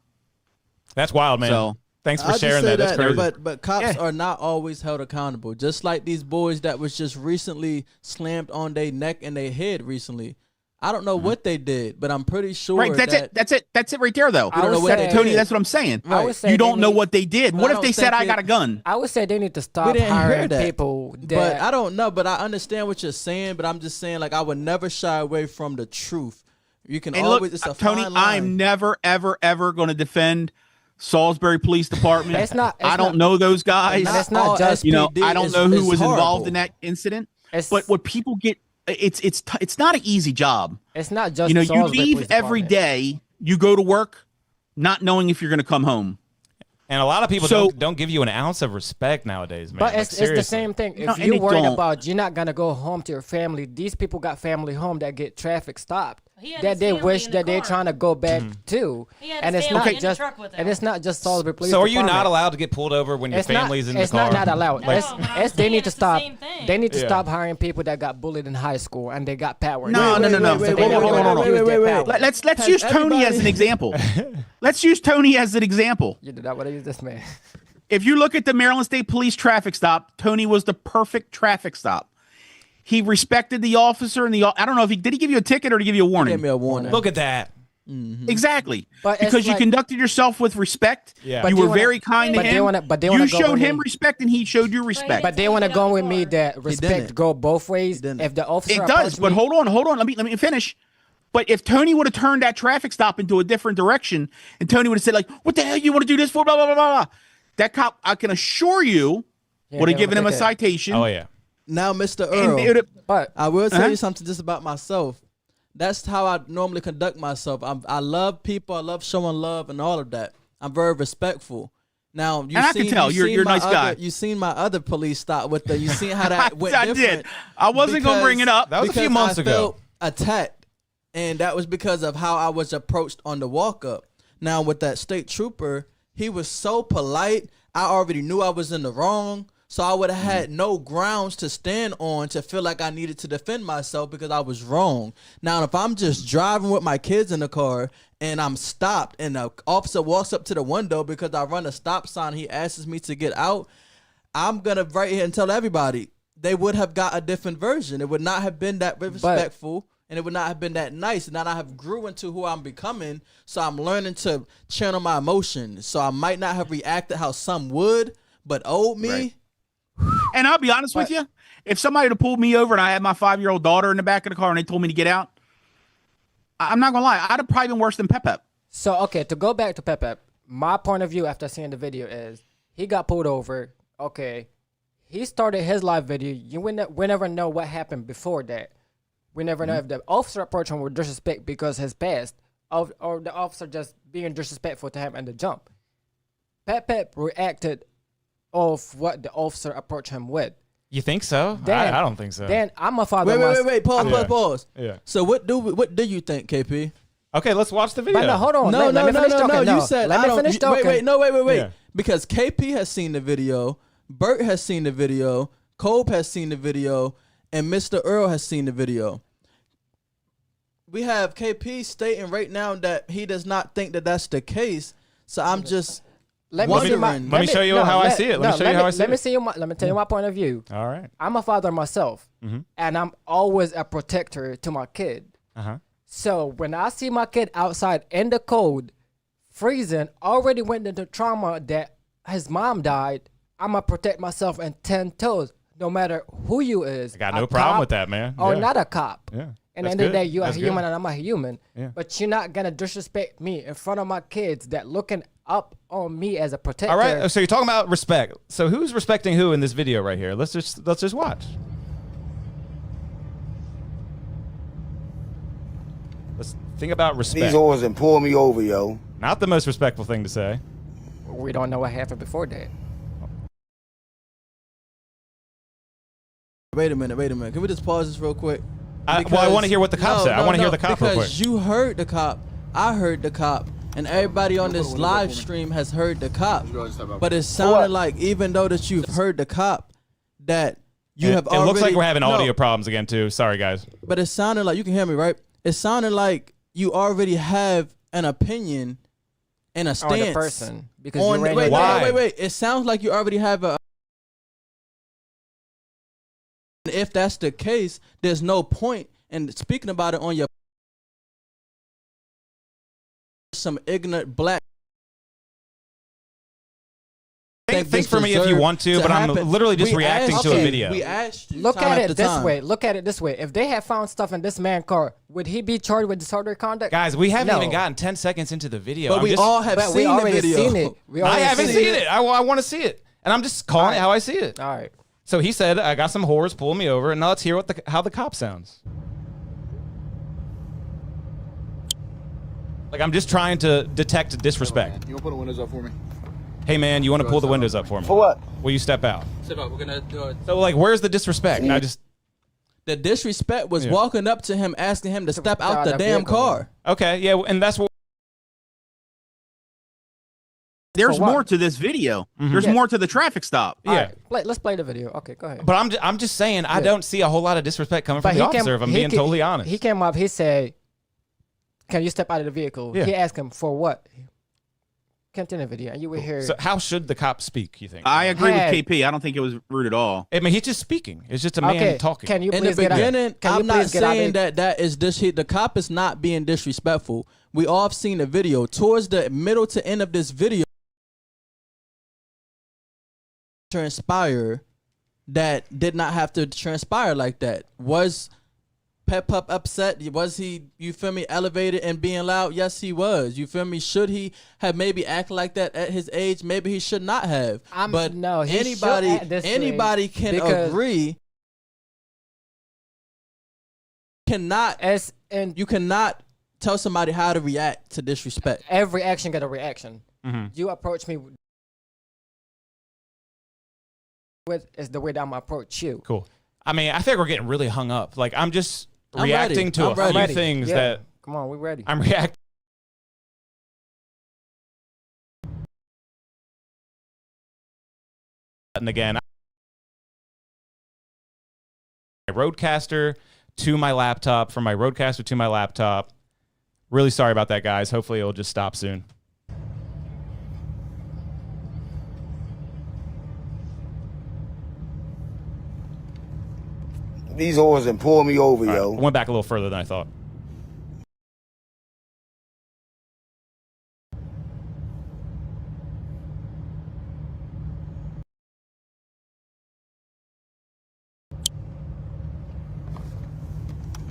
That's wild, man. So thanks for sharing that. That's crazy. But cops are not always held accountable. Just like these boys that was just recently slammed on their neck and their head recently. I don't know what they did, but I'm pretty sure. Right, that's it right there, though. Tony, that's what I'm saying. Right. You don't know what they did. What if they said I got a gun? I would say they need to stop hiring people. But I don't know. But I understand what you're saying. But I'm just saying, like, I would never shy away from the truth. You can always. It's a Tony, fine line. I'm never, ever, ever going to defend Salisbury Police Department. I don't know those guys. It's not just I don't know who was involved in that incident. But what people get. It's not an easy job. It's not just you leave every day. You go to work, not knowing if you're going to come home. And a lot of people don't give you an ounce of respect nowadays, man. But it's the same thing. If you're worried about you're not going to go home to your family, these people got family home that get traffic stopped. That they wish that they're trying to go back to. And it's not just Salisbury Police. So are you not allowed to get pulled over when your family's in the car? It's not allowed. They need to stop. They need to stop hiring people that got bullied in high school and they got power. No. Let's use Tony as an example. Let's use Tony as an example. You did not want to use this man. If you look at the Maryland State Police traffic stop, Tony was the perfect traffic stop. He respected the officer, and I don't know if did he give you a ticket or did he give you a warning? He gave me a warning. Look at that. Mm-hmm. Exactly. But because you conducted yourself with respect. Yeah. You were very kind to him. You showed him respect, and he showed you respect. But they want to go with me that respect go both ways. If the officer it does, but hold on. Let me finish. But if Tony would have turned that traffic stop into a different direction, and Tony would have said like, "What the hell you want to do this for?" Blah blah blah blah. That cop, I can assure you, would have given him a citation. Oh yeah. Now, Mr. Earl, but I will tell you something just about myself. That's how I normally conduct myself. I love people. I love showing love and all of that. I'm very respectful. Now, I can tell you're a nice guy. You seen my other police stop with the. You seen how that went. I did. I wasn't gonna bring it up. That was a few months ago. Felt attacked, and that was because of how I was approached on the walk up. Now, with that state trooper, he was so polite. I already knew I was in the wrong. So I would have had no grounds to stand on to feel like I needed to defend myself because I was wrong. Now, if I'm just driving with my kids in the car and I'm stopped and the officer walks up to the window because I run a stop sign, he asks me to get out, I'm going to right here and tell everybody they would have got a different version. It would not have been that respectful. And it would not have been that nice. And now I have grew into who I'm becoming. So I'm learning to channel my emotions. So I might not have reacted how some would, but owed me. Right. And I'll be honest with you, if somebody had pulled me over and I had my 5-year-old daughter in the back of the car and they told me to get out, I'm not gonna lie, I'd have probably been worse than Pep. So okay, to go back to Pep, my point of view after seeing the video is he got pulled over. Okay, he started his live video. We never know what happened before that. We never know if the officer approached him with disrespect because his past, or the officer just being disrespectful to him and the jump. Pep reacted of what the officer approached him with. You think so? Then, I don't think so. Then I'm a father. Wait. Pause. Yeah. So what do you think, KP? Okay, let's watch the video. But no, hold on. No. No. You said let me finish talking. Wait. Yeah. Because KP has seen the video, Bert has seen the video, Kobe has seen the video, and Mr. Earl has seen the video. We have KP stating right now that he does not think that that's the case. So I'm just. Let me show you how I see it. Let me show you how I see it. Let me tell you my point of view. All right. I'm a father myself, and I'm always a protector to my kid. So when I see my kid outside in the cold, freezing, already went into trauma that his mom died, I'm going to protect myself in 10 toes, no matter who you is. I got no problem with that, man. Or not a cop. Yeah. And at the end of the day, you're a human and I'm a human. Yeah. But you're not going to disrespect me in front of my kids that looking up on me as a protector. All right. So you're talking about respect. So who's respecting who in this video right here? Let's just watch. Let's think about respect. These orders and pull me over, yo. Not the most respectful thing to say. We don't know what happened before that. Wait a minute. Can we just pause this real quick? I want to hear what the cop said. I want to hear the cop real quick. Because you heard the cop. I heard the cop. And everybody on this live stream has heard the cop. But it sounded like, even though that you've heard the cop, that you have already... It looks like we're having audio problems again, too. Sorry, guys. But it sounded like... You can hear me, right? It sounded like you already have an opinion and a stance. On the person. Because wait. It sounds like you already have a... If that's the case, there's no point in speaking about it on your... Some ignorant black... Think for me if you want to, but I'm literally just reacting to a video. We asked you. Look at it this way. Look at it this way. If they had found stuff in this man's car, would he be charged with disorderly conduct? Guys, we haven't even gotten 10 seconds into the video. But we all have seen the video. I haven't seen it. I want to see it. And I'm just calling it how I see it. All right. So he said, I got some whores pulling me over, and now let's hear how the cop sounds. Like, I'm just trying to detect disrespect. You want to put the windows up for me? Hey, man, you want to pull the windows up for me? For what? Will you step out? Step out. We're going to do it. So, like, where's the disrespect? The disrespect was walking up to him, asking him to step out the damn car. Okay, yeah, and that's what... There's more to this video. There's more to the traffic stop. Yeah. Right. Let's play the video. Okay, go ahead. But I'm just saying, I don't see a whole lot of disrespect coming from the officer, if I'm being totally honest. He came up, he said, can you step out of the vehicle? Yeah. He asked him, for what? continue the video, and you will hear. So how should the cop speak, you think? I agree with KP. I don't think it was rude at all. I mean, he's just speaking. It's just a man talking. Can you In please the get out? beginning, Can you I'm not please get out saying there? that is the cop is not being disrespectful. We all have seen the video. Towards the middle to end of this video, transpire that did not have to transpire like that. Was Pep Up upset? Was he, you feel me, elevated and being loud? Yes, he was. You feel me? Should he have maybe acted like that at his age? Maybe he should not have. But no, he anybody should act this way can because- agree. You cannot tell somebody how to react to disrespect. Every action got a reaction. Mm-hmm. You approach me with is the way that I'm gonna approach you. Cool. I mean, I think we're getting really hung up. Like, I'm just reacting to a few things that. Come on, we're ready. I'm reacting. And again, my Roadcaster to my laptop, from my Roadcaster to my laptop. Really sorry about that, guys. Hopefully it'll just stop soon. These whores and pull me over, yo. I went back a little further than I thought.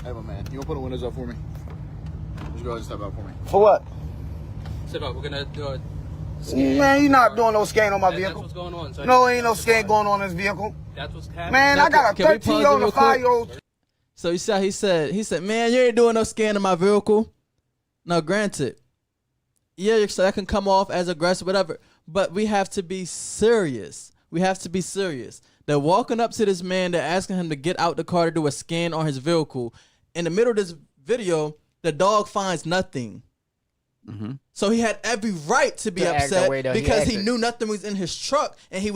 Hey, my man, you want to put the windows up for me? Just go ahead and step out for me. For what? Step out. We're gonna do it. Man, you're not doing no scan on my vehicle. That's what's going on. So No, ain't no scan going on in this vehicle. That's what's happening. Man, I got a Can we pause it 13-year-old and real a quick? 5-year-old. So you saw he said, man, you ain't doing no scan in my vehicle. Now, granted, yeah, so that can come off as aggressive, whatever. But we have to be serious. We have to be serious. They're walking up to this man. They're asking him to get out the car to do a scan on his vehicle. In the middle of this video, the dog finds nothing. Mm-hmm. So he had every right to be To act the upset way that he because he acted. knew nothing was in his truck and he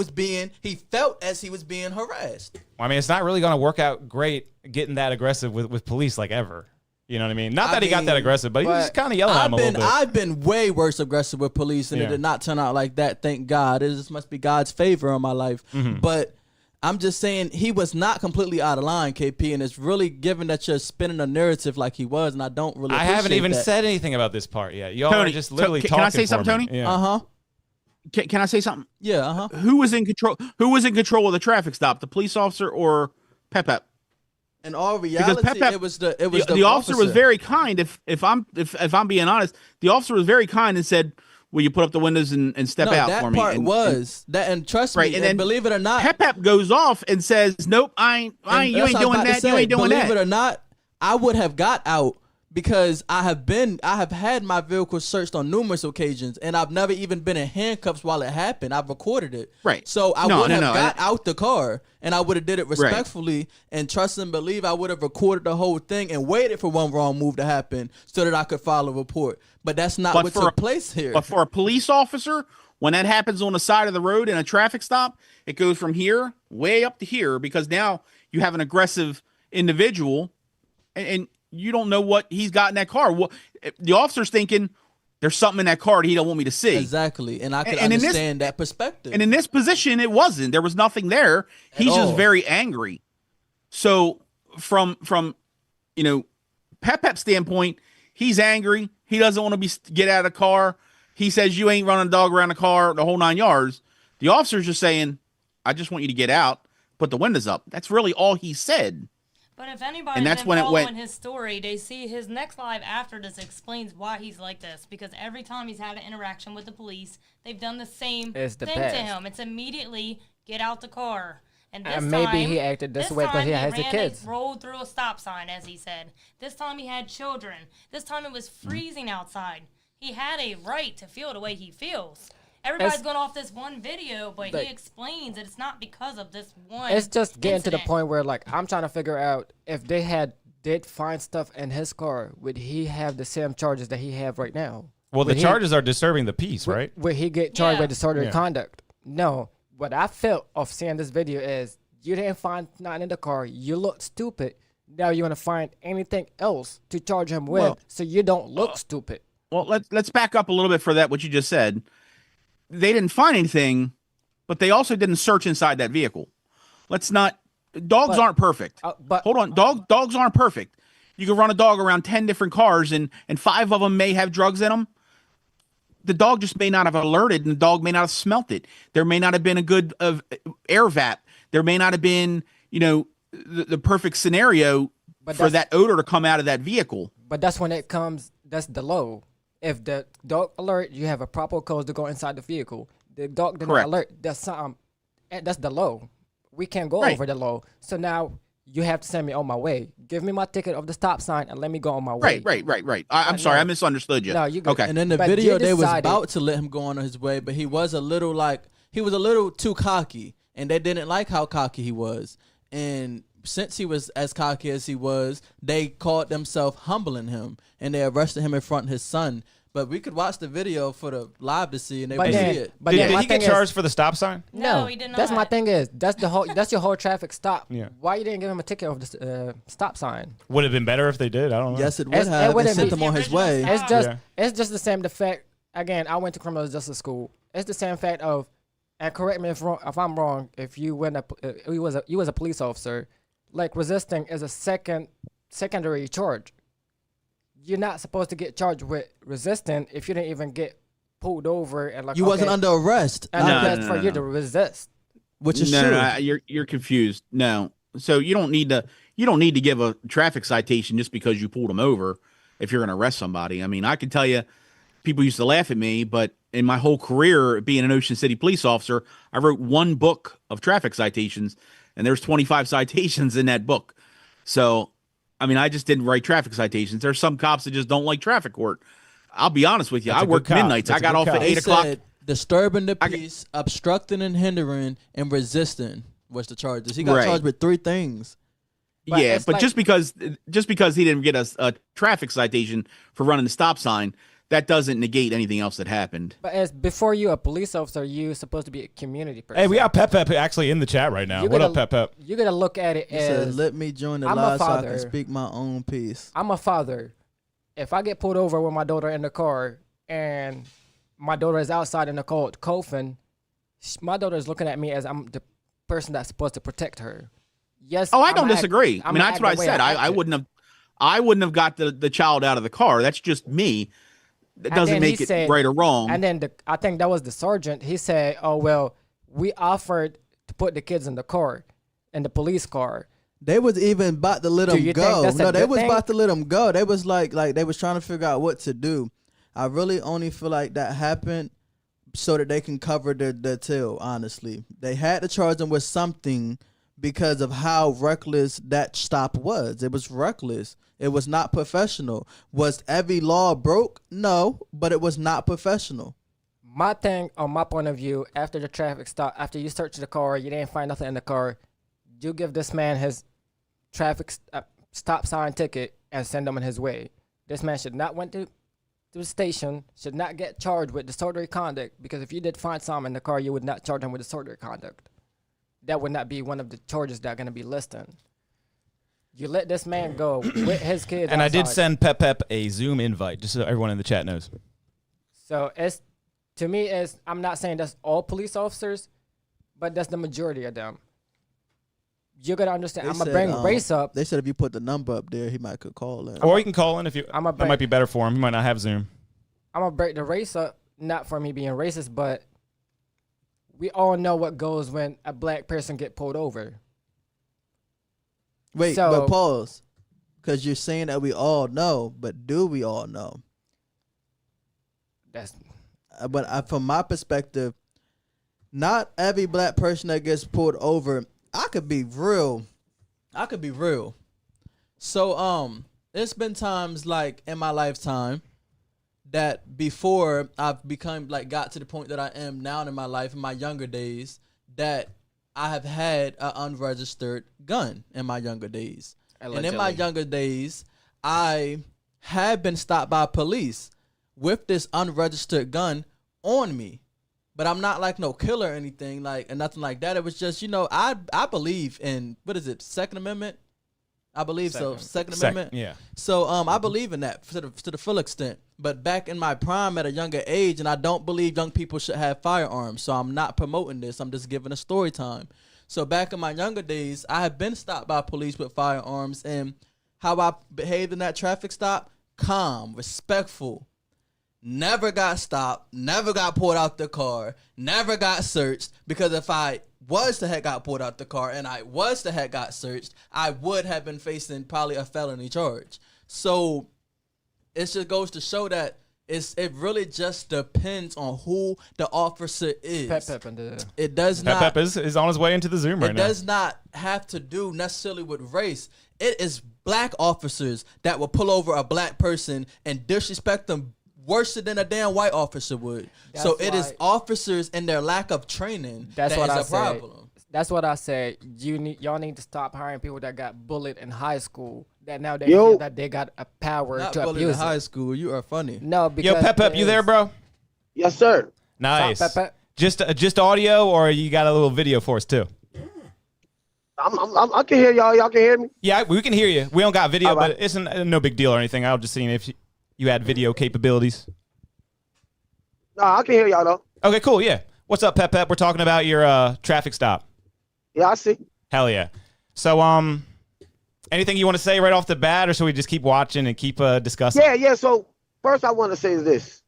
felt as he was being harassed. I mean, it's not really going to work out great getting that aggressive with police like ever. You know what I mean? Not that he got that aggressive, but he was kind of yelling at him a little bit. I've been way worse aggressive with police, and it did not turn out like that. Thank God. It just must be God's favor on my life. Mm-hmm. But I'm just saying he was not completely out of line, KP, and it's really given that you're spinning a narrative like he was, and I don't really. I haven't even that. said anything about this part yet. Y'all Tony, are just literally can talking. I say for something, me. Tony? Yeah. Uh-huh. Can I say something? Yeah, uh-huh. Who was in control? Who was in control of the traffic stop? The police officer or Pep? In all reality, it was the officer was very kind. If I'm being honest, the officer was very kind and said, "Will you put up the windows and step out that for me?" part and trust me, and then believe it or not, Pep goes off and says, "Nope, I ain't. You ain't doing that. You ain't doing that." Believe it or not, I would have got out because I have had my vehicle searched on numerous occasions, and I've never even been in handcuffs while it happened. I've recorded it. Right. So I would have got out the car, and I would have did it respectfully, and trust and believe I would have recorded the whole thing and waited for one wrong move to happen so that I could file a report. But that's not what took place here. But for a police officer, when that happens on the side of the road in a traffic stop, it goes from here way up to here because now you have an aggressive individual, and you don't know what he's got in that car. Well, the officer's thinking there's something in that car that he don't want me to see. Exactly, and I can understand that perspective. And in this position, it wasn't. There was nothing there. He's just very angry. So from Pep's standpoint, he's angry. He doesn't want to get out of the car. He says you ain't running a dog around the car, the whole 9 yards. The officer's just saying, I just want you to get out, put the windows up. That's really all he said. But if anybody's been following his story, they see his next live after this explains why he's like this. Because every time he's had an interaction with the police, they've done the same thing to him. It's immediately get out the car. And this maybe time, he acted this way because he has the kids. Rolled through a stop sign, as he said. This time he had children. This time it was freezing outside. He had a right to feel the way he feels. Everybody's going off this one video, but he explains that it's not because of this one. It's just getting to the incident. point where, like, I'm trying to figure out if they did find stuff in his car, would he have the same charges that he have right now? Well, the charges are disturbing the peace, right? Would he get charged with disorderly conduct? No. What I felt of seeing this video is you didn't find nothing in the car. You look stupid. Now you want to find anything else to charge him with so you don't look stupid. Well, let's back up a little bit for that, what you just said. they didn't find anything, but they also didn't search inside that vehicle. Let's not. Dogs aren't perfect. But hold on, dogs aren't perfect. You can run a dog around 10 different cars, and 5 of them may have drugs in them. The dog just may not have alerted, and the dog may not have smelt it. There may not have been a good air vat. There may not have been, the perfect scenario for that odor to come out of that vehicle. But that's when it comes. That's the low. If the dog alert, you have a proper code to go inside the vehicle. The dog did not alert. That's the low. We can't go over the low. So now you have to send me on my way. Give me my ticket of the stop sign and let me go on my way. Right. I'm sorry, I misunderstood you. No, you good. Okay. And in the video, they was about to let him go on his way, but he was a little too cocky, and they didn't like how cocky he was. And since he was as cocky as he was, they called themselves humbling him, and they arrested him in front of his son. But we could watch the video for the live to see, and they would see it. But did he get charged for the stop sign? No, he did not. That's my thing is that's your whole traffic stop. Yeah. Why you didn't give him a ticket of the stop sign? Would it have been better if they did? I don't know. Yes, it would have. It sent him on his way. It's just the same fact. Again, I went to criminal justice school. It's the same fact of, and correct me if I'm wrong. If you was a police officer, like resisting is a secondary charge. You're not supposed to get charged with resisting if you didn't even get pulled over and you wasn't under arrest. And that's for you to resist, which is true. No, you're confused. No, so you don't need to give a traffic citation just because you pulled them over if you're going to arrest somebody. I mean, I can tell you, people used to laugh at me, but in my whole career being an Ocean City police officer, I wrote one book of traffic citations, and there's 25 citations in that book. So. I mean, I just didn't write traffic citations. There's some cops that just don't like traffic court. I'll be honest with you. I worked midnights. I got off at 8 o'clock. Disturbing the peace, obstructing and hindering, and resisting was the charges. He got charged with 3 things. But just because he didn't get a traffic citation for running the stop sign, that doesn't negate anything else that happened. But as before you a police officer, you're supposed to be a community person. Hey, we got Pep actually in the chat right now. What up, Pep? You gotta look at it as let me join the live so I can speak my own piece. I'm a father. If I get pulled over with my daughter in the car and my daughter is outside in the cold coughing, my daughter is looking at me as I'm the person that's supposed to protect her. Yes. Oh, I don't disagree. I mean, that's what I said. I wouldn't have got the child out of the car. That's just me. That doesn't make it right or wrong. And then I think that was the sergeant. He said, "Oh well, we offered to put the kids in the car, in the police car." They was even about to let them go. No, they was about to let them go. They was like they was trying to figure out what to do. I really only feel like that happened so that they can cover the tail. Honestly, they had to charge them with something because of how reckless that stop was. It was reckless. It was not professional. Was every law broke? No, but it was not professional. My thing, on my point of view, after the traffic stop, after you search the car, you didn't find nothing in the car, you give this man his traffic stop sign ticket and send him on his way. This man should not went to the station, should not get charged with disorderly conduct, because if you did find something in the car, you would not charge him with disorderly conduct. That would not be one of the charges that are going to be listed. You let this man go with his kids. And outside. I did send Pep a Zoom invite, just so everyone in the chat knows. So to me, I'm not saying that's all police officers, but that's the majority of them. You gotta understand. I'm gonna bring race up. They said if you put the number up there, he might could call in. Or he can call in if you. That might be better for him. He might not have Zoom. I'm gonna break the race up, not for me being racist, but we all know what goes when a black person get pulled over. Wait, but pause. Because you're saying that we all know, but do we all know? But from my perspective, not every black person that gets pulled over. I could be real. So there's been times like in my lifetime that before I've become got to the point that I am now in my life in my younger days that I have had an unregistered gun in my younger days. Allegedly. And in my younger days, I had been stopped by police with this unregistered gun on me. But I'm not like no killer or anything and nothing like that. It was just, I believe in, what is it, Second Amendment? I believe so. Second Second, Amendment. yeah. So I believe in that to the full extent. But back in my prime at a younger age, and I don't believe young people should have firearms. So I'm not promoting this. I'm just giving a story time. So back in my younger days, I have been stopped by police with firearms, and how I behaved in that traffic stop, calm, respectful. Never got stopped, never got pulled out the car, never got searched, because if I was to have got pulled out the car and I was to have got searched, I would have been facing probably a felony charge. So it just goes to show that it really just depends on who the officer is. It does not. Pep is on his way into the Zoom right now. It does not have to do necessarily with race. It is black officers that will pull over a black person and disrespect them worse than a damn white officer would. So it is officers and their lack of training that is a problem. That's what I said. Y'all need to stop hiring people that got bullied in high school. That now they feel that they got a power Not to bullied abuse in high school. You are funny. No, because Yo, Pep, you there, bro? Yes, sir. Nice. Pep. Just audio, or you got a little video for us too? I can hear y'all. Y'all can hear me? Yeah, we can hear you. We don't got video, right. but it's no big deal or anything. I was just seeing if you had video capabilities. No, I can hear y'all though. Okay, cool. Yeah. What's up, Pep? We're talking about your traffic stop. Yeah, I see. Hell yeah. So, anything you want to say right off the bat, or should we just keep watching and keep discussing? Yeah. So first, I want to say this.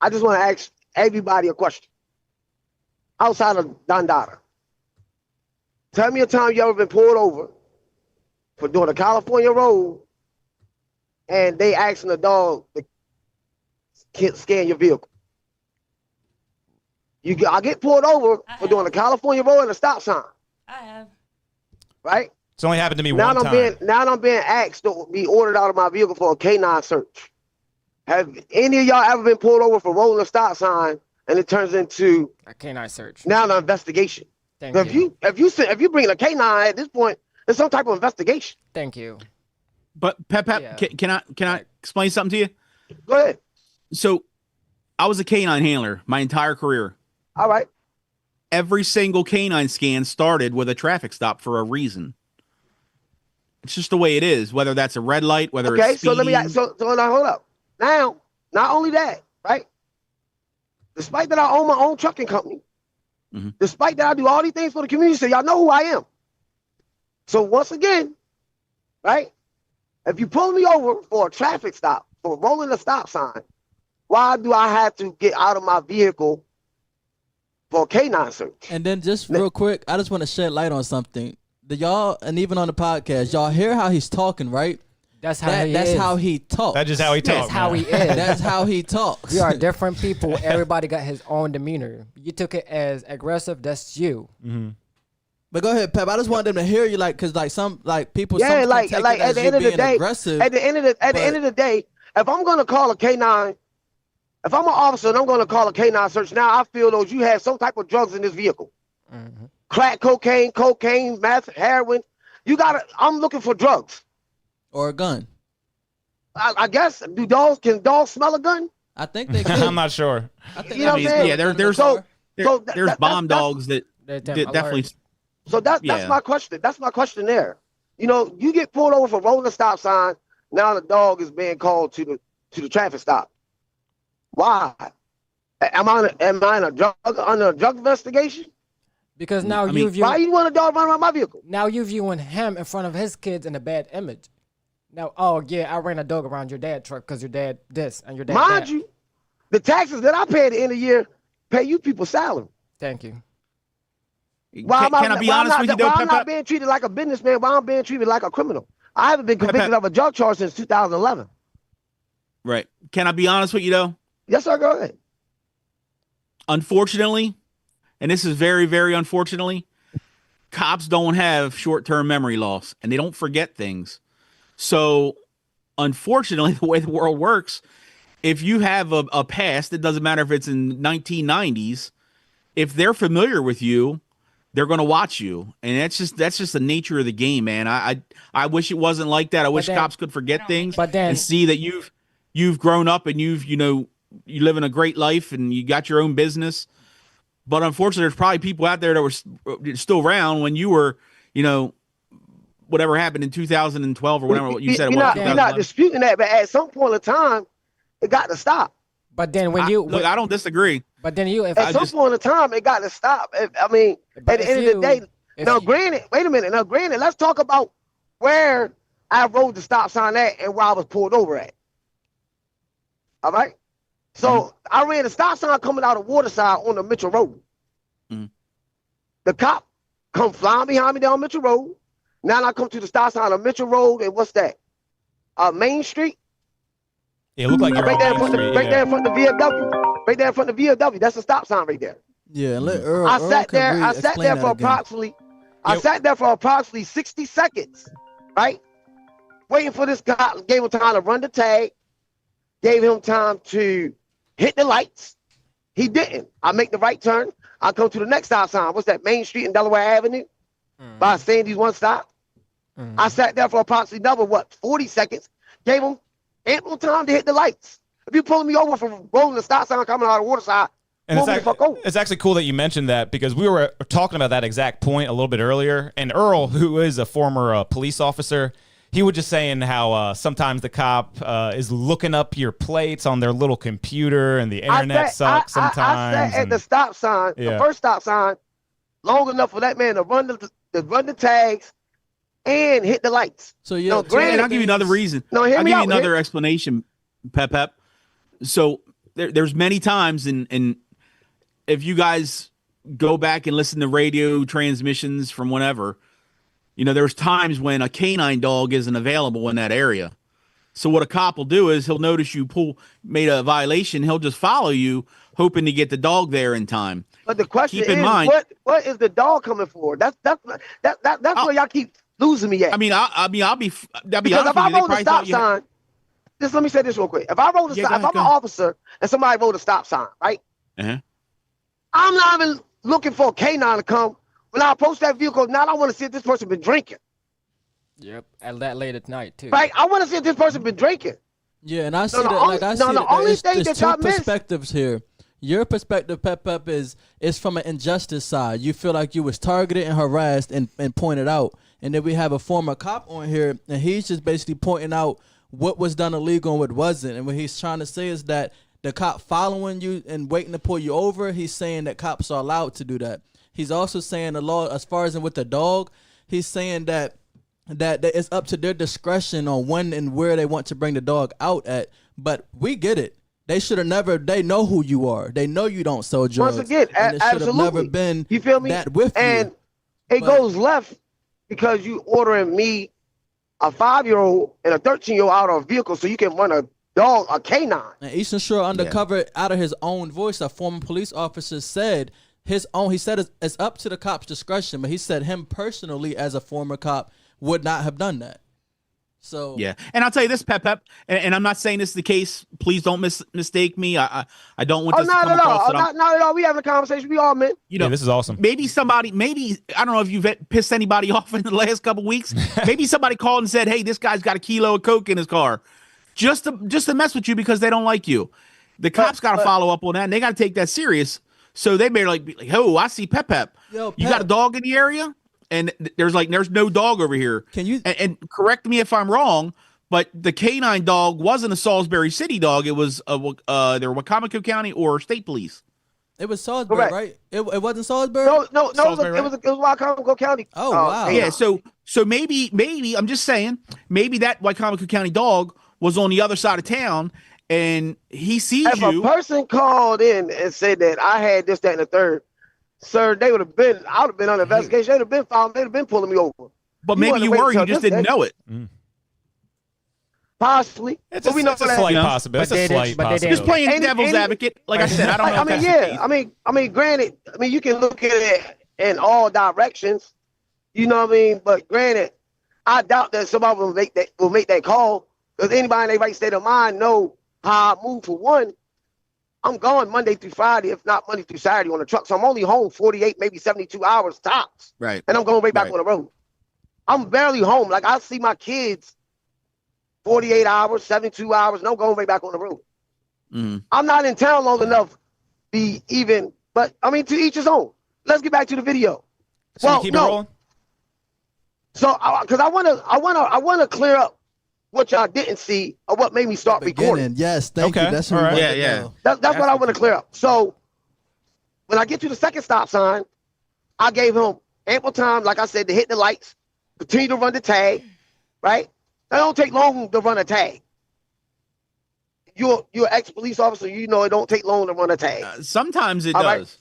I just want to ask everybody a question. Outside of Don Dada, tell me a time you ever been pulled over for doing a California road, and they asking the dog to scan your vehicle. I get pulled over for doing a California road and a stop sign. I have. Right? It's only happened to me one time. Now I'm being asked to be ordered out of my vehicle for a canine search. Have any of y'all ever been pulled over for rolling a stop sign and it turns into a canine search? Now an investigation. If you bring a canine at this point, it's some type of investigation. Thank you. But Pep, can I explain something to you? Go ahead. So, I was a canine handler my entire career. All right. Every single canine scan started with a traffic stop for a reason. It's just the way it is. Whether that's a red light, whether it's speeding. So let me. So now hold up. Now, not only that, right? Despite that I own my own trucking company, despite that I do all these things for the community, so y'all know who I am. So once again, right? If you pull me over for a traffic stop, for rolling a stop sign, why do I have to get out of my vehicle for a canine search? And then just real quick, I just want to shed light on something. Y'all, and even on the podcast, y'all hear how he's talking, right? That's how he is. How he talks. That's just how he talks. That's how he is. That's how he talks. We are different people. Everybody got his own demeanor. You took it as aggressive. That's you. Mm-hmm. But go ahead, Pep. I just want them to hear you, because some people. Yeah, some like take it at as the you end of the being day. aggressive, At the end of the day, if I'm gonna call a canine, if I'm an officer and I'm gonna call a canine search, now I feel those you have some type of drugs in this vehicle. Mm-hmm. Crack cocaine, meth, heroin. I'm looking for drugs. Or a gun. I guess. Can dogs smell a gun? I think they can. I'm not sure. I think you know what I'm saying? Yeah, there's bomb dogs that definitely. So that's my question. That's my question there. You know, you get pulled over for rolling a stop sign. Now the dog is being called to the traffic stop. Why? Am I under a drug investigation? Because now why you want a dog running around my vehicle? Now you viewing him in front of his kids in a bad image. Now, oh yeah, I ran a dog around your dad truck because your dad this and your dad Mind that. you, the taxes that I pay at the end of the year pay you people salary. Thank you. Why can I be honest with you, though, Why Pep? I'm not being treated like a businessman? Why I'm being treated like a criminal? I haven't been convicted of a drug charge since 2011. Right. Can I be honest with you, though? Yes, sir. Go ahead. Unfortunately, and this is very, very unfortunately, cops don't have short-term memory loss, and they don't forget things. So, unfortunately, the way the world works, if you have a past, it doesn't matter if it's in 1990s, if they're familiar with you, they're going to watch you. And that's just the nature of the game, man. I wish it wasn't like that. I wish cops could forget things and see that you've grown up and you live in a great life and you got your own business. But unfortunately, there's probably people out there that were still around when you were, whatever happened in 2012 or whatever you said. You're not disputing that, but at some point in time, it got to stop. But then when look, I don't disagree. But then you, at some point in time, it got to stop. I mean, at the end of the day, now granted, wait a minute. Now granted, let's talk about where I rode the stop sign at and where I was pulled over at. All right. So I ran the stop sign coming out of Waterside on the Mitchell Road. The cop come flying behind me down Mitchell Road. Now I come to the stop sign on Mitchell Road, and what's that? Main Street. Yeah, it looked like you're right there on Main Street. Right there in front of the VFW. Right there in front of the VFW. That's the stop sign right there. Yeah, let Earl. I sat there for approximately 60 seconds, right? Waiting for this guy. Gave him time to run the tag. Gave him time to hit the lights. He didn't. I make the right turn. I come to the next stop sign. What's that? Main Street and Delaware Avenue by Sandy's One Stop. I sat there for approximately 40 seconds. Gave him ample time to hit the lights. If you pulling me over for rolling the stop sign coming out of Waterside, and it's actually cool that you mentioned that, because we were talking about that exact point a little bit earlier. And Earl, who is a former police officer, he was just saying how sometimes the cop is looking up your plates on their little computer, and the internet sucks sometimes. I sat at the stop sign, the first stop sign, long enough for that man to run the tags and hit the lights. So yeah, and I'll give you another reason. No, I'll give you another explanation, Pep. So there's many times, and if you guys go back and listen to radio transmissions from whenever, there's times when a canine dog isn't available in that area. So what a cop will do is he'll notice you made a violation. He'll just follow you, hoping to get the dog there in time. But the question is, what is the dog coming for? That's where y'all keep losing me at. I mean, I'll be honest because if I roll the stop sign, just let me say this real quick. If I roll the stop, if I'm an officer and somebody rolled a stop sign, right? I'm not even looking for a canine to come. When I approach that vehicle, now I want to see if this person been drinking. Yep, at that late at night too. Right, I want to see if this person been drinking. Yeah, and I see there's two perspectives here. Your perspective, Pep, is from an injustice side. You feel like you was targeted and harassed and pointed out. And then we have a former cop on here, and he's just basically pointing out what was done illegal and what wasn't. And what he's trying to say is that the cop following you and waiting to pull you over, he's saying that cops are allowed to do that. He's also saying the law, as far as with the dog, he's saying that it's up to their discretion on when and where they want to bring the dog out at. But we get it. They should have never. They know who you are. They know you don't sell drugs. Once again, and it should have never absolutely. been. You feel me? That with and you. It goes left because you ordering me, a 5-year-old and a 13-year-old out of a vehicle so you can run a dog, a canine. And Eastern Shore Undercover, out of his own voice, a former police officer said his own. He said it's up to the cop's discretion, but he said him personally, as a former cop, would not have done that. So yeah, and I'll tell you this, Pep, and I'm not saying this is the case. Please don't mistake me. I don't want this to come across. Not at all. We having a conversation. We all men. This is awesome. Maybe I don't know if you've pissed anybody off in the last couple weeks. Maybe somebody called and said, "Hey, this guy's got a kilo of coke in his car," just to mess with you because they don't like you. The cops got to follow up on that, and they got to take that serious. So they may be like, "Oh, I see Pep. Yo, you got a dog in the area?" And there's no dog over here. Can you and correct me if I'm wrong, but the canine dog wasn't a Salisbury City dog. It was they were Wacomico County or State Police. It was Salisbury, correct. Right? It wasn't Salisbury. No, Salisbury, it was Wacomico County. Oh wow. Yeah. So maybe I'm just saying maybe that Wacomico County dog was on the other side of town and he sees if you. If a person called in and said that I had this, that, and the third. Sir, I would have been under investigation. They'd have been found. They'd have been pulling me over. But maybe you were. You just didn't know it. Possibly. It's a slight possibility. It's a slight possibility. Just playing devil's advocate. Like I said, I don't know. I mean, yeah. I mean, granted. I mean, you can look at it in all directions. You know what I mean? But granted, I doubt that somebody will make that call because anybody in their right state of mind know how I move. For one, I'm going Monday through Friday, if not Monday through Saturday on the truck. So I'm only home 48, maybe 72 hours tops. Right. And I'm going right back on the road. I'm barely home. Like I see my kids 48 hours, 72 hours, and I'm going right back on the road. Mm-hmm. I'm not in town long enough but I mean, to each his own. Let's get back to the video. So you keep it rolling? So, because I want to clear up what y'all didn't see or what made me start recording. Yes, thank you. That's right. Yeah. That's what I want to clear up. So, when I get to the second stop sign, I gave him ample time, like I said, to hit the lights, continue to run the tag, right? That don't take long to run a tag. You're an ex-police officer, you know it don't take long to run a tag. Sometimes it All does. right?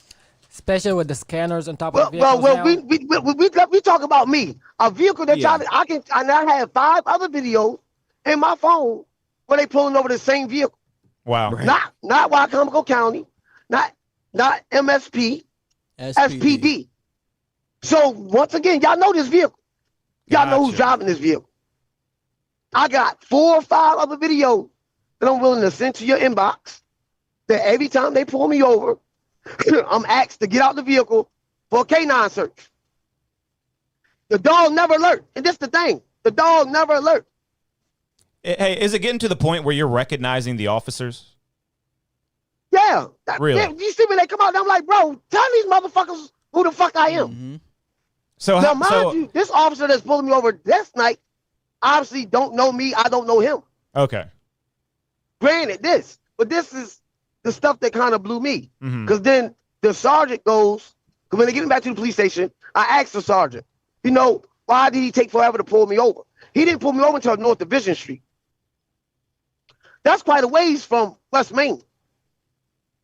Especially with the scanners on top of vehicles now. We talk about me, a vehicle that y'all. I have 5 other videos in my phone where they pulling over the same vehicle. Wow. Right. Not Wycomico County, not MSP, SPD. So once again, y'all know this vehicle. Y'all know who's driving this vehicle. I got 4 or 5 other videos that I'm willing to send to your inbox. That every time they pull me over, I'm asked to get out the vehicle for a canine search. The dog never alert. And this the thing. The dog never alert. Hey, is it getting to the point where you're recognizing the officers? Yeah. Really? You see when they come out, and I'm like, bro, tell these motherfuckers who the fuck I am. Mm-hmm. So now, mind you, this officer that's pulling me over this night obviously don't know me. I don't know him. Okay. Granted, this is the stuff that kind of blew me. Mm-hmm. Because then the sergeant goes, because when they get me back to the police station, I asked the sergeant, why did he take forever to pull me over? He didn't pull me over until North Division Street. That's quite a ways from West Main.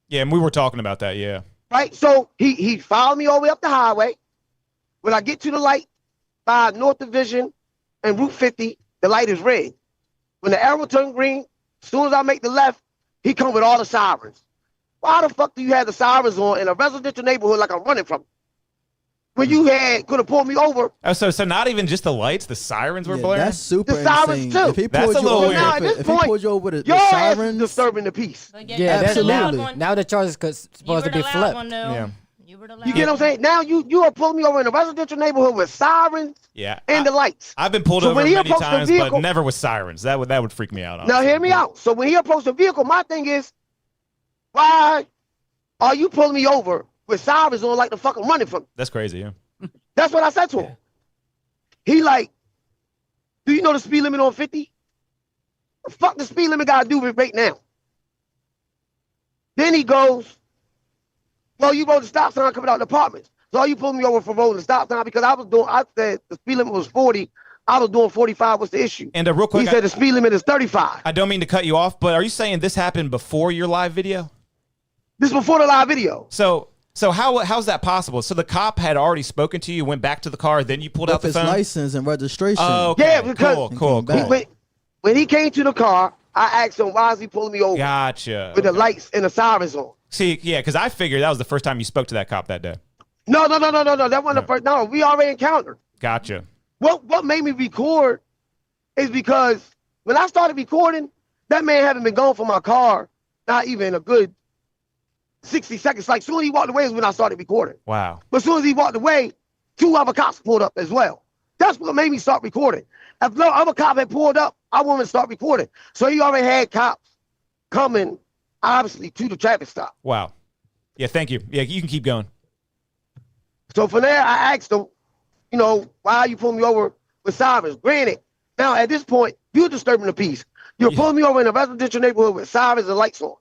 Yeah, and we were talking about that, yeah. Right? So he followed me all the way up the highway. When I get to the light by North Division and Route 50, the light is red. When the arrow turns green, as soon as I make the left, he come with all the sirens. Why the fuck do you have the sirens on in a residential neighborhood like I'm running from? When you could have pulled me over. Oh, so not even just the lights, the sirens were blaring? That's super the sirens insane. too. If he That's pulled a you little over, weird. Now, at this if he point, pulled you over with the your ass is sirens, disturbing the peace. Yeah, absolutely. Now the charges supposed to be flipped. Yeah. You get what I'm saying? Now you are pulling me over in a residential neighborhood with sirens and the lights. I've been pulled So over when he many approached the times, vehicle- but never with sirens. That would freak me out. Now honestly. hear me out. So when he approached the vehicle, my thing is, why are you pulling me over with sirens on like the fucking running from me? That's crazy, yeah. That's what I said to him. He like, do you know the speed limit on 50? The fuck the speed limit gotta do with right now? Then he goes, well, you rode the stop sign coming out of the apartments. So you pulled me over for rolling the stop sign because I said the speed limit was 40. I was doing 45. What's the issue? And real quick, he said the speed limit is 35. I don't mean to cut you off, but are you saying this happened before your live video? This is before the live video. So how's that possible? So the cop had already spoken to you, went back to the car, then you pulled out the his phone? license and registration. Oh, okay. Yeah, because cool. When he came to the car, I asked him, why is he pulling me over? Gotcha. With the lights and the sirens on. See, yeah, because I figured that was the first time you spoke to that cop that day. No. That wasn't the first. No, we already encountered. Gotcha. What made me record is because when I started recording, that man hadn't been gone from my car, not even a good 60 seconds. Like, soon as he walked away is when I started recording. Wow. But as soon as he walked away, 2 other cops pulled up as well. That's what made me start recording. If no other cop had pulled up, I wouldn't start recording. So he already had cops coming, obviously, to the traffic stop. Wow. Yeah, thank you. Yeah, you can keep going. So from there, I asked him, why are you pulling me over with sirens? Granted, now at this point, you're disturbing the peace. You're pulling me over in a residential neighborhood with sirens and lights on.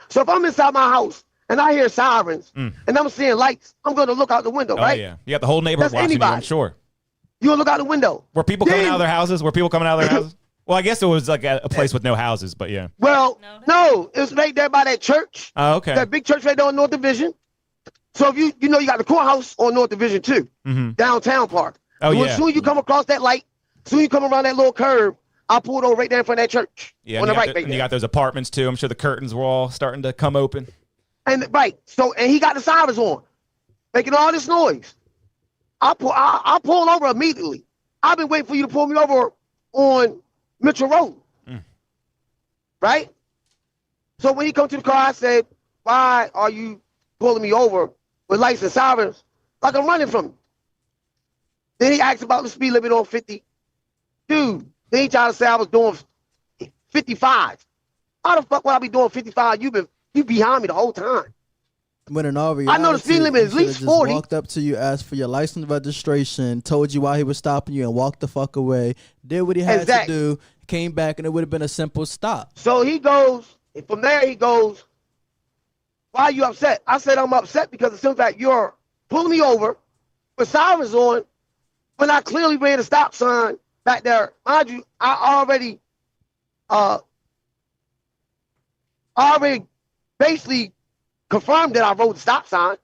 So if I'm inside my house and I hear sirens and I'm seeing lights, I'm going to look out the window, right? Oh, yeah. You got the whole neighborhood That's watching you, I'm anybody. sure. You gonna look out the window. Were people coming out of their houses? Well, I guess it was like a place with no houses, but yeah. Well, no, it's right there by that church. Oh, okay. That big church right there on North Division. So if you got the courthouse on North Division too, downtown park. Oh, So yeah. As soon as you come across that light, as soon as you come around that little curve, I pulled over right there in front of that church. Yeah, on and the you right, got right and you there. got those apartments too. I'm sure the curtains were all starting to come open. And right, so and he got the sirens on, making all this noise. I pulled over immediately. I've been waiting for you to pull me over on Mitchell Road. Right? So when he come to the car, I said, why are you pulling me over with lights and sirens like I'm running from you? Then he asked about the speed limit on 50. Dude, then he tried to say I was doing 55. How the fuck would I be doing 55? You behind me the whole time. When in all reality, I know the speed limit is at least 40. Walked up to you, asked for your license registration, told you why he was stopping you, and walked the fuck away. Did what he had to do, came back, and it would have been a simple stop. So he goes, from there he goes, why are you upset? I said I'm upset because of the simple fact you're pulling me over with sirens on when I clearly ran a stop sign back there. Mind you, I already basically confirmed that I rode the stop sign.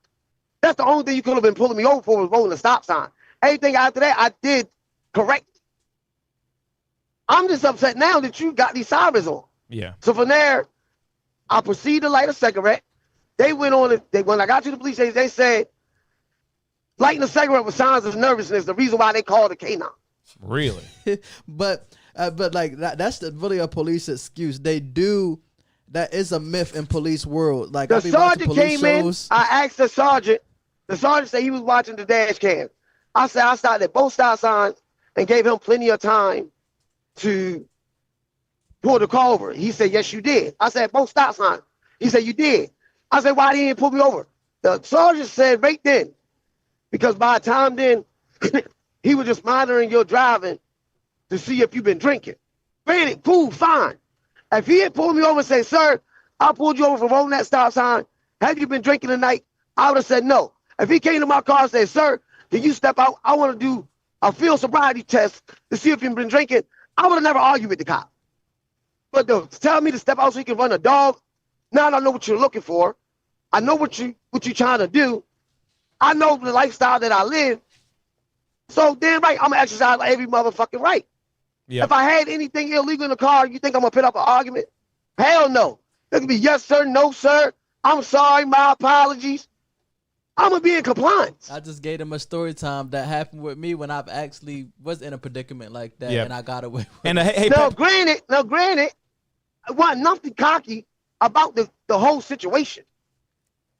That's the only thing you could have been pulling me over for was rolling the stop sign. Anything after that, I did correct. I'm just upset now that you got these sirens on. Yeah. So from there, I proceeded to light a cigarette. They went on it. When I got to the police station, they said lighting a cigarette with signs of nervousness. The reason why they called a canine. Really? but like that's really a police excuse. They do. That is a myth in police world. Like the sergeant came in. I asked the sergeant. The sergeant said he was watching the dash cam. I said I stopped at both stop signs and gave him plenty of time to pull the car over. He said, yes, you did. I said, both stop signs. He said, you did. I said, why didn't you pull me over? The sergeant said right then, because by the time then, he was just monitoring your driving to see if you've been drinking. Granted, cool, fine. If he had pulled me over and said, sir, I pulled you over for rolling that stop sign. Have you been drinking tonight? I would have said no. If he came to my car and said, sir, can you step out? I want to do a field sobriety test to see if you've been drinking. I would have never argued with the cop. But to tell me to step out so you can run a dog, now I know what you're looking for. I know what you're trying to do. I know the lifestyle that I live. So damn right, I'm gonna exercise every motherfucking right. Yep. If I had anything illegal in the car, you think I'm gonna put up an argument? Hell no. It could be yes sir, no sir. I'm sorry, my apologies. I'm gonna be in compliance. I just gave him a story time that happened with me when I actually was in a predicament like that, and I got away with and it. Hey, granted, I want nothing cocky about the whole situation.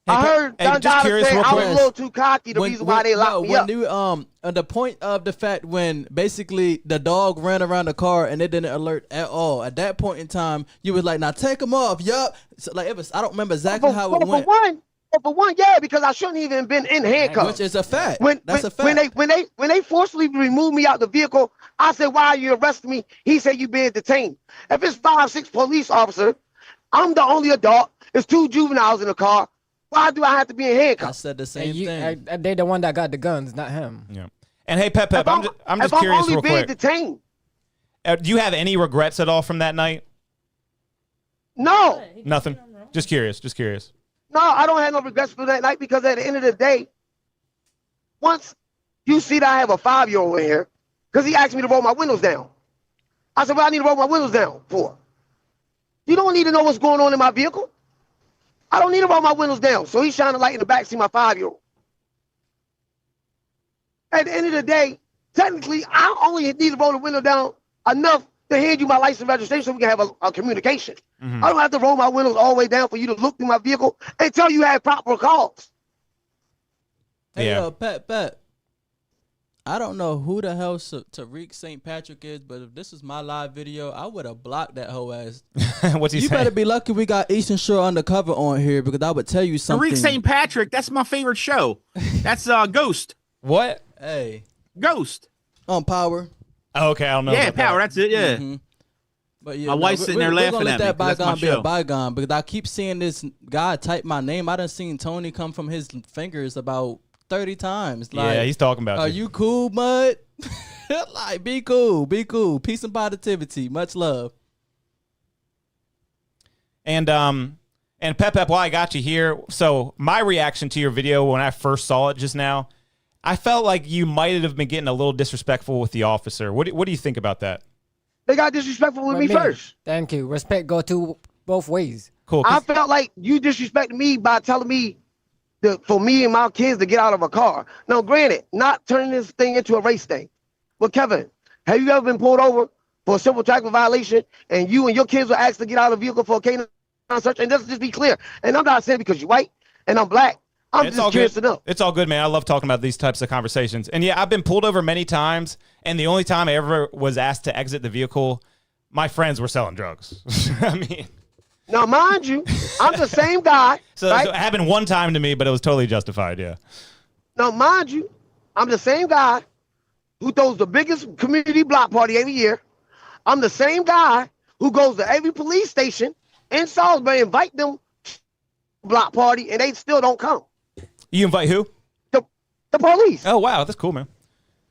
I heard Don Dada say I was a little too cocky. The reason why they locked me up. The point of the fact when basically the dog ran around the car and it didn't alert at all. At that point in time, you was like, "Now take him off." Yup. So, like it was. I don't remember exactly how it went. For one, yeah, because I shouldn't even been in handcuffs. Which is a fact. That's a fact. When they forcibly removed me out the vehicle, I said, "Why are you arresting me?" He said, "You being detained." If it's 5-6 police officers, I'm the only adult. There's 2 juveniles in the car. Why do I have to be in handcuffs? I said the same thing. They the one that got the guns, not him. Yeah. And hey, Pep, I'm just curious real quick. Detained. Do you have any regrets at all from that night? No. Nothing. Just curious. No, I don't have no regrets for that night because at the end of the day, once you see that I have a 5-year-old in here, because he asked me to roll my windows down. I said, what I need to roll my windows down for? You don't need to know what's going on in my vehicle. I don't need to roll my windows down. So he's shining a light in the back, see my 5-year-old. At the end of the day, technically, I only need to roll the window down enough to hand you my license registration so we can have a communication. Mm-hmm. I don't have to roll my windows all the way down for you to look through my vehicle until you have proper calls. Hey, Pat. I don't know who the hell Tariq St. Patrick is, but if this is my live video, I would have blocked that whole ass. What's he saying? You better be lucky we got Eastern Shore Undercover on here because I would tell you something. Tariq St. Patrick, that's my favorite show. That's Ghost. What? Hey. Guest. On Power. Oh, okay, I don't know. Yeah, Power, that's it, yeah. Mm-hmm. But yeah, my wife's sitting there laughing at me. That bygone be a bygone because I keep seeing this guy type my name. I done seen Tony come from his fingers about 30 times. Like, yeah, he's talking about Are you cool, bud? Like, be cool. Peace and positivity. Much love. And Pep, while I got you here, so my reaction to your video when I first saw it just now, I felt like you might have been getting a little disrespectful with the officer. What do you think about that? They got disrespectful with me first. Thank you. Respect go to both ways. Cool. I felt like you disrespected me by telling me for me and my kids to get out of a car. Now, granted, not turning this thing into a race thing. But Kevin, have you ever been pulled over for a simple traffic violation and you and your kids were asked to get out of the vehicle for a canine search? And let's just be clear. And I'm not saying because you're white and I'm black. I'm just curious to know. It's all good, man. I love talking about these types of conversations. And yeah, I've been pulled over many times, and the only time I ever was asked to exit the vehicle, my friends were selling drugs. I mean, Now, mind you, I'm the same guy. So it happened one time to me, but it was totally justified. Yeah. Now, mind you, I'm the same guy who throws the biggest community block party every year. I'm the same guy who goes to every police station in Salisbury, invite them to the block party, and they still don't come. You invite who? The police. Oh, wow. That's cool, man.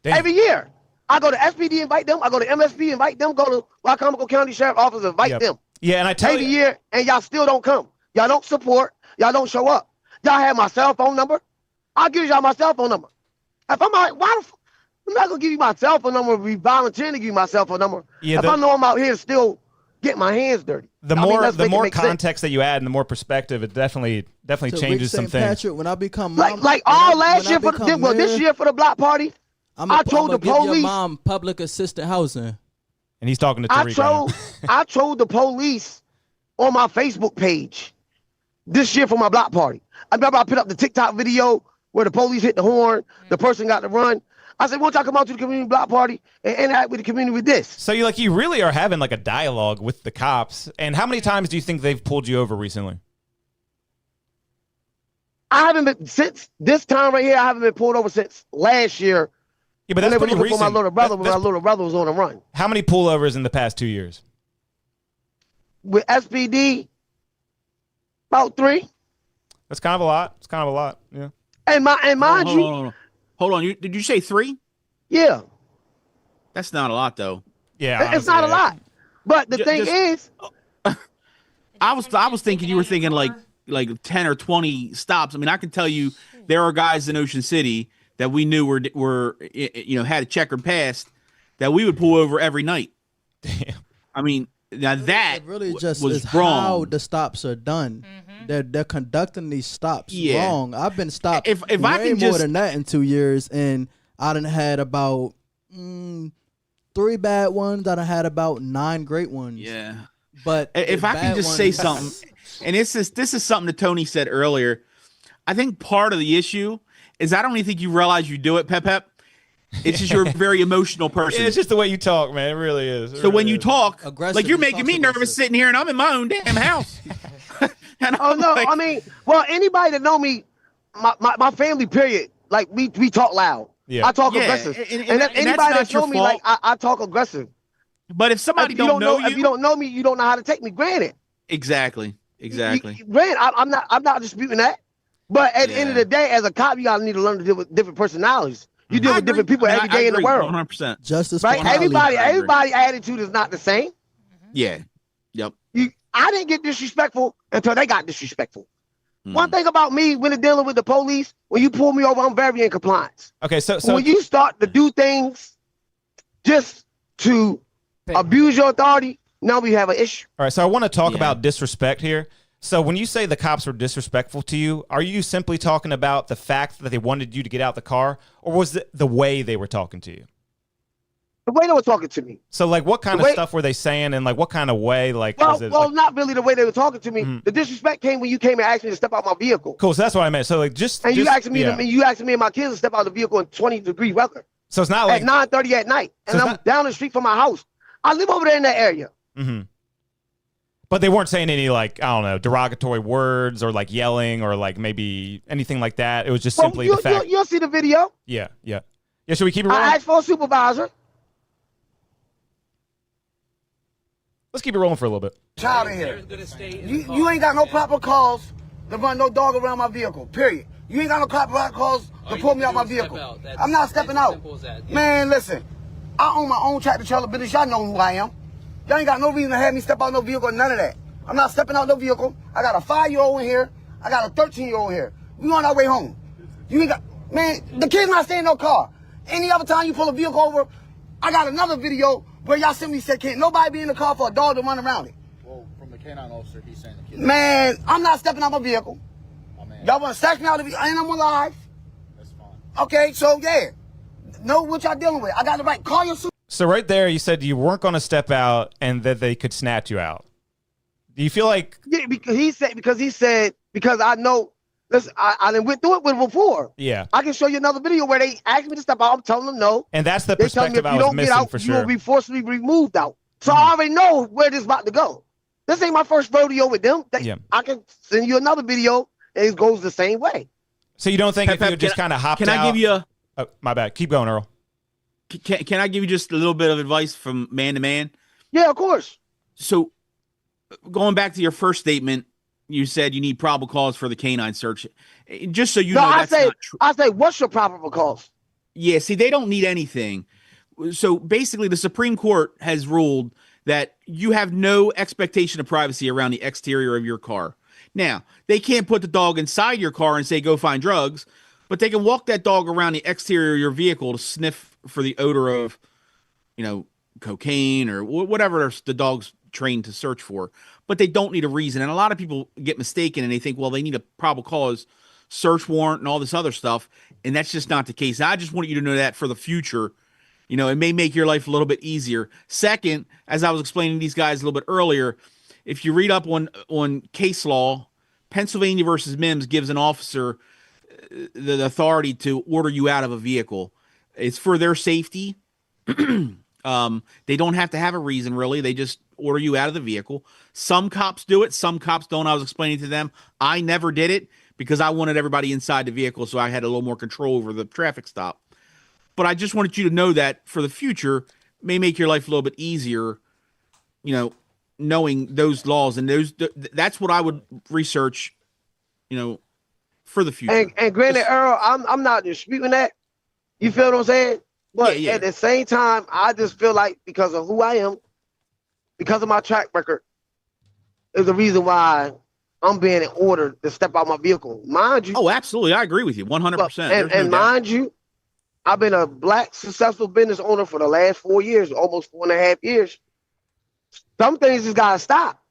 Damn. Every year. I go to SPD, invite them. I go to MSP, invite them. Go to Wycomico County Sheriff Office, invite them. Yeah, and I tell every year, and y'all still don't come. Y'all don't support. Y'all don't show up. Y'all have my cell phone number. I'll give y'all my cell phone number. If I'm out, I'm not gonna give you my cell phone number. Be volunteering to give you my cell phone number. Yeah, if I know I'm out here still getting my hands dirty. The more context that you add and the more perspective, it definitely So changes some things. Patrick, when I become mom, like all last year for this year for the block party, I told the give your police. mom public assistant housing. And he's talking to Tariq. I told the police on my Facebook page this year for my block party. I remember I put up the TikTok video where the police hit the horn, the person got to run. I said, won't y'all come out to the community block party and interact with the community with this? So you really are having like a dialogue with the cops. And how many times do you think they've pulled you over recently? I haven't been since this time right here. I haven't been pulled over since last year. Yeah, but that's pretty recent. For my little brother when my little brother was on the run. How many pullovers in the past 2 years? With SPD, about 3. That's kind of a lot. It's kind of a lot. Yeah. And mind you. Hold on. Did you say 3? Yeah. That's not a lot, though. Yeah, it's not a lot. But the thing is, I was thinking you were thinking like 10 or 20 stops. I mean, I can tell you there are guys in Ocean City that we knew were had a checkered past that we would pull over every night. Damn. I mean, now that it really just was is wrong. how the stops are done. They're conducting these stops wrong. I've been stopped if way I can more than that in 2 years, and I done had about 3 bad ones. I done had about 9 great ones. Yeah. But if I can just say something, and this is something that Tony said earlier. I think part of the issue is I don't even think you realize you do it, Pep. It's just you're a very emotional person. Yeah, it's just the way you talk, man. It really is. So when you talk, aggressive, like you're making me nervous sitting here, and I'm in my own damn house. I mean, well, anybody that know me, my family, period, like we talk loud. Yeah. I talk aggressive. And if anybody that know me, like I talk aggressive. But if somebody don't know you, if you don't know me, you don't know how to take me. Granted. Exactly. Granted, I'm not disputing that. But at the end of the day, as a cop, you gotta need to learn to deal with different personalities. You deal with different people every day in the world. 100%. Justice, right? Everybody attitude is not the same. Yeah. Yep. I didn't get disrespectful until they got disrespectful. One thing about me when dealing with the police, when you pull me over, I'm very in compliance. Okay, so when you start to do things just to abuse your authority, now we have an issue. All right, so I want to talk about disrespect here. So when you say the cops were disrespectful to you, are you simply talking about the fact that they wanted you to get out the car, or was it the way they were talking to you? The way they were talking to me. So, like, what kind of stuff were they saying, and like, what kind of way? Like, was it, not really the way they were talking to me. The disrespect came when you came and asked me to step out my vehicle. Cool. So that's what I meant. So, like, you asked me and my kids to step out of the vehicle in 20-degree weather. So it's not like at 9:30 at night, and I'm down the street from my house. I live over there in that area. Mm-hmm. But they weren't saying any, like, I don't know, derogatory words or like yelling or like maybe anything like that. It was just simply the fact. You'll see the video. Yeah. Should we keep it rolling? I asked for a supervisor. Let's keep it rolling for a little bit. Child in here. You ain't got no proper cause to run no dog around my vehicle, period. You ain't got no proper cause to pull me out my vehicle. I'm not stepping out. Man, listen, I own my own tractor trailer business. Y'all know who I am. Y'all ain't got no reason to have me step out no vehicle, none of that. I'm not stepping out no vehicle. I got a 5-year-old in here. I got a 13-year-old in here. We on our way home. You ain't got, man, the kid's not staying in no car. Any other time you pull a vehicle over, I got another video where y'all simply said, can't nobody be in the car for a dog to run around it. Well, from the canine officer, he's saying the kid. Man, I'm not stepping out my vehicle. Oh, man. Y'all want to snatch me out of the vehicle, and I'm alive. That's fine. Okay, so yeah. Know what y'all dealing with. I got the right. Call your super. So right there, you said you weren't going to step out and that they could snatch you out. Do you feel like... Yeah, because he said, because I know, listen, I done went through it with him before. Yeah. I can show you another video where they asked me to step out. I'm telling them no. And that's the perspective I was missing for sure. You will be forcibly removed out. So I already know where this is about to go. This ain't my first rodeo with them. I can send you another video, and it goes the same way. So you don't think if you just kind of hopped out? Can I give you a... Oh, my bad. Keep going, Earl. Can I give you just a little bit of advice from man to man? Yeah, of course. So going back to your first statement, you said you need probable cause for the canine search. Just so you know, that's not true. I say, what's your probable cause? Yeah, see, they don't need anything. So basically, the Supreme Court has ruled that you have no expectation of privacy around the exterior of your car. Now, they can't put the dog inside your car and say, go find drugs, but they can walk that dog around the exterior of your vehicle to sniff for the odor of, cocaine or whatever the dog's trained to search for. But they don't need a reason. And a lot of people get mistaken and they think, well, they need a probable cause search warrant and all this other stuff. And that's just not the case. I just want you to know that for the future. It may make your life a little bit easier. Second, as I was explaining to these guys a little bit earlier, if you read up on case law, Pennsylvania versus Mims gives an officer the authority to order you out of a vehicle. It's for their safety. They don't have to have a reason, really. They just order you out of the vehicle. Some cops do it. Some cops don't. I was explaining to them. I never did it because I wanted everybody inside the vehicle, so I had a little more control over the traffic stop. But I just wanted you to know that for the future may make your life a little bit easier, knowing those laws. And that's what I would research, for the future. And granted, Earl, I'm not disputing that. You feel what I'm saying? But at the same time, I just feel like because of who I am, because of my track record, is the reason why I'm being ordered to step out my vehicle. Mind you. Oh, absolutely. I agree with you 100%. And mind you, I've been a black successful business owner for the last 4 years, almost 4.5 years. Some things just gotta stop.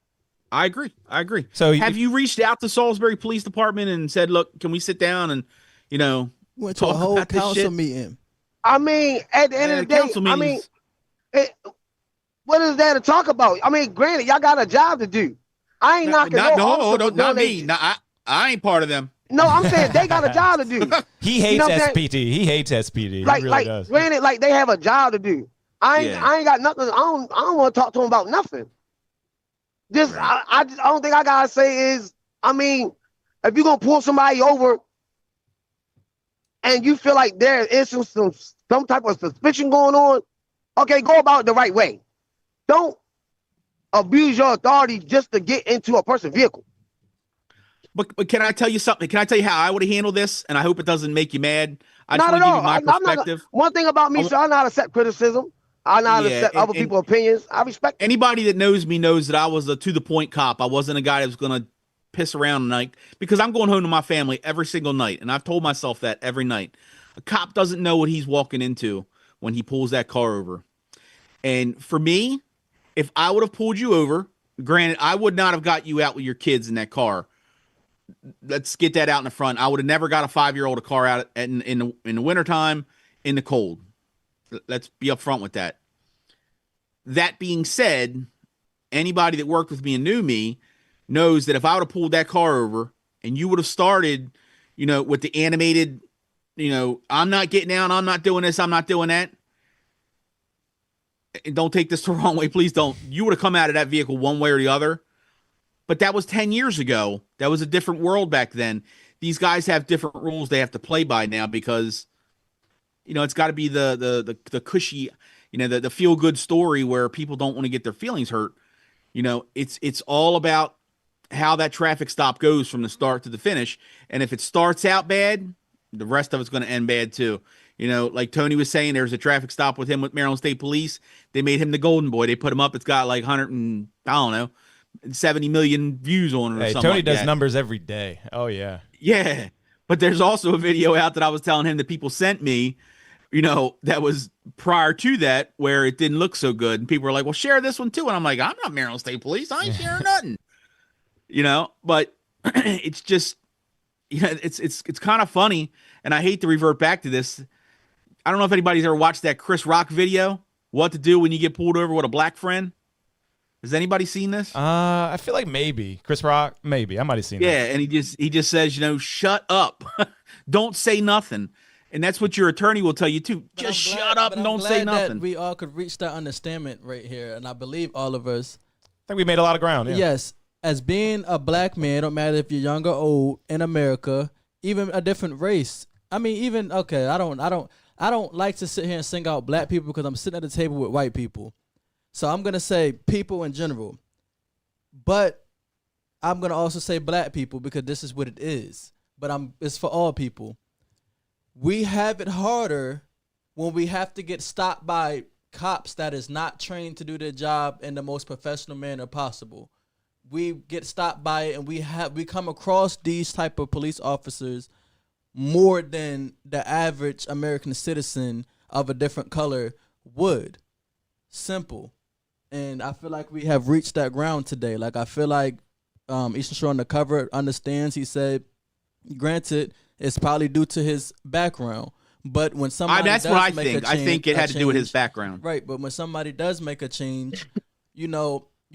I agree. So have you reached out to Salisbury Police Department and said, look, can we sit down and, went to a whole council meeting? I mean, at the end of the day, what is there to talk about? I mean, granted, y'all got a job to do. I ain't knocking not me. I ain't part of them. No, I'm saying they got a job to do. He hates SPD. He hates SPD. Like, he really does. Granted, like they have a job to do. I ain't got nothing. I don't want to talk to them about nothing. I don't think I gotta say is, I mean, if you're gonna pull somebody over and you feel like there is some type of suspicion going on, okay, go about it the right way. Don't abuse your authority just to get into a person's vehicle. But can I tell you something? Can I tell you how I would have handled this? And I hope it doesn't make you mad. I just want to give you my perspective. One thing about me, sir, I know how to accept criticism. I know how to accept other people's opinions. I respect anybody that knows me knows that I was a to-the-point cop. I wasn't a guy that was going to piss around tonight because I'm going home to my family every single night. And I've told myself that every night. A cop doesn't know what he's walking into when he pulls that car over. And for me, if I would have pulled you over, granted, I would not have got you out with your kids in that car. Let's get that out in the front. I would have never got a 5-year-old a car out in the wintertime in the cold. Let's be upfront with that. That being said, anybody that worked with me and knew me knows that if I would have pulled that car over and you would have started, with the animated, I'm not getting out, I'm not doing this, I'm not doing that. And don't take this the wrong way, please don't. You would have come out of that vehicle one way or the other. But that was 10 years ago. That was a different world back then. These guys have different rules they have to play by now because, it's got to be the cushy, the feel-good story where people don't want to get their feelings hurt. It's all about how that traffic stop goes from the start to the finish. And if it starts out bad, the rest of it's going to end bad too. Like Tony was saying, there's a traffic stop with him with Maryland State Police. They made him the golden boy. They put him up. It's got like 70 million views on it or something. Tony like does that. Numbers every day. Oh, yeah. Yeah. But there's also a video out that I was telling him that people sent me, that was prior to that where it didn't look so good. And people were like, well, share this one too. And I'm like, I'm not Maryland State Police. I ain't sharing nothing. But it's just, it's kind of funny. And I hate to revert back to this. I don't know if anybody's ever watched that Chris Rock video, what to do when you get pulled over with a black friend. Has anybody seen this? I feel like maybe Chris Rock, maybe I might have seen that. Yeah, and he just says, shut up, don't say nothing, and that's what your attorney will tell you too. Just shut up and don't say nothing. We all could reach that understanding right here, and I believe all of us think we made a lot of ground. Yeah. Yes, as being a black man, don't matter if you're young or old in America, even a different race. I mean, even okay, I don't like to sit here and sing out black people because I'm sitting at the table with white people. So I'm gonna say people in general, but I'm gonna also say black people because this is what it is. But it's for all people. We have it harder when we have to get stopped by cops that is not trained to do their job in the most professional manner possible. We get stopped by it, and we come across these type of police officers more than the average American citizen of a different color would. Simple. And I feel like we have reached that ground today. Like, I feel like Eastern Shore Undercover understands. He said, granted, it's probably due to his background. But when somebody that's does what I make think. a change, I think it had to do with his background. Right, but when somebody does make a change, you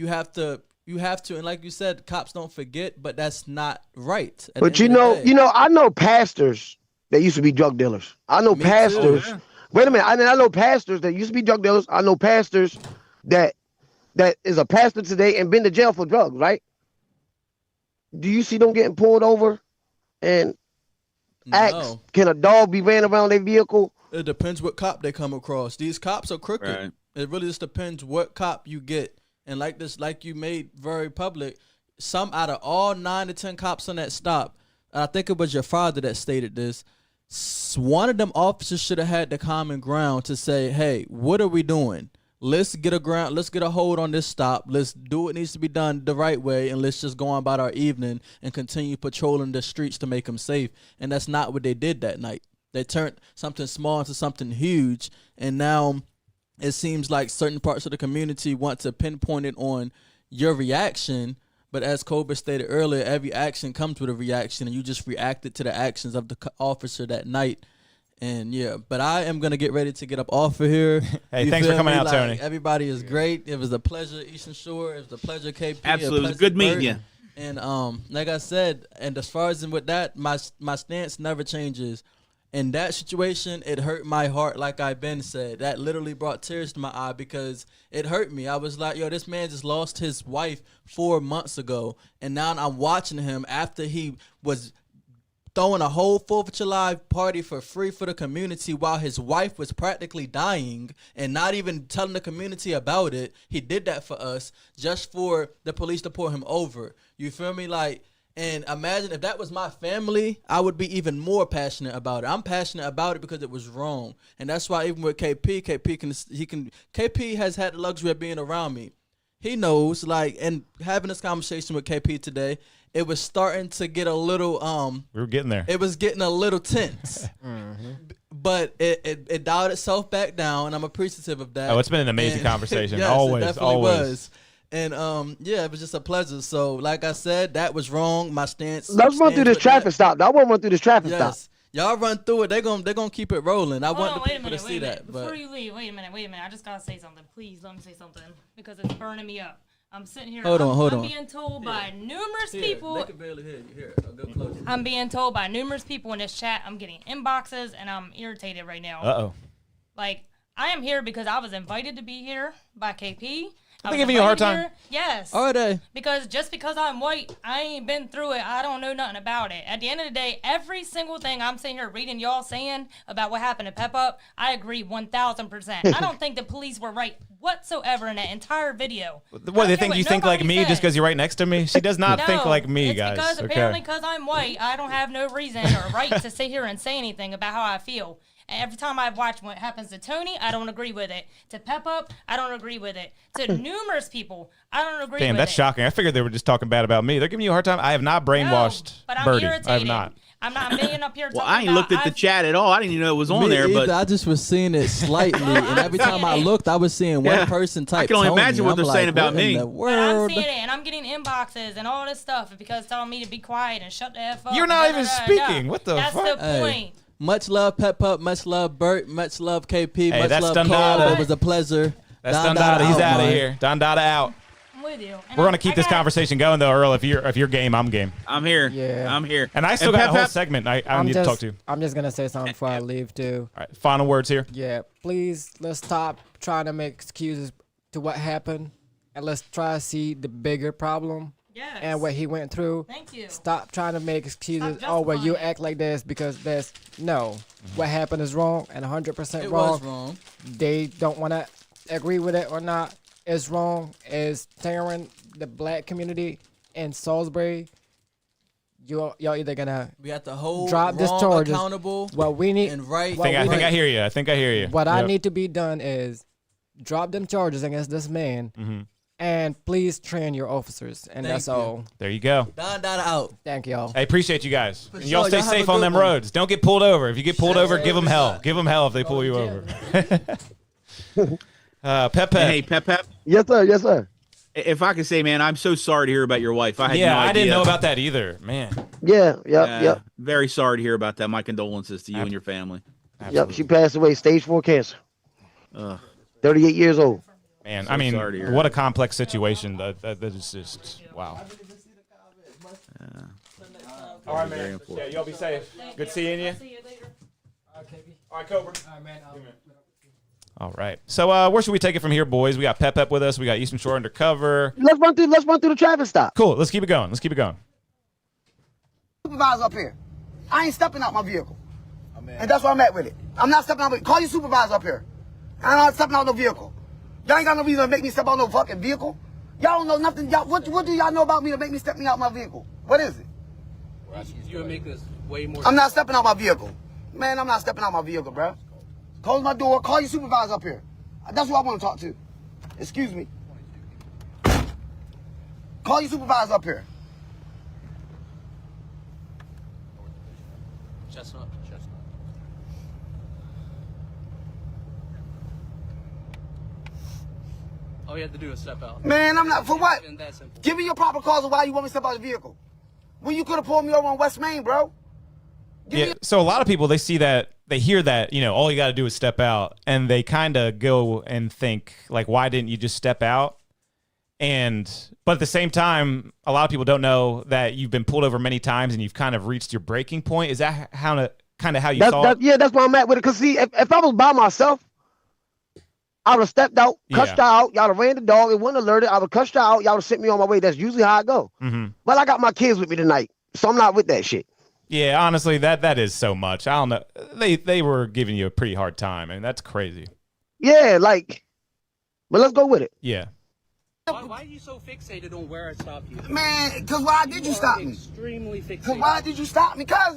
have to, and like you said, cops don't forget, but that's not right. But I know pastors that used to be drug dealers. I know pastors. Yeah. Wait a minute. I know pastors that used to be drug dealers. I know pastors that is a pastor today and been to jail for drugs, right? Do you see them getting pulled over and ask, can a dog be ran around their vehicle? It depends what cop they come across. These cops are crooked. Right. It really just depends what cop you get. And like you made very public, some out of all 9 to 10 cops on that stop, and I think it was your father that stated this, one of them officers should have had the common ground to say, hey, what are we doing? Let's get a hold on this stop. Let's do what needs to be done the right way, and let's just go on about our evening and continue patrolling the streets to make them safe. And that's not what they did that night. They turned something small into something huge, and now it seems like certain parts of the community want to pinpoint it on your reaction. But as Cobra stated earlier, every action comes with a reaction, and you just reacted to the actions of the officer that night. And yeah, but I am gonna get ready to get up off of here. Hey, thanks for coming out, Tony. Everybody is great. It was a pleasure, Eastern Shore. It was a pleasure, KP. Absolutely, it was good meeting you. And like I said, and as far as with that, my stance never changes. In that situation, it hurt my heart, like I've been said. That literally brought tears to my eye because it hurt me. I was like, yo, this man just lost his wife 4 months ago, and now I'm watching him after he was throwing a whole 4th of July party for free for the community while his wife was practically dying and not even telling the community about it. He did that for us just for the police to pull him over. You feel me? And imagine if that was my family, I would be even more passionate about it. I'm passionate about it because it was wrong. And that's why even with KP has had the luxury of being around me. He knows, and having this conversation with KP today, it was starting to get a little we were getting there. It was getting a little tense. But it dialed itself back down, and I'm appreciative of that. Oh, it's been an amazing conversation. Yes, always, it definitely always. was. And it was just a pleasure. So like I said, that was wrong. My stance. Let's run through this traffic stop. I want to run through this traffic stop. Y'all run through it. They're gonna keep it rolling. I want the wait a people minute, to see that. Before you leave, wait a minute. I just gotta say something. Please let me say something because it's burning me up. I'm sitting here. Hold on. I'm being told by numerous people. They can barely hear you. Here, I'll go closer. I'm being told by numerous people in this chat. I'm getting inboxes, and I'm irritated right now. Uh-oh. I am here because I was invited to be here by KP. Are they giving you a hard time? Yes. Are they? Because just because I'm white, I ain't been through it. I don't know nothing about it. At the end of the day, every single thing I'm sitting here reading y'all saying about what happened to Pep Up, I agree 1,000%. I don't think the police were right whatsoever in that entire video. What, they think you think like me just because you're right next to me? She does not think like me, it's guys. Because apparently because I'm white, I don't have no reason or right to sit here and say anything about how I feel. And every time I watch what happens to Tony, I don't agree with it. To Pep Up, I don't agree with it. To numerous people, I don't agree with it. Damn, that's shocking. I figured they were just talking bad about me. They're giving you a hard time. I have not brainwashed but I'm Birdie. irritated. I have not. I'm not being up here talking I ain't looked at the chat at all. I didn't even know it was on there. But I just was seeing it slightly, and every time I looked, I was seeing one person type. I can only imagine what they're saying about what me. In the But I'm world? seeing it, and I'm getting inboxes and all this stuff because telling me to be quiet and shut the F up. You're not even speaking. What the That's fuck? the point. Hey, much love, Pep Up. Much love, Bert. Much love, KP. Hey, much that's love, Dundada. Cole. It was a pleasure. That's Dundada. He's out of here. Dundada out. I'm with you. And We're gonna keep this conversation going though, Earl. If you're game, I'm game. I'm here. Yeah. I'm here. And I still got a whole segment I need to talk to. I'm just gonna say something before I leave too. All right, final words here. Yeah, please let's stop trying to make excuses to what happened. and let's try to see the bigger problem. Yes. And what he went through. Thank you. Stop trying to make excuses. Oh, well, you act like this because this. No. What happened is wrong and 100% It wrong. was wrong. They don't want to agree with it or not. It's wrong. It's tearing the black community in Salisbury. Y'all either gonna We have to hold drop this wrong charges. accountable What we need. and right. I think I hear you. I think I hear you. What I need to be done is drop them charges against this man. And please train your officers. And that's all. There you go. Don out. Thank y'all. I appreciate you guys. For And y'all sure. stay Y'all have safe a on good them one. roads. Don't get pulled over. If you get pulled over, give them hell. Give them hell if they pull you over. Pep. Hey, Pep. Yes, sir. Yes, sir. If I could say, man, I'm so sorry to hear about your wife. I had no idea. I didn't know about that either, man. Yeah, yep. Very sorry to hear about that. My condolences to you and your family. Yep, she passed away, stage 4 cancer. 38 years old. Man, So I mean, sorry to hear what that. a complex situation. That is just, wow. All right, man. Yeah, y'all be safe. Good seeing you. All right, Cobra. All right. So where should we take it from here, boys? We got Pep with us. We got Eastern Shore Undercover. Let's run through the traffic stop. Cool. Let's keep it going. Supervisor up here. I ain't stepping out my vehicle. And that's where I'm at with it. I'm not stepping out. Call your supervisor up here. I'm not stepping out no vehicle. Y'all ain't got no reason to make me step out no fucking vehicle. Y'all don't know nothing. Y'all, what do y'all know about me to make me step out my vehicle? What is it? You would make this way more. I'm not stepping out my vehicle. Man, I'm not stepping out my vehicle, bro. Close my door. Call your supervisor up here. That's who I want to talk to. Excuse me. Call your supervisor up here. Chestnut. All you have to do is step out. Man, I'm not, for what? Even that simple. Give me your proper cause of why you want me to step out of the vehicle. When you could have pulled me over on West Main, bro. So a lot of people, they see that, they hear that, all you got to do is step out, and they kind of go and think, like, why didn't you just step out? But at the same time, a lot of people don't know that you've been pulled over many times and you've kind of reached your breaking point. Is that how you saw it? Yeah, that's where I'm at with it. Because, see, if I was by myself, I would have stepped out, cussed her out. Y'all have ran the dog. It wasn't alerted. I would have cussed her out. Y'all would have sent me on my way. That's usually how I go. But I got my kids with me tonight, so I'm not with that shit. Yeah, honestly, that is so much. I don't know. They were giving you a pretty hard time, and that's crazy. Yeah, but let's go with it. Yeah. Why are you so fixated on where I stopped you? Man, because why did you stop me? Extremely fixated. Because why did you stop me? Because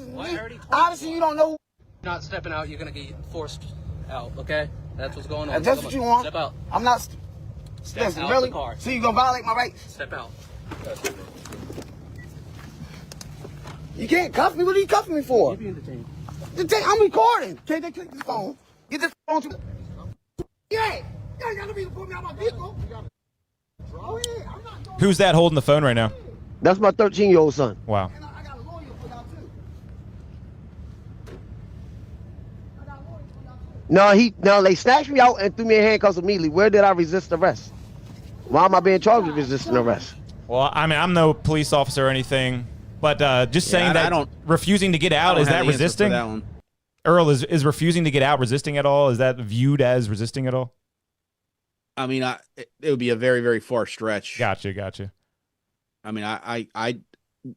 obviously you don't know. Not stepping out, you're gonna get forced out. Okay, that's what's going on. If that's what you want. Step out. I'm not. Step Listen, out really? the car. So you gonna violate my rights? Step out. You can't cuff me. What are you cuffing me for? I'm recording. Can't they click this phone? Get this phone to. Yeah. You ain't got no reason to put me out my vehicle. Oh, yeah. I'm not. Who's that holding the phone right now? That's my 13-year-old son. Wow. No, they snatched me out and threw me in handcuffs immediately. Where did I resist arrest? Why am I being charged with resisting arrest? Well, I mean, I'm no police officer or anything, but just saying that refusing to get out, is that resisting? That one. Earl, is refusing to get out resisting at all? Is that viewed as resisting at all? I mean, it would be a very, very far stretch. Gotcha. I mean, I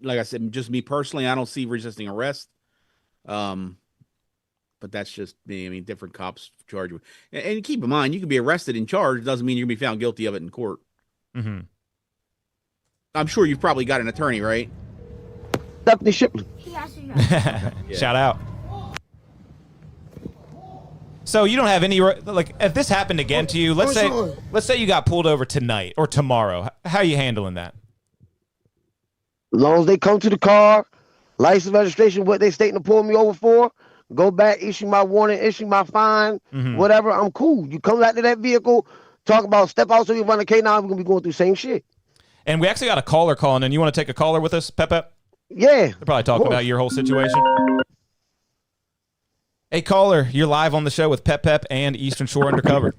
like I said, just me personally, I don't see resisting arrest. But that's just me. I mean, different cops charge you. And keep in mind, you can be arrested and charged. Doesn't mean you're going to be found guilty of it in court. Mm-hmm. I'm sure you've probably got an attorney, right? Stephanie Shipley. Shout out. So you don't have any, like, if this happened again to you, let's say you got pulled over tonight or tomorrow, how are you handling that? As long as they come to the car, license, registration, what they stating to pull me over for, go back, issue my warning, issue my fine, whatever, I'm cool. You come back to that vehicle, talk about step out so you run a K9, we're going to be going through the same shit. And we actually got a caller calling in. You want to take a caller with us, Pep? Yeah. They're probably talking about your whole situation. Hey, caller, you're live on the show with Pep and Eastern Shore Undercover.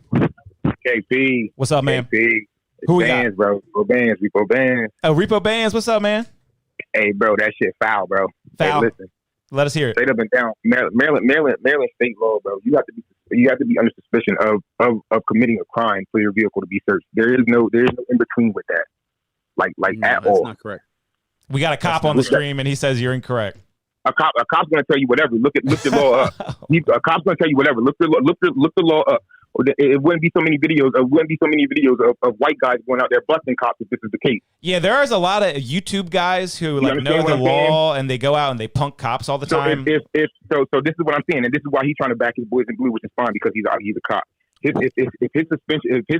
KP. What's up, man? KP. Who we Bands, got? bro. Repo Bands. Oh, Repo Bands. What's up, man? Hey, bro, that shit foul, bro. Foul. Hey, listen. Let us hear it. Straight up and down. Maryland State law, bro. You have to be You have to be under suspicion of committing a crime for your vehicle to be searched. There is no in between with that. Like no, at that's all. not correct. We got a cop on the stream, and he says you're incorrect. A cop's gonna tell you whatever. Look the law up. A cop's gonna tell you whatever. Look the law up. It wouldn't be so many videos. Of white guys going out there busting cops if this is the case. Yeah, there is a lot of YouTube guys who like know the law and they go out and they punk cops all the time. So this is what I'm saying, and this is why he's trying to back his boys in blue, which is fine because he's a cop. If his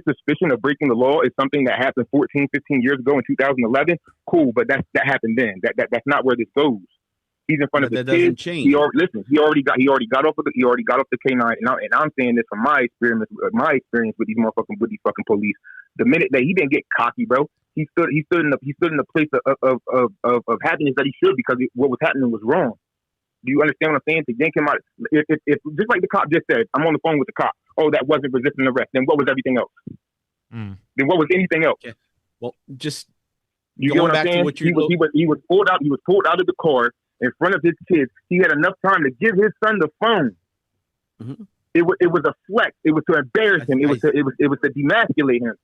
suspicion of breaking the law is something that happened 14, 15 years ago in 2011, cool, but that happened then. That's not where this goes. He's in front of the kids. Change. He already got off the K9, and I'm saying this from my experience with these fucking police. The minute that he didn't get cocky, bro, he stood in the place of happiness that he should because what was happening was wrong. Do you understand what I'm saying? To yank him out, if just like the cop just said, I'm on the phone with the cop. Oh, that wasn't resisting arrest. Then what was everything else? Then what was anything else? Okay. Well, just you get what I'm saying? He was pulled out. He was pulled out of the car in front of his kids. He had enough time to give his son the phone. Mm-hmm. It was a flex. It was to embarrass him. It was to demasculate him.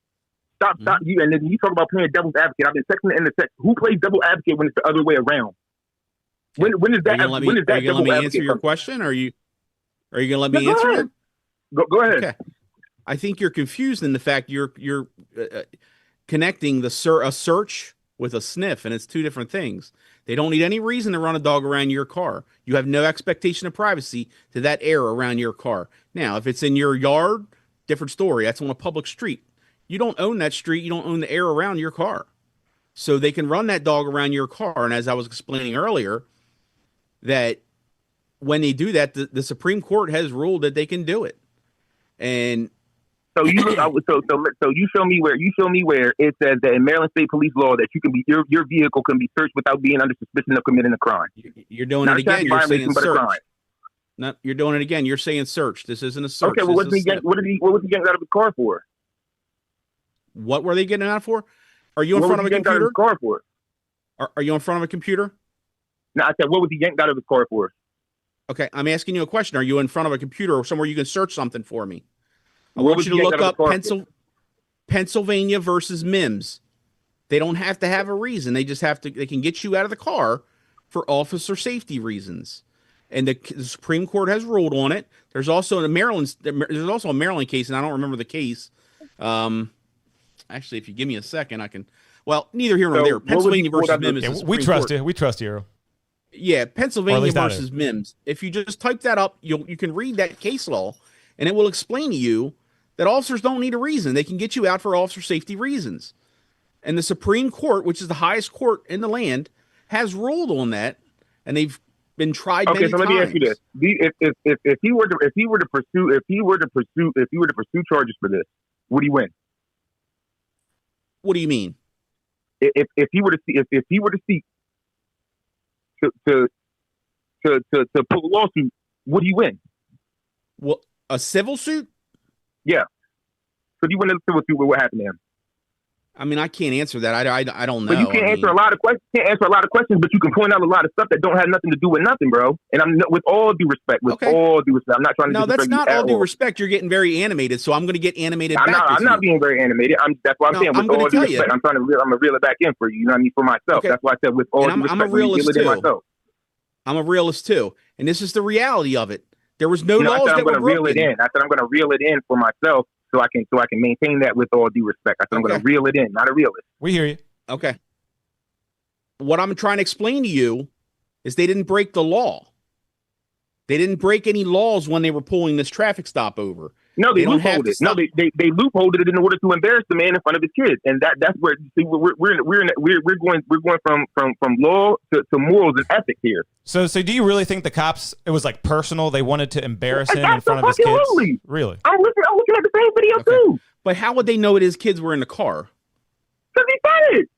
Stop. You and then you talk about playing devil's advocate. I've been texting in the text. Who plays devil advocate when it's the other way around? When is that? Are you gonna let me answer your question? Or are you gonna let me answer it? Go ahead. Okay. I think you're confused in the fact you're connecting a search with a sniff, and it's two different things. They don't need any reason to run a dog around your car. You have no expectation of privacy to that air around your car. Now, if it's in your yard, different story. That's on a public street. You don't own that street. You don't own the air around your car. So they can run that dog around your car. And as I was explaining earlier, that when they do that, the Supreme Court has ruled that they can do it. And so you show me where it says that in Maryland State Police law that you can be your vehicle can be searched without being under suspicion of committing a crime. You're doing it again. You're saying search. No, you're doing it again. You're saying search. This isn't a search. Okay, well, what was he getting out of the car for? What were they getting out for? Are you in front of a computer? Car for? Are you in front of a computer? No, I said, what was he yanked out of his car for? Okay, I'm asking you a question. Are you in front of a computer or somewhere you can search something for me? I want you to look up Pennsylvania versus Mims. They don't have to have a reason. They just have to. They can get you out of the car for officer safety reasons. And the Supreme Court has ruled on it. There's also a Maryland case, and I don't remember the case. Actually, if you give me a second, I can. Well, neither here nor there. Pennsylvania versus Mims. Yeah, we trust you. We trust you, Earl. Yeah, Pennsylvania versus Mims. If you just type that up, you can read that case law, and it will explain to you that officers don't need a reason. They can get you out for officer safety reasons. And the Supreme Court, which is the highest court in the land, has ruled on that, and they've been tried many times. Okay, so let me ask you this: if he were to pursue charges for this, would he win? What do you mean? If he were to seek to pull a lawsuit, would he win? Well, a civil suit? Yeah. So do you win a civil suit with what happened to him? I mean, I can't answer that. I don't know. But you can't answer a lot of questions. But you can point out a lot of stuff that don't have nothing to do with nothing, bro. And I'm with all due respect. I'm not trying to. No, that's not all due respect. You're getting very animated, so I'm going to get animated. I'm not being very animated. That's why I'm saying with all due respect. I'm gonna reel it back in for you. You know what I mean? For myself. Okay. That's why I said with all due respect. I'm a realist too. I'm a realist too, and this is the reality of it. There was no laws that were broken. I said I'm going to reel it in for myself. So I can maintain that with all due respect. I said I'm going to reel it in, not a realist. We hear you. Okay. What I'm trying to explain to you is they didn't break the law. They didn't break any laws when they were pulling this traffic stop over. No, they loopholed it. No, they loopholed it in order to embarrass the man in front of his kids, and that's where see we're going from law to morals and ethics here. So do you really think the cops? It was like personal. They wanted to embarrass him in front of his kids. Really? I'm looking at the same video too. But how would they know that his kids were in the car? Because he said it.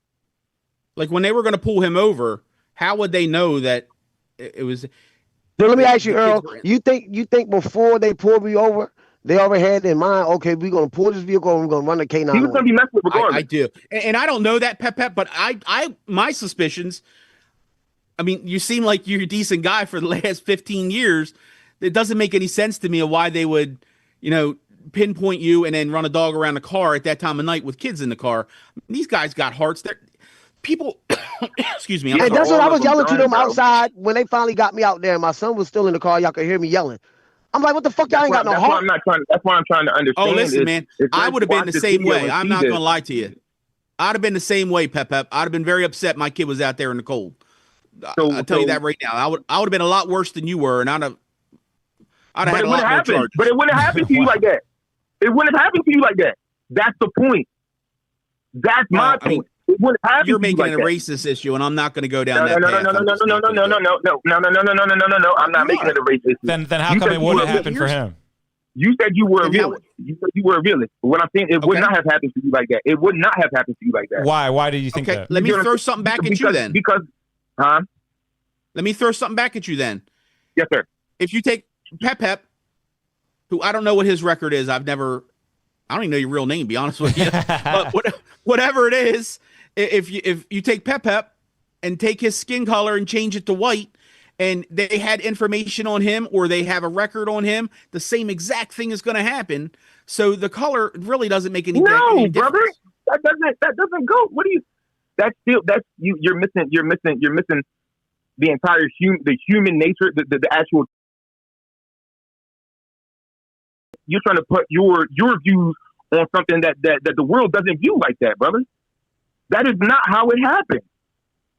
Like when they were going to pull him over, how would they know that it was? So let me ask you, Earl. You think before they pulled me over, they already had in mind, okay, we're going to pull this vehicle and we're going to run the K9. He was going to be messed with regardless. I do. And I don't know that, Pep, but my suspicions, I mean, you seem like you're a decent guy for the last 15 years. It doesn't make any sense to me of why they would pinpoint you and then run a dog around the car at that time of night with kids in the car. These guys got hearts. People, excuse me. And that's what I was yelling to them outside when they finally got me out there. My son was still in the car. Y'all could hear me yelling. I'm like, what the fuck? Y'all ain't got no heart. That's why I'm trying to understand. Oh, listen, man. I would have been the same way. I'm not going to lie to you. I'd have been the same way, Pep. I'd have been very upset my kid was out there in the cold. I'll tell you that right now. I would have been a lot worse than you were, and I'd have had a lot more charges. But it wouldn't have happened to you like that. It wouldn't have happened to you like that. That's the point. That's my point. It wouldn't happen. You're making it a like racist issue, and I'm not going to go down that path. No. I'm not making it a racist issue. Then how come it wouldn't happen for him? You said you were a realist. You said you were a realist. But what I'm saying, it would not have happened to you like that. It would not have happened to you like that. Why? Why do you think that? Let me throw something back at you then. Let me throw something back at you then. Yes, sir. If you take Pep, who I don't know what his record is. I don't even know your real name, to be honest with you. But whatever it is, if you take Pep and take his skin color and change it to white, and they had information on him or they have a record on him, the same exact thing is going to happen. So the color really doesn't make any difference. No, brother, that doesn't go. What do you? You're missing the entire human nature, the actual. You're trying to put your views on something that the world doesn't view like that, brother. That is not how it happens.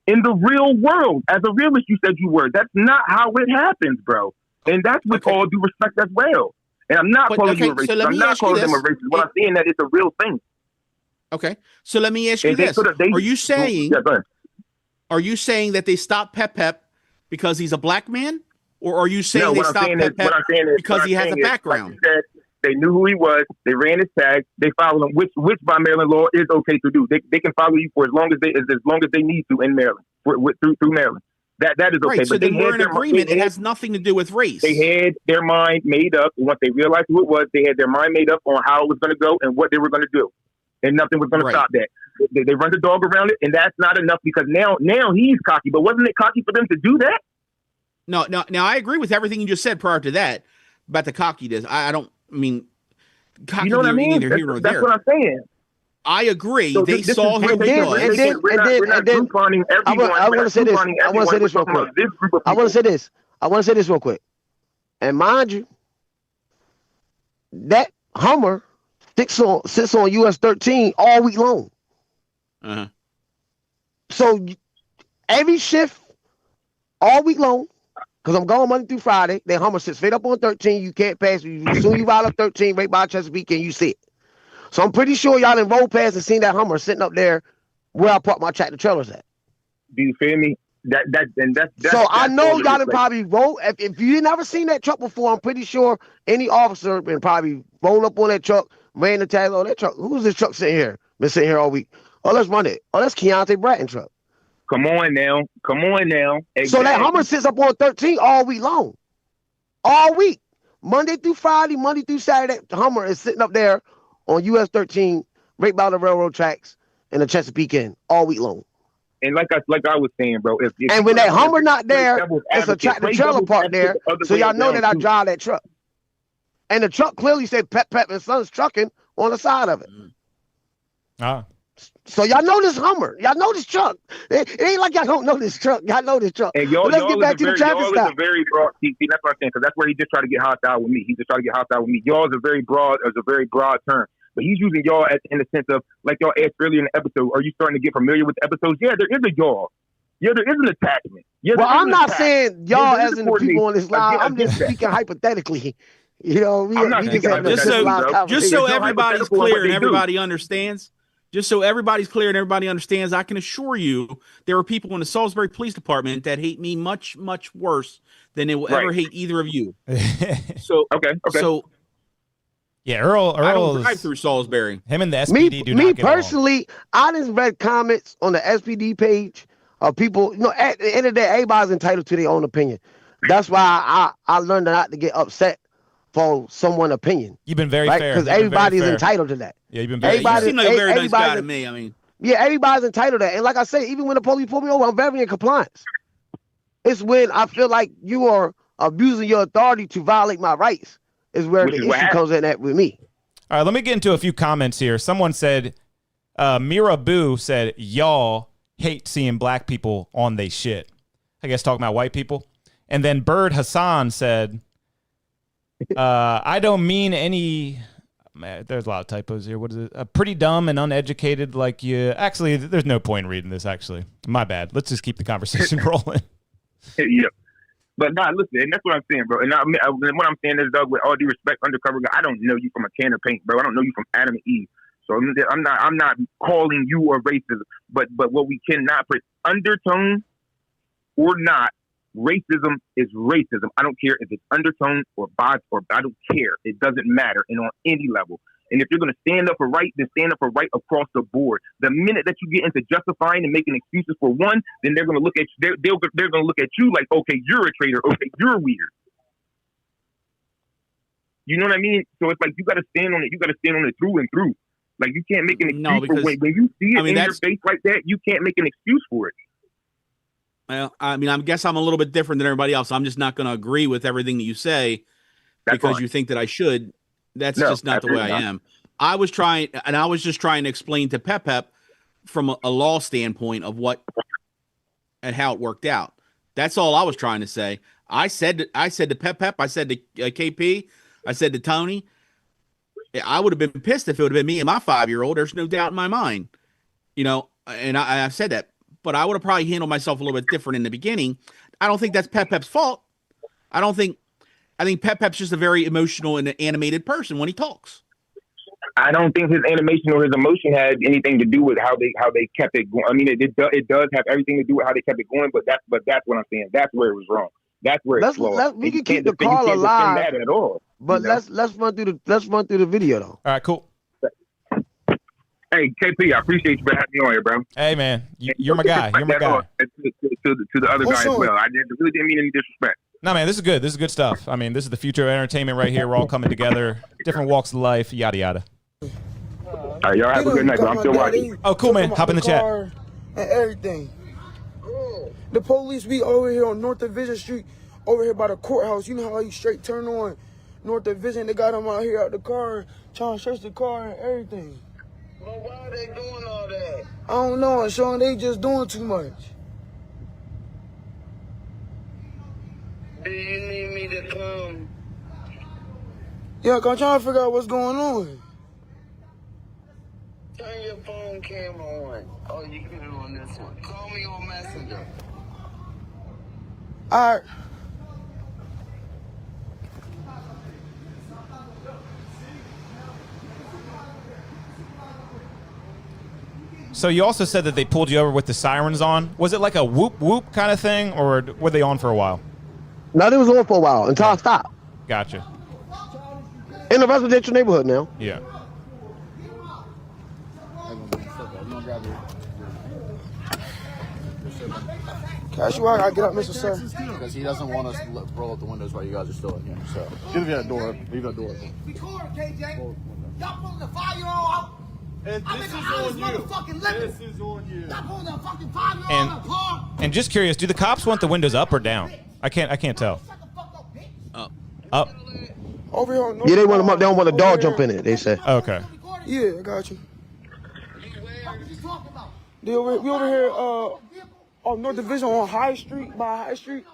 In the real world, as a realist, you said you were. That's not how it happens, bro. And that's with all due respect as well. And I'm not calling you a racist. So I'm not calling them a racist. What I'm saying that it's a real thing. Okay. So let me ask you this. Are you saying that they stopped Pep because he's a black man? Or are you saying they stopped Pep because he has a background? Like you said, they knew who he was. They ran his tag. They followed him, which by Maryland law is okay to do. They can follow you for as long as they need to in Maryland, through Maryland. That is okay. Right, so but then we're in agreement. It has nothing to do with race. They had their mind made up. Once they realized who it was, they had their mind made up on how it was going to go and what they were going to do, and nothing was going to stop that. They run the dog around it, and that's not enough because now he's cocky. But wasn't it cocky for them to do that? No. Now I agree with everything you just said prior to that about the cockiness. I mean, cocky, you know what I mean? That's what I'm saying. I agree. So they saw who he was. I want to say this. I want to say this real quick. I want to say this real quick. And mind you, that Hummer sits on US 13 all week long. Uh-huh. So every shift all week long, because I'm going Monday through Friday, that Hummer sits straight up on 13. You can't pass. As soon as you ride up 13, right by Chesapeake, and you see it. So I'm pretty sure y'all done rolled past and seen that Hummer sitting up there where I park my tractor trailers at. Do you feel me? So I know y'all done probably roll. If you never seen that truck before, I'm pretty sure any officer been probably roll up on that truck, ran the tag on that truck. Who's this truck sitting here? Been sitting here all week. Oh, let's run it. Oh, that's Keontae Bratton truck. Come on now. Exactly. So that Hummer sits up on 13 all week long. All week. Monday through Friday, Monday through Saturday, the Hummer is sitting up there on US 13, right by the railroad tracks in the Chesapeake End all week long. And like I was saying, bro. If and when that Hummer not there, it's a tractor trailer park there. So y'all know that I drive that truck. And the truck clearly said Pep and Sons Trucking on the side of it. So y'all know this Hummer. Y'all know this truck. It ain't like y'all don't know this truck. Y'all know this truck. And let's get back to the traffic stop. Very broad. See, that's what I'm saying. Because that's where he just tried to get hostile with me. He just tried to get hostile with me. Y'all is a very broad term. But he's using y'all in the sense of, like y'all asked earlier in the episode, are you starting to get familiar with the episodes? Yeah, there is a y'all. Yeah, there is an attachment. Yeah, well, I'm not saying y'all as in the people on this line. I'm just speaking hypothetically. You know, just so everybody's clear and everybody understands. Just so everybody's clear and everybody understands, I can assure you there are people in the Salisbury Police Department that hate me much, much worse than they will ever hate either of you. So okay. So yeah, Earl I don't drive through Salisbury. Him and the SPD do not me get along. personally, I just read comments on the SPD page of people. You know, at the end of the day, everybody's entitled to their own opinion. That's why I learned not to get upset for someone's opinion. You've been very fair. Because everybody's entitled to that. Yeah, you've been very fair. You seem like a very nice guy to me. I mean, yeah, everybody's entitled to that. And like I say, even when the police pull me over, I'm very in compliance. It's when I feel like you are abusing your authority to violate my rights is where the issue comes in at with me. All right, let me get into a few comments here. Someone said, Mira Boo said, y'all hate seeing black people on they shit. I guess talking about white people. And then Bird Hassan said, I don't mean any... Man, there's a lot of typos here. What is it? Pretty dumb and uneducated like you... Actually, there's no point in reading this, actually. My bad. Let's just keep the conversation rolling. Yeah. But nah, listen, and that's what I'm saying, bro. And what I'm saying is, Doug, with all due respect, Undercover guy, I don't know you from a can of paint, bro. I don't know you from Adam and Eve. So I'm not calling you a racist. But what we cannot put, undertone or not, racism is racism. I don't care if it's undertone or bots or I don't care. It doesn't matter, and on any level. And if you're going to stand up for right, then stand up for right across the board. The minute that you get into justifying and making excuses for one, then they're going to look at you. They're going to look at you like, okay, you're a traitor. Okay, you're weird. You know what I mean? So it's like you got to stand on it. You got to stand on it through and through. Like you can't make an excuse for when you see it in your face like that. You can't make an excuse for it. Well, I mean, I guess I'm a little bit different than everybody else. I'm just not going to agree with everything that you say because you think that I should. That's just not the way I am. I was just trying to explain to Pep from a law standpoint of what and how it worked out. That's all I was trying to say. I said to Pep, I said to KP, I said to Tony, I would have been pissed if it would have been me and my 5-year-old. There's no doubt in my mind, and I've said that. But I would have probably handled myself a little bit different in the beginning. I don't think that's Pep's fault. I think Pep's just a very emotional and animated person when he talks. I don't think his animation or his emotion had anything to do with how they kept it going. I mean, it does have everything to do with how they kept it going, but that's what I'm saying. That's where it was wrong. That's where it's flawed. We can keep the call alive. That at all. But let's run through the video though. All right, cool. Hey, KP, I appreciate you for having me on here, bro. Hey, man, you're my guy. You're my guy. To the other guy as well. I really didn't mean any disrespect. No, man, this is good. This is good stuff. I mean, this is the future of entertainment right here. We're all coming together, different walks of life, yada, yada. All right, y'all have a good night, bro. I'm still watching. Oh, cool, man. Hop in the chat. And everything. The police be over here on North Division Street, over here by the courthouse. You know how you straight turn on North Division? They got them out here out the car, trying to search the car and everything. Well, why are they doing all that? I don't know, Sean. They just doing too much. Do you need me to come? Yeah, I'm trying to figure out what's going on. Turn your phone camera on. Oh, you can do it on this one. Call me on Messenger. All right. So you also said that they pulled you over with the sirens on. Was it like a whoop whoop kind of thing, or were they on for a while? No, they was on for a while until I stopped. Gotcha. In a residential neighborhood now. Yeah. Cash, you I get up, Mr. Sir. Because he doesn't want us to roll up the windows while you guys are still in here. So leave that door. Leave that door. Record, KJ. Y'all pulling the 5-year-old out. And this is on you. This is on you. Y'all pulling the fucking 5-year-old out of the car. And just curious, do the cops want the windows up or down? I can't tell. Up. Over here on North. Yeah, they want them up. They don't want a dog jump in it. They say. Okay. Yeah, I got you. We over here on North Division on High Street, by High Street.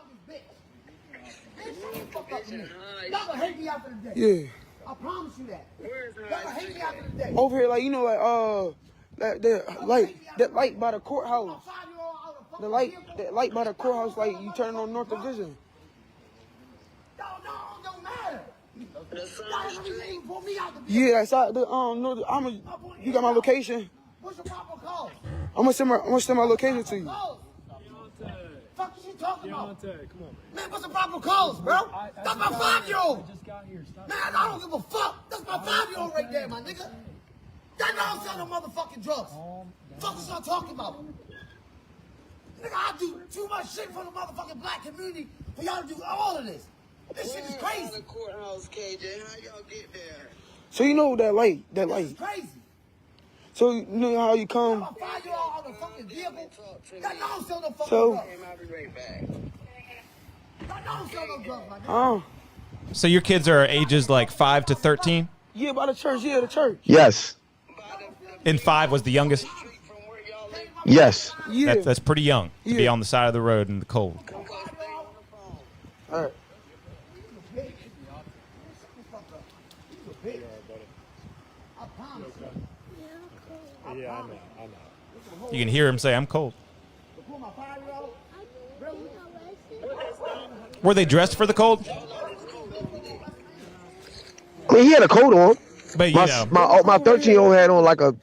Y'all gonna hate me after the day. Yeah. I promise you that. Y'all gonna hate me after the day. Over here, that light by the courthouse. The light by the courthouse, like you turn on North Division. Don't matter. Yeah, that's out the you got my location. What's your proper call? I'm gonna send my location to you. Fuck is you talking about? Come on, man, what's the proper calls, bro? That's my 5-year-old. Man, I don't give a fuck. That's my 5-year-old right there, my nigga. That don't sell no motherfucking drugs. Fuck is y'all talking about? Nigga, I do too much shit for the motherfucking black community for y'all to do all of this. This shit is crazy. The courthouse, KJ. How y'all get there? So you know that light. This is crazy. So you know how you come. I'm a 5-year-old on the fucking vehicle. That don't sell no fucking So. drugs. I'll be right back. That don't sell no drugs, my nigga. Oh. So your kids are ages like 5 to 13? Yeah, by the church. Yeah, the church. Yes. And 5 was the youngest? Yes. Yeah. That's pretty young to be on the side of the road in the cold. All right. Yeah, I know. You can hear him say, I'm cold. Were they dressed for the cold? I mean, he had a coat on. But you know. My 13-year-old had on like a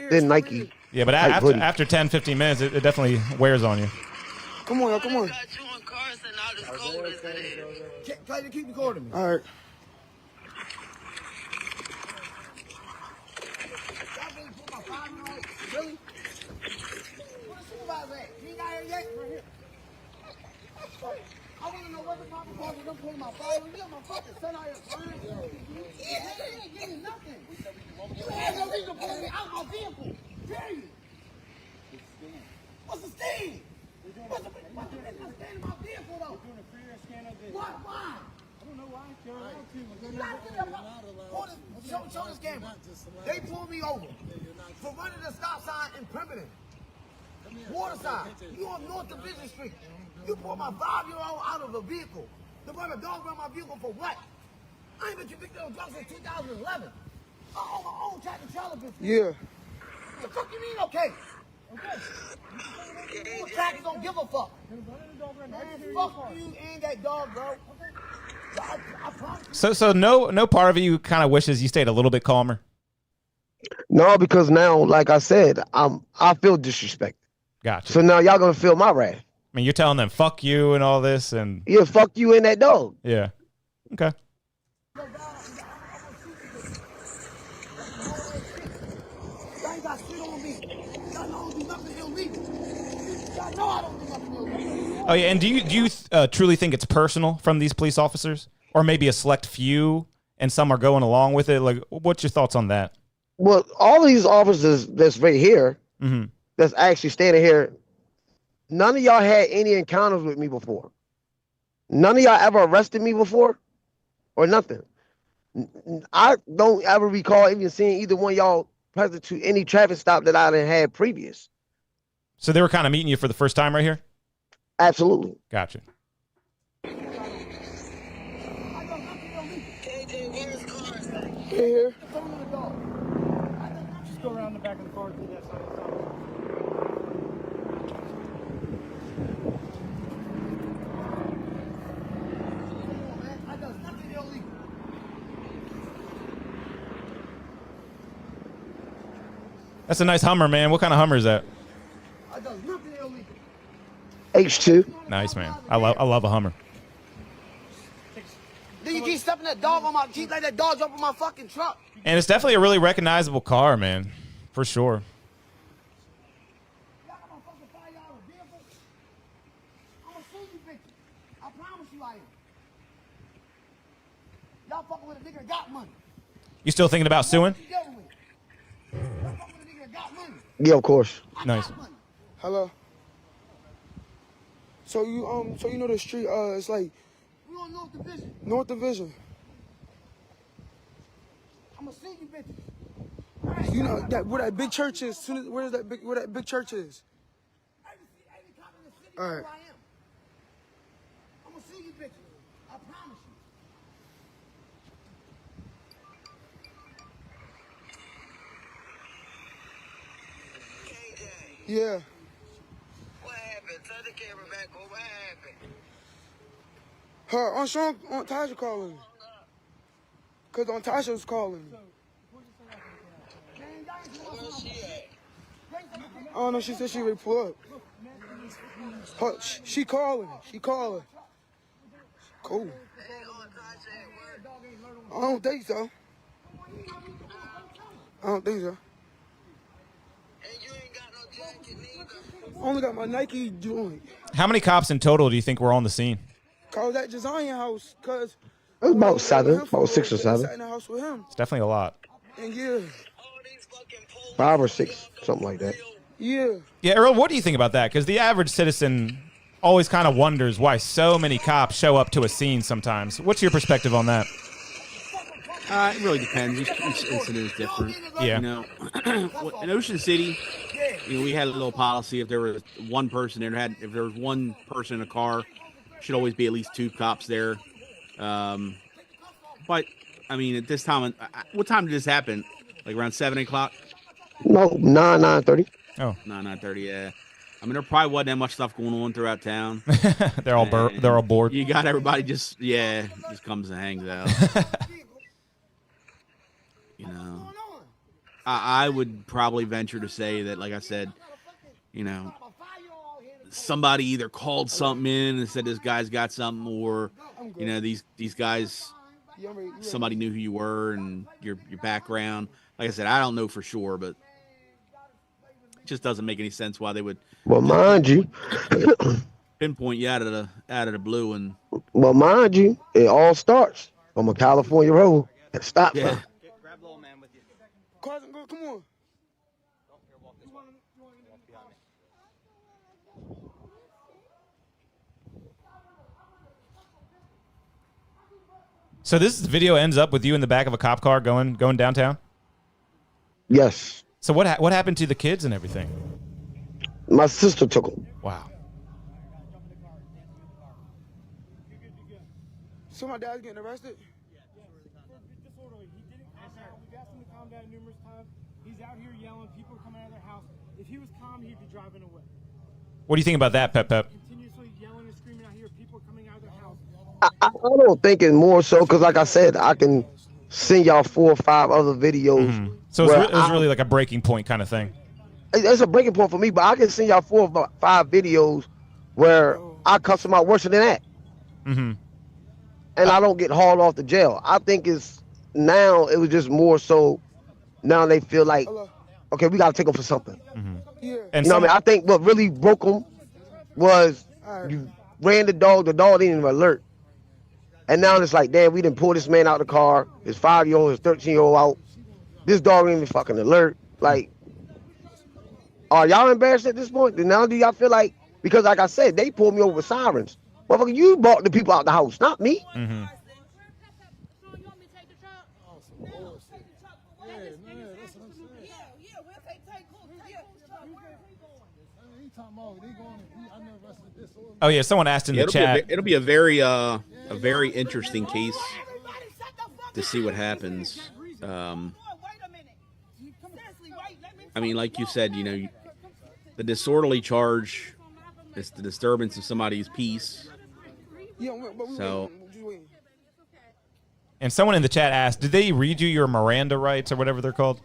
thin Nike. Yeah, but after 10, 15 minutes, it definitely wears on you. Come on, come on. Keep recording me. All right. Really? Where's the supervisor at? He ain't got here yet? Right here. I want to know what the proper cause is. I'm pulling my fire. You got my fucking son out here crying. Yeah, he ain't getting nothing. You have no reason to pull me out my vehicle. Period. What's the stain? What's the stain in my vehicle, though? We're doing a free scan of this. Why? I don't know why. Show this camera. They pulled me over for running the stop sign in Primitive. Waterside. You on North Division Street. You pulled my 5-year-old out of the vehicle. To run a dog around my vehicle for what? I ain't been convicted of drugs since 2011. I own my own tractor trailer business. Yeah. The fuck you mean okay? Okay. Trackers don't give a fuck. Man, fuck you and that dog, bro. So no part of you kind of wishes you stayed a little bit calmer? No, because now, like I said, I feel disrespected. Gotcha. So now y'all gonna feel my wrath. I mean, you're telling them fuck you and all this, and yeah, fuck you and that dog. Yeah. Okay. Oh yeah, and do you truly think it's personal from these police officers, or maybe a select few, and some are going along with it? Like, what's your thoughts on that? Well, all these officers that's right here, that's actually standing here, none of y'all had any encounters with me before. None of y'all ever arrested me before, or nothing. I don't ever recall even seeing either one of y'all present to any traffic stop that I done had previous. So they were kind of meeting you for the first time right here? Absolutely. Gotcha. Here. Just go around the back of the car. That's a nice Hummer, man. What kind of Hummer is that? H2. Nice, man. I love a Hummer. Then you keep stepping that dog on my keep like that dog jump on my fucking truck. And it's definitely a really recognizable car, man. For sure. I promise you I am. Y'all fucking with a nigga that got money. You still thinking about suing? Yeah, of course. Nice. Hello. So you know the street it's like we on North Division. North Division. I'ma see you bitches. You know that where that big church is. Where that big church is. All right. I'ma see you bitches. I promise you. Yeah. What happened? Turn the camera back on. What happened? Her, on Sean, on Tasha calling. Cause on Tasha was calling. Where's she at? I don't know, she said she would pull up. Her, she calling. She calling. Cool. I don't think so. I don't think so. I only got my Nike joint. How many cops in total do you think were on the scene? Call that design house, cause it was about 7, about 6 or 7. Sat in the house with him. It's definitely a lot. And yeah. 5 or 6, something like that. Yeah. Yeah, Earl, what do you think about that? Because the average citizen always kind of wonders why so many cops show up to a scene sometimes. What's your perspective on that? It really depends. Each incident is different. Yeah. You know, in Ocean City, we had a little policy. If there was one person if there was one person in a car, should always be at least 2 cops there. But I mean, at this time, what time did this happen? Like around 7 o'clock? No, 9:30. Oh, 9:30. Yeah. I mean, there probably wasn't that much stuff going on throughout town. they're all bored. You got everybody just comes and hangs out. You know, I would probably venture to say that, like I said, you know, somebody either called something in and said this guy's got something, or you know, these guys, somebody knew who you were and your background. Like I said, I don't know for sure, but it just doesn't make any sense why they would. Well, mind you, pinpoint you out of the blue, and well, mind you, it all starts on a California road at stop sign. Come on. So this video ends up with you in the back of a cop car going downtown? Yes. So what happened to the kids and everything? My sister took them. Wow. So my dad's getting arrested? He's out here yelling. People are coming out of their house. If he was calm, he'd be driving away. What do you think about that, Pep? Continuously yelling and screaming out here. People are coming out of their house. I don't think it's more so because, like I said, I can send y'all 4 or 5 other videos. Mm-hmm. So it was really like a breaking point kind of thing. It's a breaking point for me, but I can send y'all 4 or 5 videos where I cuss them out worse than that. Mm-hmm. And I don't get hauled off the jail. I think it was just more so now they feel like, okay, we got to take them for something. Mm-hmm. And you know what I mean? I think what really broke them was you ran the dog didn't even alert. And now it's like, damn, we didn't pull this man out of the car, his 5-year-old, his 13-year-old out. This dog didn't even fucking alert. Like, are y'all embarrassed at this point? And now do y'all feel like, because like I said, they pulled me over with sirens. Motherfucker, you brought the people out the house, not me. Mm-hmm. Oh yeah, someone asked in the chat. It'll be a very interesting case to see what happens. I mean, like you said, you know, the disorderly charge is the disturbance of somebody's peace. So, and someone in the chat asked, did they read you your Miranda rights or whatever they're called?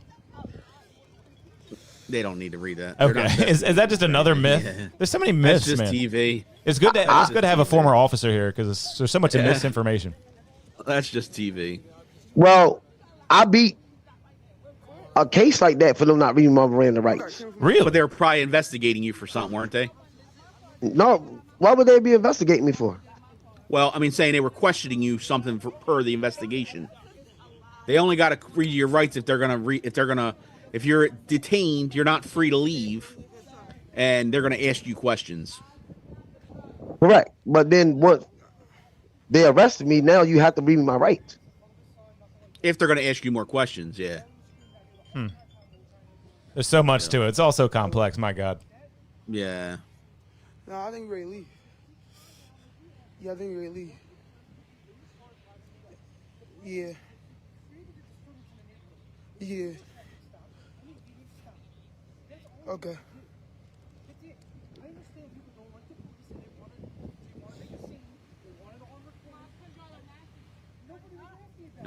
They don't need to read that. Okay, is that just another myth? Yeah. There's so many myths, That's just man. TV. It's good to have a former officer here because there's so much misinformation. That's just TV. Well, I beat a case like that for them not reading my Miranda rights. Really? But they were probably investigating you for something, weren't they? No. What would they be investigating me for? Well, I mean, saying they were questioning you something per the investigation. They only got to read your rights if if you're detained, you're not free to leave, and they're gonna ask you questions. Correct. But then once they arrested me, now you have to read me my rights. If they're gonna ask you more questions, yeah. There's so much to it. It's all so complex. My God. Yeah. No, I think we're ready to leave. Yeah, I think we're ready to leave. Yeah. Yeah. Okay.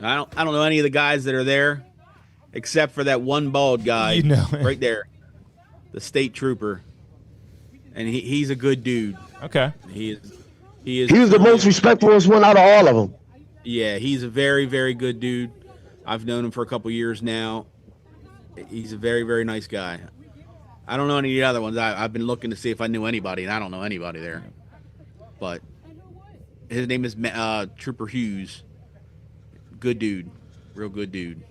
I don't know any of the guys that are there, except for that one bald guy, You know it. right there, the state trooper, and he's a good dude. Okay. He is. He was the most respectful one out of all of them. Yeah, he's a very, very good dude. I've known him for a couple years now. He's a very, very nice guy. I don't know any of the other ones. I've been looking to see if I knew anybody, and I don't know anybody there. But his name is Trooper Hughes. Good dude. Real good dude.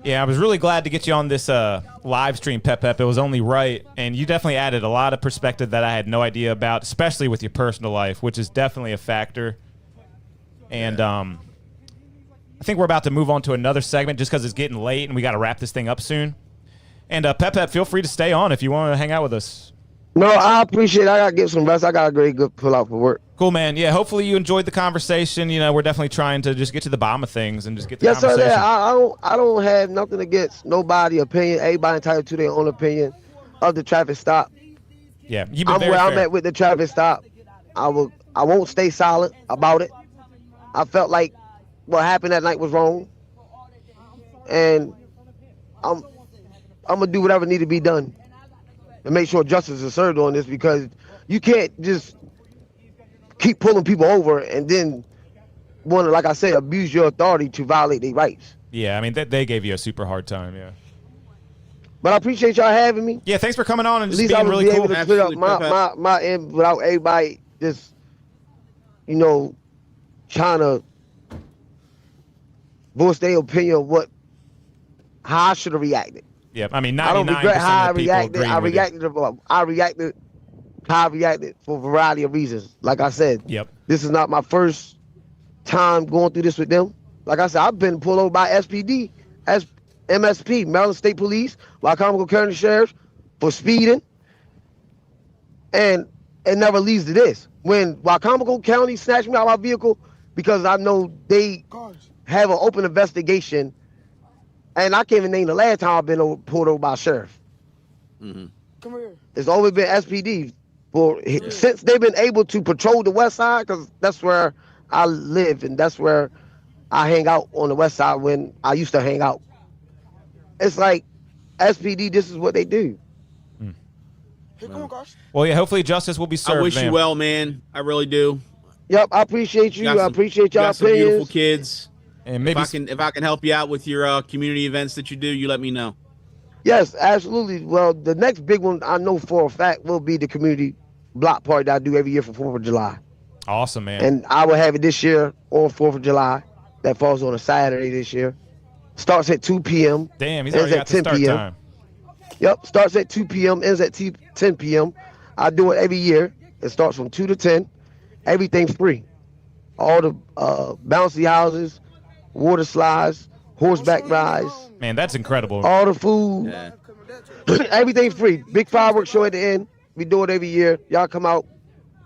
Yeah, I was really glad to get you on this live stream, Pep. It was only right, and you definitely added a lot of perspective that I had no idea about, especially with your personal life, which is definitely a factor. And I think we're about to move on to another segment just because it's getting late and we got to wrap this thing up soon. And Pep, feel free to stay on if you want to hang out with us. No, I appreciate it. I got to get some rest. I got a great good pull out for work. Cool, man. Yeah, hopefully you enjoyed the conversation. You know, we're definitely trying to just get to the bottom of things and just get the conversation. Yes, sir. I don't have nothing against nobody opinion. Everybody entitled to their own opinion of the traffic stop. Yeah, you've been I'm very where fair. I'm at with the traffic stop. I won't stay silent about it. I felt like what happened that night was wrong, and I'm gonna do whatever need to be done and make sure justice is served on this, because you can't just keep pulling people over and then want to, like I said, abuse your authority to violate their rights. Yeah, I mean, they gave you a super hard time, yeah. But I appreciate y'all having me. Yeah, thanks for coming on and At just least I being was really cool. able to clear up my end without everybody just, trying to voice their opinion of how I should have reacted. Yeah, I mean, 99% I don't regret how I of the people reacted. agree I with you. reacted how I reacted for a variety of reasons. Like I said, Yep. this is not my first time going through this with them. Like I said, I've been pulled over by SPD, MSP, Maryland State Police, Wycomico County Sheriff, for speeding. And it never leads to this. When Wycomico County snatched me out of my vehicle because I know they have an open investigation, and I can't even name the last time I've been pulled over by a sheriff. Mm-hmm. Come here. It's always been SPD. Since they've been able to patrol the west side, because that's where I live and that's where I hang out on the west side when I used to hang out. It's like SPD, this is what they do. Hey, come on, gosh. Well, yeah, hopefully justice will be served, I wish man. you well, man. I really do. Yep, I appreciate you. I appreciate y'all got some beautiful opinions. kids. And maybe if I can help you out with your community events that you do, you let me know. Yes, absolutely. Well, the next big one I know for a fact will be the community block party that I do every year for 4th of July. Awesome, man. And I will have it this year on 4th of July. That falls on a Saturday this year. Starts at 2 p.m. Damn, he's ends already at got the 10 start p.m. time. Yep, starts at 2 p.m., ends at 10 p.m. I do it every year. It starts from 2 to 10. Everything's free. All the bouncy houses, water slides, horseback rides. Man, that's incredible. All the food. Yeah. Everything's free. Big fireworks show at the end. We do it every year. Y'all come out,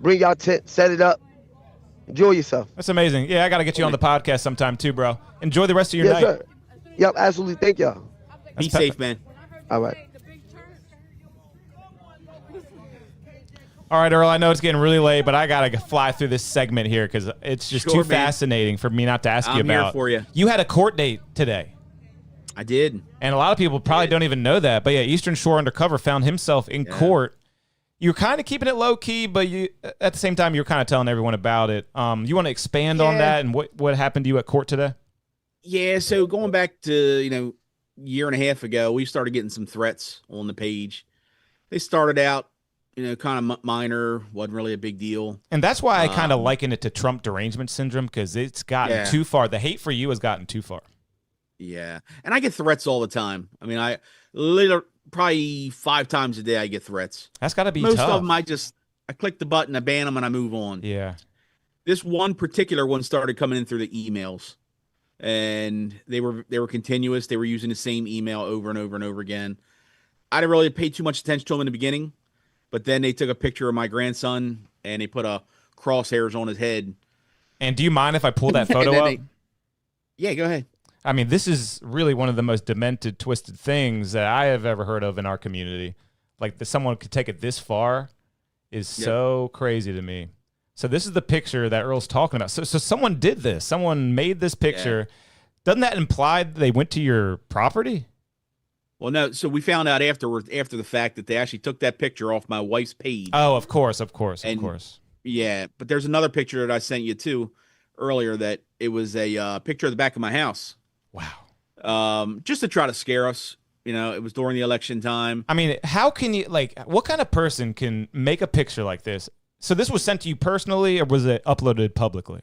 bring y'all tent, set it up. Enjoy yourself. That's amazing. Yeah, I got to get you on the podcast sometime too, bro. Enjoy the rest of your night. Sir. Yep, absolutely. Thank y'all. Be safe, man. All right. All right, Earl, I know it's getting really late, but I got to fly through this segment here because it's just Sure, too man. fascinating for me not to ask you I'm here about. for you. You had a court date today. I did. And a lot of people probably don't even know that. But yeah, Eastern Shore Undercover found himself in court. You were kind of keeping it low key, but you at the same time you were kind of telling everyone about it. You want to expand on that and what happened to you at court today? Yeah, so going back to, year and a half ago, we started getting some threats on the page. They started out, kind of minor, wasn't really a big deal. And that's why I kind of liken it to Trump derangement syndrome, because it's gotten too far. The hate for you has gotten too far. Yeah. And I get threats all the time. I mean, I literally probably 5 times a day I get threats. That's got to be Most tough. of them I click the button, I ban them, and I move on. Yeah. This one particular one started coming in through the emails. And they were continuous. They were using the same email over and over and over again. I didn't really pay too much attention to them in the beginning, but then they took a picture of my grandson and they put a crosshairs on his head. And do you mind if I pull that photo up? Yeah, go ahead. I mean, this is really one of the most demented, twisted things that I have ever heard of in our community. Like that someone could take it this far is so crazy to me. So this is the picture that Earl's talking about. So someone did this. Someone made this picture. Yeah. Doesn't that imply that they went to your property? Well, no. So we found out after the fact that they actually took that picture off my wife's page. Oh, of course. Yeah, but there's another picture that I sent you too earlier that it was a picture of the back of my house. Wow. Just to try to scare us. It was during the election time. I mean, how can you, what kind of person can make a picture like this? So this was sent to you personally, or was it uploaded publicly?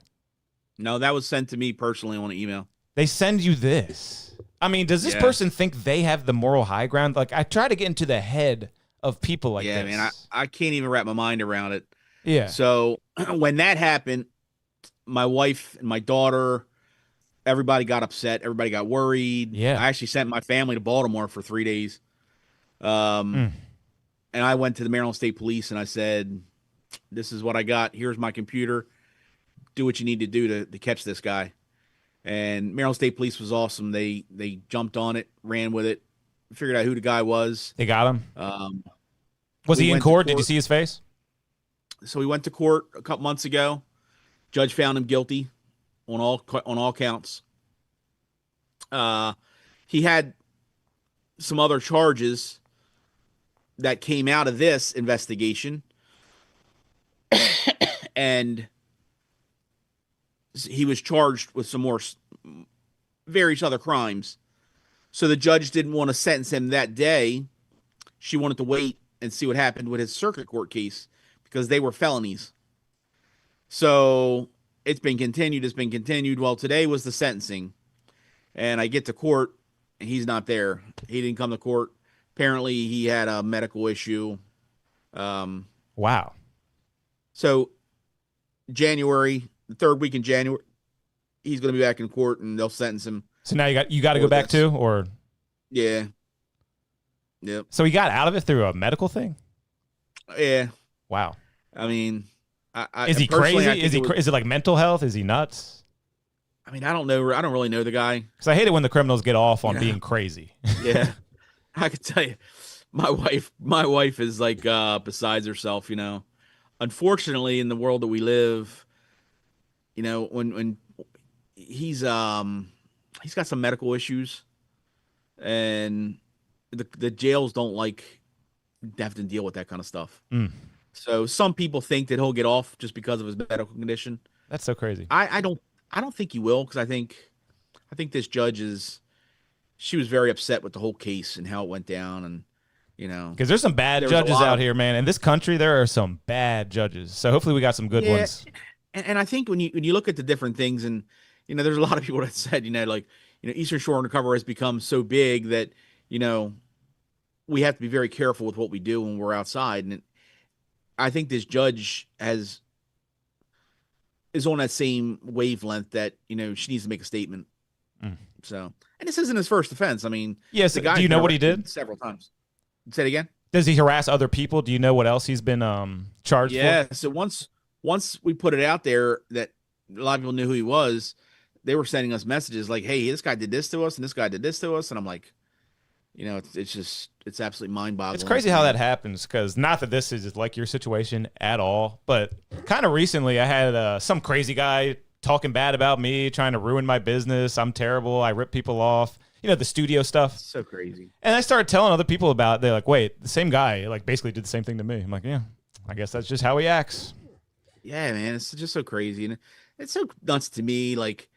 No, that was sent to me personally on an email. They send you this. I mean, does this person think they have the moral high ground? Like, I try to get into the head of people like this. Yeah, man, I can't even wrap my mind around it. Yeah. So when that happened, my wife and my daughter, everybody got upset. Everybody got worried. Yeah. I actually sent my family to Baltimore for 3 days. And I went to the Maryland State Police and I said, this is what I got. Here's my computer. Do what you need to do to catch this guy. And Maryland State Police was awesome. They jumped on it, ran with it, figured out who the guy was. They got him? Was he in court? Did you see his face? So we went to court a couple months ago. Judge found him guilty on all counts. He had some other charges that came out of this investigation. And he was charged with some more various other crimes. So the judge didn't want to sentence him that day. She wanted to wait and see what happened with his circuit court case because they were felonies. So it's been continued. Well, today was the sentencing. And I get to court and he's not there. He didn't come to court. Apparently he had a medical issue. Wow. So January, the third week in January, he's going to be back in court and they'll sentence him. So now you got to go back too, or? Yeah. Yep. So he got out of it through a medical thing? Yeah. Wow. I mean, is he crazy? Is it like mental health? Is he nuts? I mean, I don't know. I don't really know the guy. Because I hate it when the criminals get off on being crazy. Yeah. I could tell you, my wife is like besides herself, Unfortunately, in the world that we live, when he's got some medical issues, and the jails don't like have to deal with that kind of stuff. So some people think that he'll get off just because of his medical condition. That's so crazy. I don't think he will, because I think this judge she was very upset with the whole case and how it went down, and because there's some bad judges out here, man. In this country, there are some bad judges. So hopefully we got some good ones. And I think when you look at the different things, and there's a lot of people that said, Eastern Shore Undercover has become so big that we have to be very careful with what we do when we're outside. And I think this judge is on that same wavelength that she needs to make a statement. So, and this isn't his first offense. I mean, yes. The guy do you know what he did? Several times. Say it again. Does he harass other people? Do you know what else he's been charged for? Yeah. So once we put it out there that a lot of people knew who he was, they were sending us messages like, "Hey, this guy did this to us, and this guy did this to us," and I'm like, it's absolutely mind-boggling. It's crazy how that happens, because not that this is like your situation at all, but kind of recently I had some crazy guy talking bad about me, trying to ruin my business. I'm terrible. I rip people off. The studio stuff. So crazy. And I started telling other people about it. They're like, wait, the same guy like basically did the same thing to me. I'm like, yeah, I guess that's just how he acts. Yeah, man. It's just so crazy. And it's so nuts to me. Like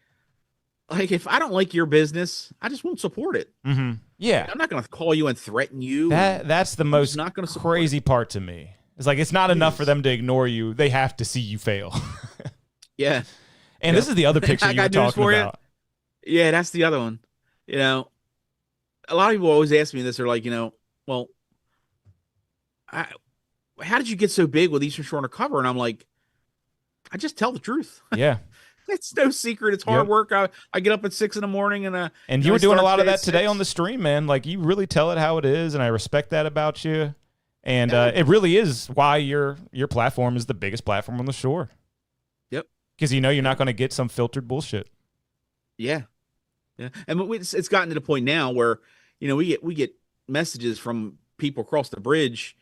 if I don't like your business, I just won't support it. Mm-hmm. Yeah. I'm not going to call you and threaten you. That's the most crazy part to me. It's like, it's not enough for them to ignore you. They have to see you fail. Yeah. And this is the other picture you were talking about. Yeah, that's the other one. A lot of people always ask me this. They're like, well, how did you get so big with Eastern Shore Undercover? And I'm like, I just tell the truth. Yeah. It's no secret. It's hard work. I get up at 6 a.m. and you were doing a lot of that today on the stream, man. Like, you really tell it how it is, and I respect that about you. And it really is why your platform is the biggest platform on the shore. Yep. Because you're not going to get some filtered bullshit. Yeah. Yeah. And it's gotten to the point now where, we get messages from people across the bridge,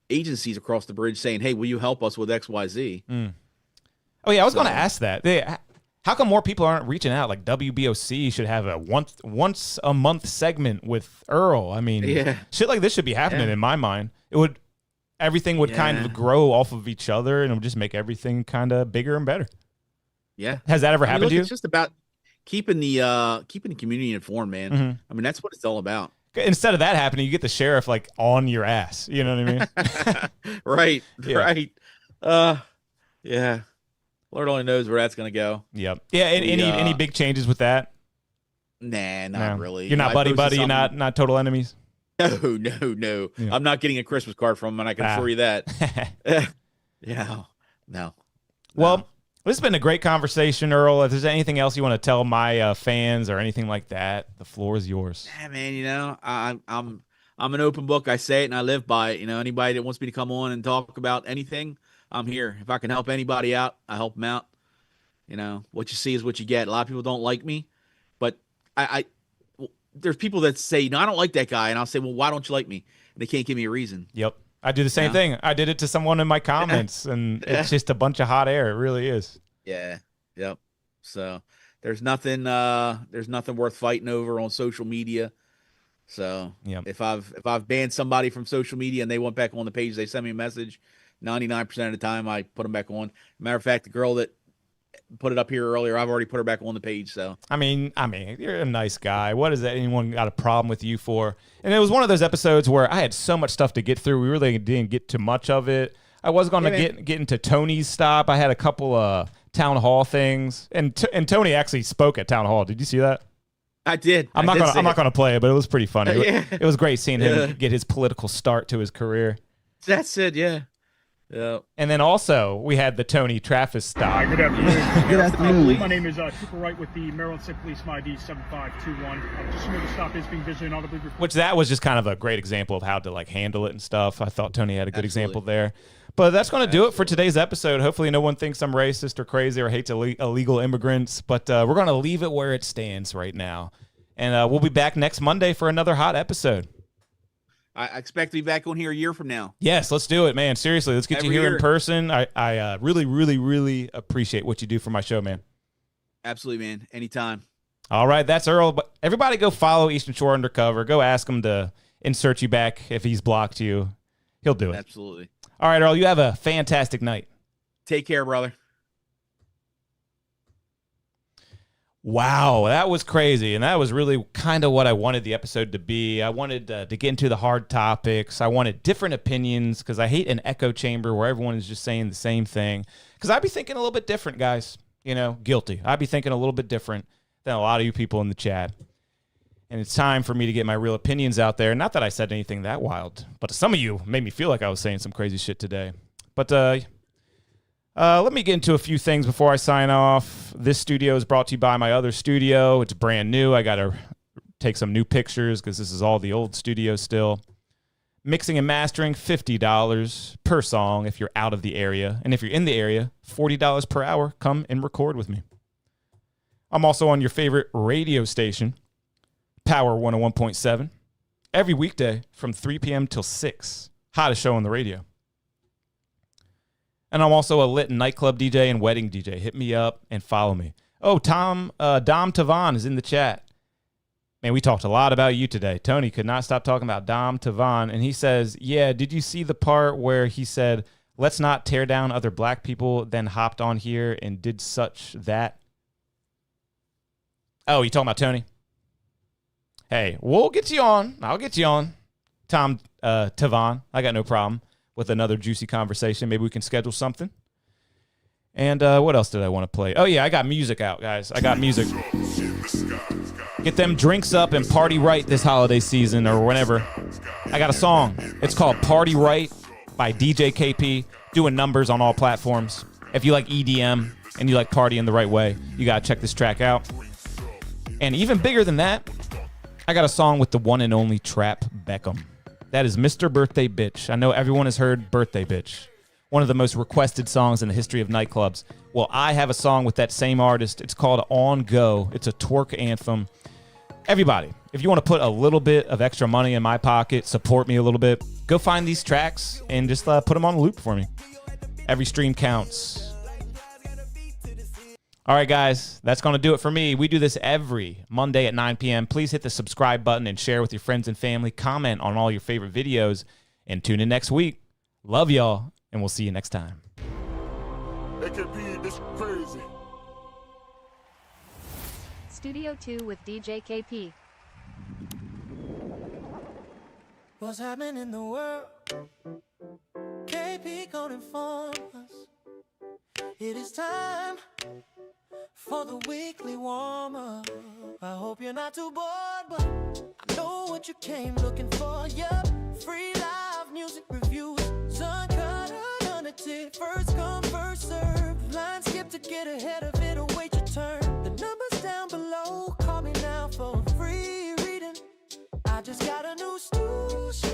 agencies across the bridge saying, "Hey, will you help us with XYZ?" Oh yeah, I was going to ask that. How come more people aren't reaching out? Like WBOC should have a once a month segment with Earl. I mean, shit like this should be happening in my mind. Everything would kind of grow off of each other, and it would just make everything kind of bigger and better. Yeah. Has that ever happened to you? It's just about keeping the community informed, man. Mm-hmm. I mean, that's what it's all about. Instead of that happening, you get the sheriff like on your ass. You know what I mean? Right. Yeah. Lord only knows where that's gonna go. Yep. Yeah. Any big changes with that? Nah, not really. You're not buddy. You're not total enemies. No. Yeah. I'm not getting a Christmas card from him, and I can assure you that. Yeah, no. Well, this has been a great conversation, Earl. If there's anything else you want to tell my fans or anything like that, the floor is yours. Yeah, man. I'm an open book. I say it and I live by it. Anybody that wants me to come on and talk about anything, I'm here. If I can help anybody out, I help them out. What you see is what you get. A lot of people don't like me, but there's people that say, I don't like that guy, and I'll say, well, why don't you like me? And they can't give me a reason. Yep. I do the same thing. I did it to someone in my comments, and it's just a bunch of hot air. It really is. Yeah. Yep. So there's nothing worth fighting over on social media. So if I've banned somebody from social media and they went back on the page, they send me a message. 99% of the time, I put them back on. Matter of fact, the girl that put it up here earlier, I've already put her back on the page. So I mean, you're a nice guy. What is that anyone got a problem with you for? And it was one of those episodes where I had so much stuff to get through. We really didn't get to much of it. I was going to get into Tony's stop. I had a couple of town hall things, and Tony actually spoke at town hall. Did you see that? I did. I'm not going to play it, but it was pretty funny. It was great seeing him get his political start to his career. That's it. Yeah. Yeah. And then also we had the Tony Traffis stop. Good afternoon. Good afternoon. My name is Cooper Wright with the Maryland State Police. My ID 7521. Just so you know, the stop is being visually and audibly recorded. Which that was just kind of a great example of how to handle it and stuff. I thought Tony had a good example there. But that's going to do it for today's episode. Hopefully no one thinks I'm racist or crazy or hates illegal immigrants. But we're going to leave it where it stands right now. And we'll be back next Monday for another hot episode. I expect to be back on here a year from now. Yes, let's do it, man. Seriously, let's get you here in person. I really, really, really appreciate what you do for my show, man. Absolutely, man. Anytime. All right, that's Earl. But everybody go follow Eastern Shore Undercover. Go ask him to insert you back if he's blocked you. He'll do it. Absolutely. All right, Earl, you have a fantastic night. Take care, brother. Wow, that was crazy, and that was really kind of what I wanted the episode to be. I wanted to get into the hard topics. I wanted different opinions because I hate an echo chamber where everyone is just saying the same thing. Because I'd be thinking a little bit different, guys. Guilty. I'd be thinking a little bit different than a lot of you people in the chat. And it's time for me to get my real opinions out there. Not that I said anything that wild, but some of you made me feel like I was saying some crazy shit today. But let me get into a few things before I sign off. This studio is brought to you by my other studio. It's brand new. I got to take some new pictures because this is all the old studio still. Mixing and mastering, $50 per song if you're out of the area. And if you're in the area, $40 per hour. Come and record with me. I'm also on your favorite radio station, Power 101.7, every weekday from 3 p.m. till 6. Hottest show on the radio. And I'm also a lit nightclub DJ and wedding DJ. Hit me up and follow me. Oh, Dom Tavon is in the chat. Man, we talked a lot about you today. Tony could not stop talking about Dom Tavon. And he says, yeah, did you see the part where he said, let's not tear down other black people, then hopped on here and did such that? Oh, you talking about Tony? Hey, we'll get you on. I'll get you on. Tom Tavon. I got no problem with another juicy conversation. Maybe we can schedule something. And what else did I want to play? Oh, yeah, I got music out, guys. I got music. Get them drinks up and party right this holiday season or whenever. I got a song. It's called Party Right by DJ KP, doing numbers on all platforms. If you like EDM and you like partying the right way, you got to check this track out. And even bigger than that, I got a song with the one and only Trap Beckham. That is Mr. Birthday Bitch. I know everyone has heard Birthday Bitch, one of the most requested songs in the history of nightclubs. Well, I have a song with that same artist. It's called On Go. It's a twerk anthem. Everybody, if you want to put a little bit of extra money in my pocket, support me a little bit, go find these tracks and just put them on loop for me. Every stream counts. All right, guys, that's going to do it for me. We do this every Monday at 9 p.m. Please hit the subscribe button and share with your friends and family. Comment on all your favorite videos. And tune in next week. Love y'all, and we'll see you next time. AKP, this crazy. Studio 2 with DJ KP. What's happening in the world? KP gonna inform us. It is time for the weekly warm-up. I hope you're not too bored, but I know what you came looking for. Yeah, free live music reviews, uncut, unedited, first come, first serve. Line skip to get ahead of it, await your turn. The number's down below, call me now for a free reading. I just got a new solution.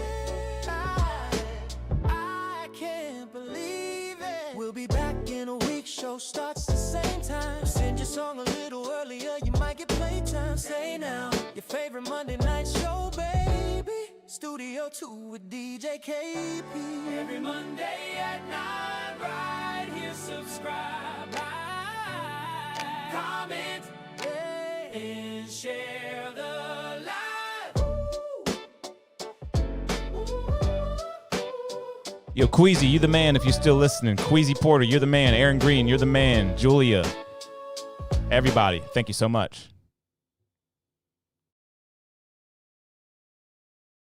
I can't believe it. We'll be back in a week, show starts the same time. Send your song a little earlier, you might get playtime. Say now, your favorite Monday night show, baby. Studio 2 with DJ KP. Every Monday at 9, right here, subscribe, like, comment, and share the live. Yo, Queasy, you the man if you're still listening. Queasy Porter, you're the man. Aaron Green, you're the man. Julia, everybody, thank you so much.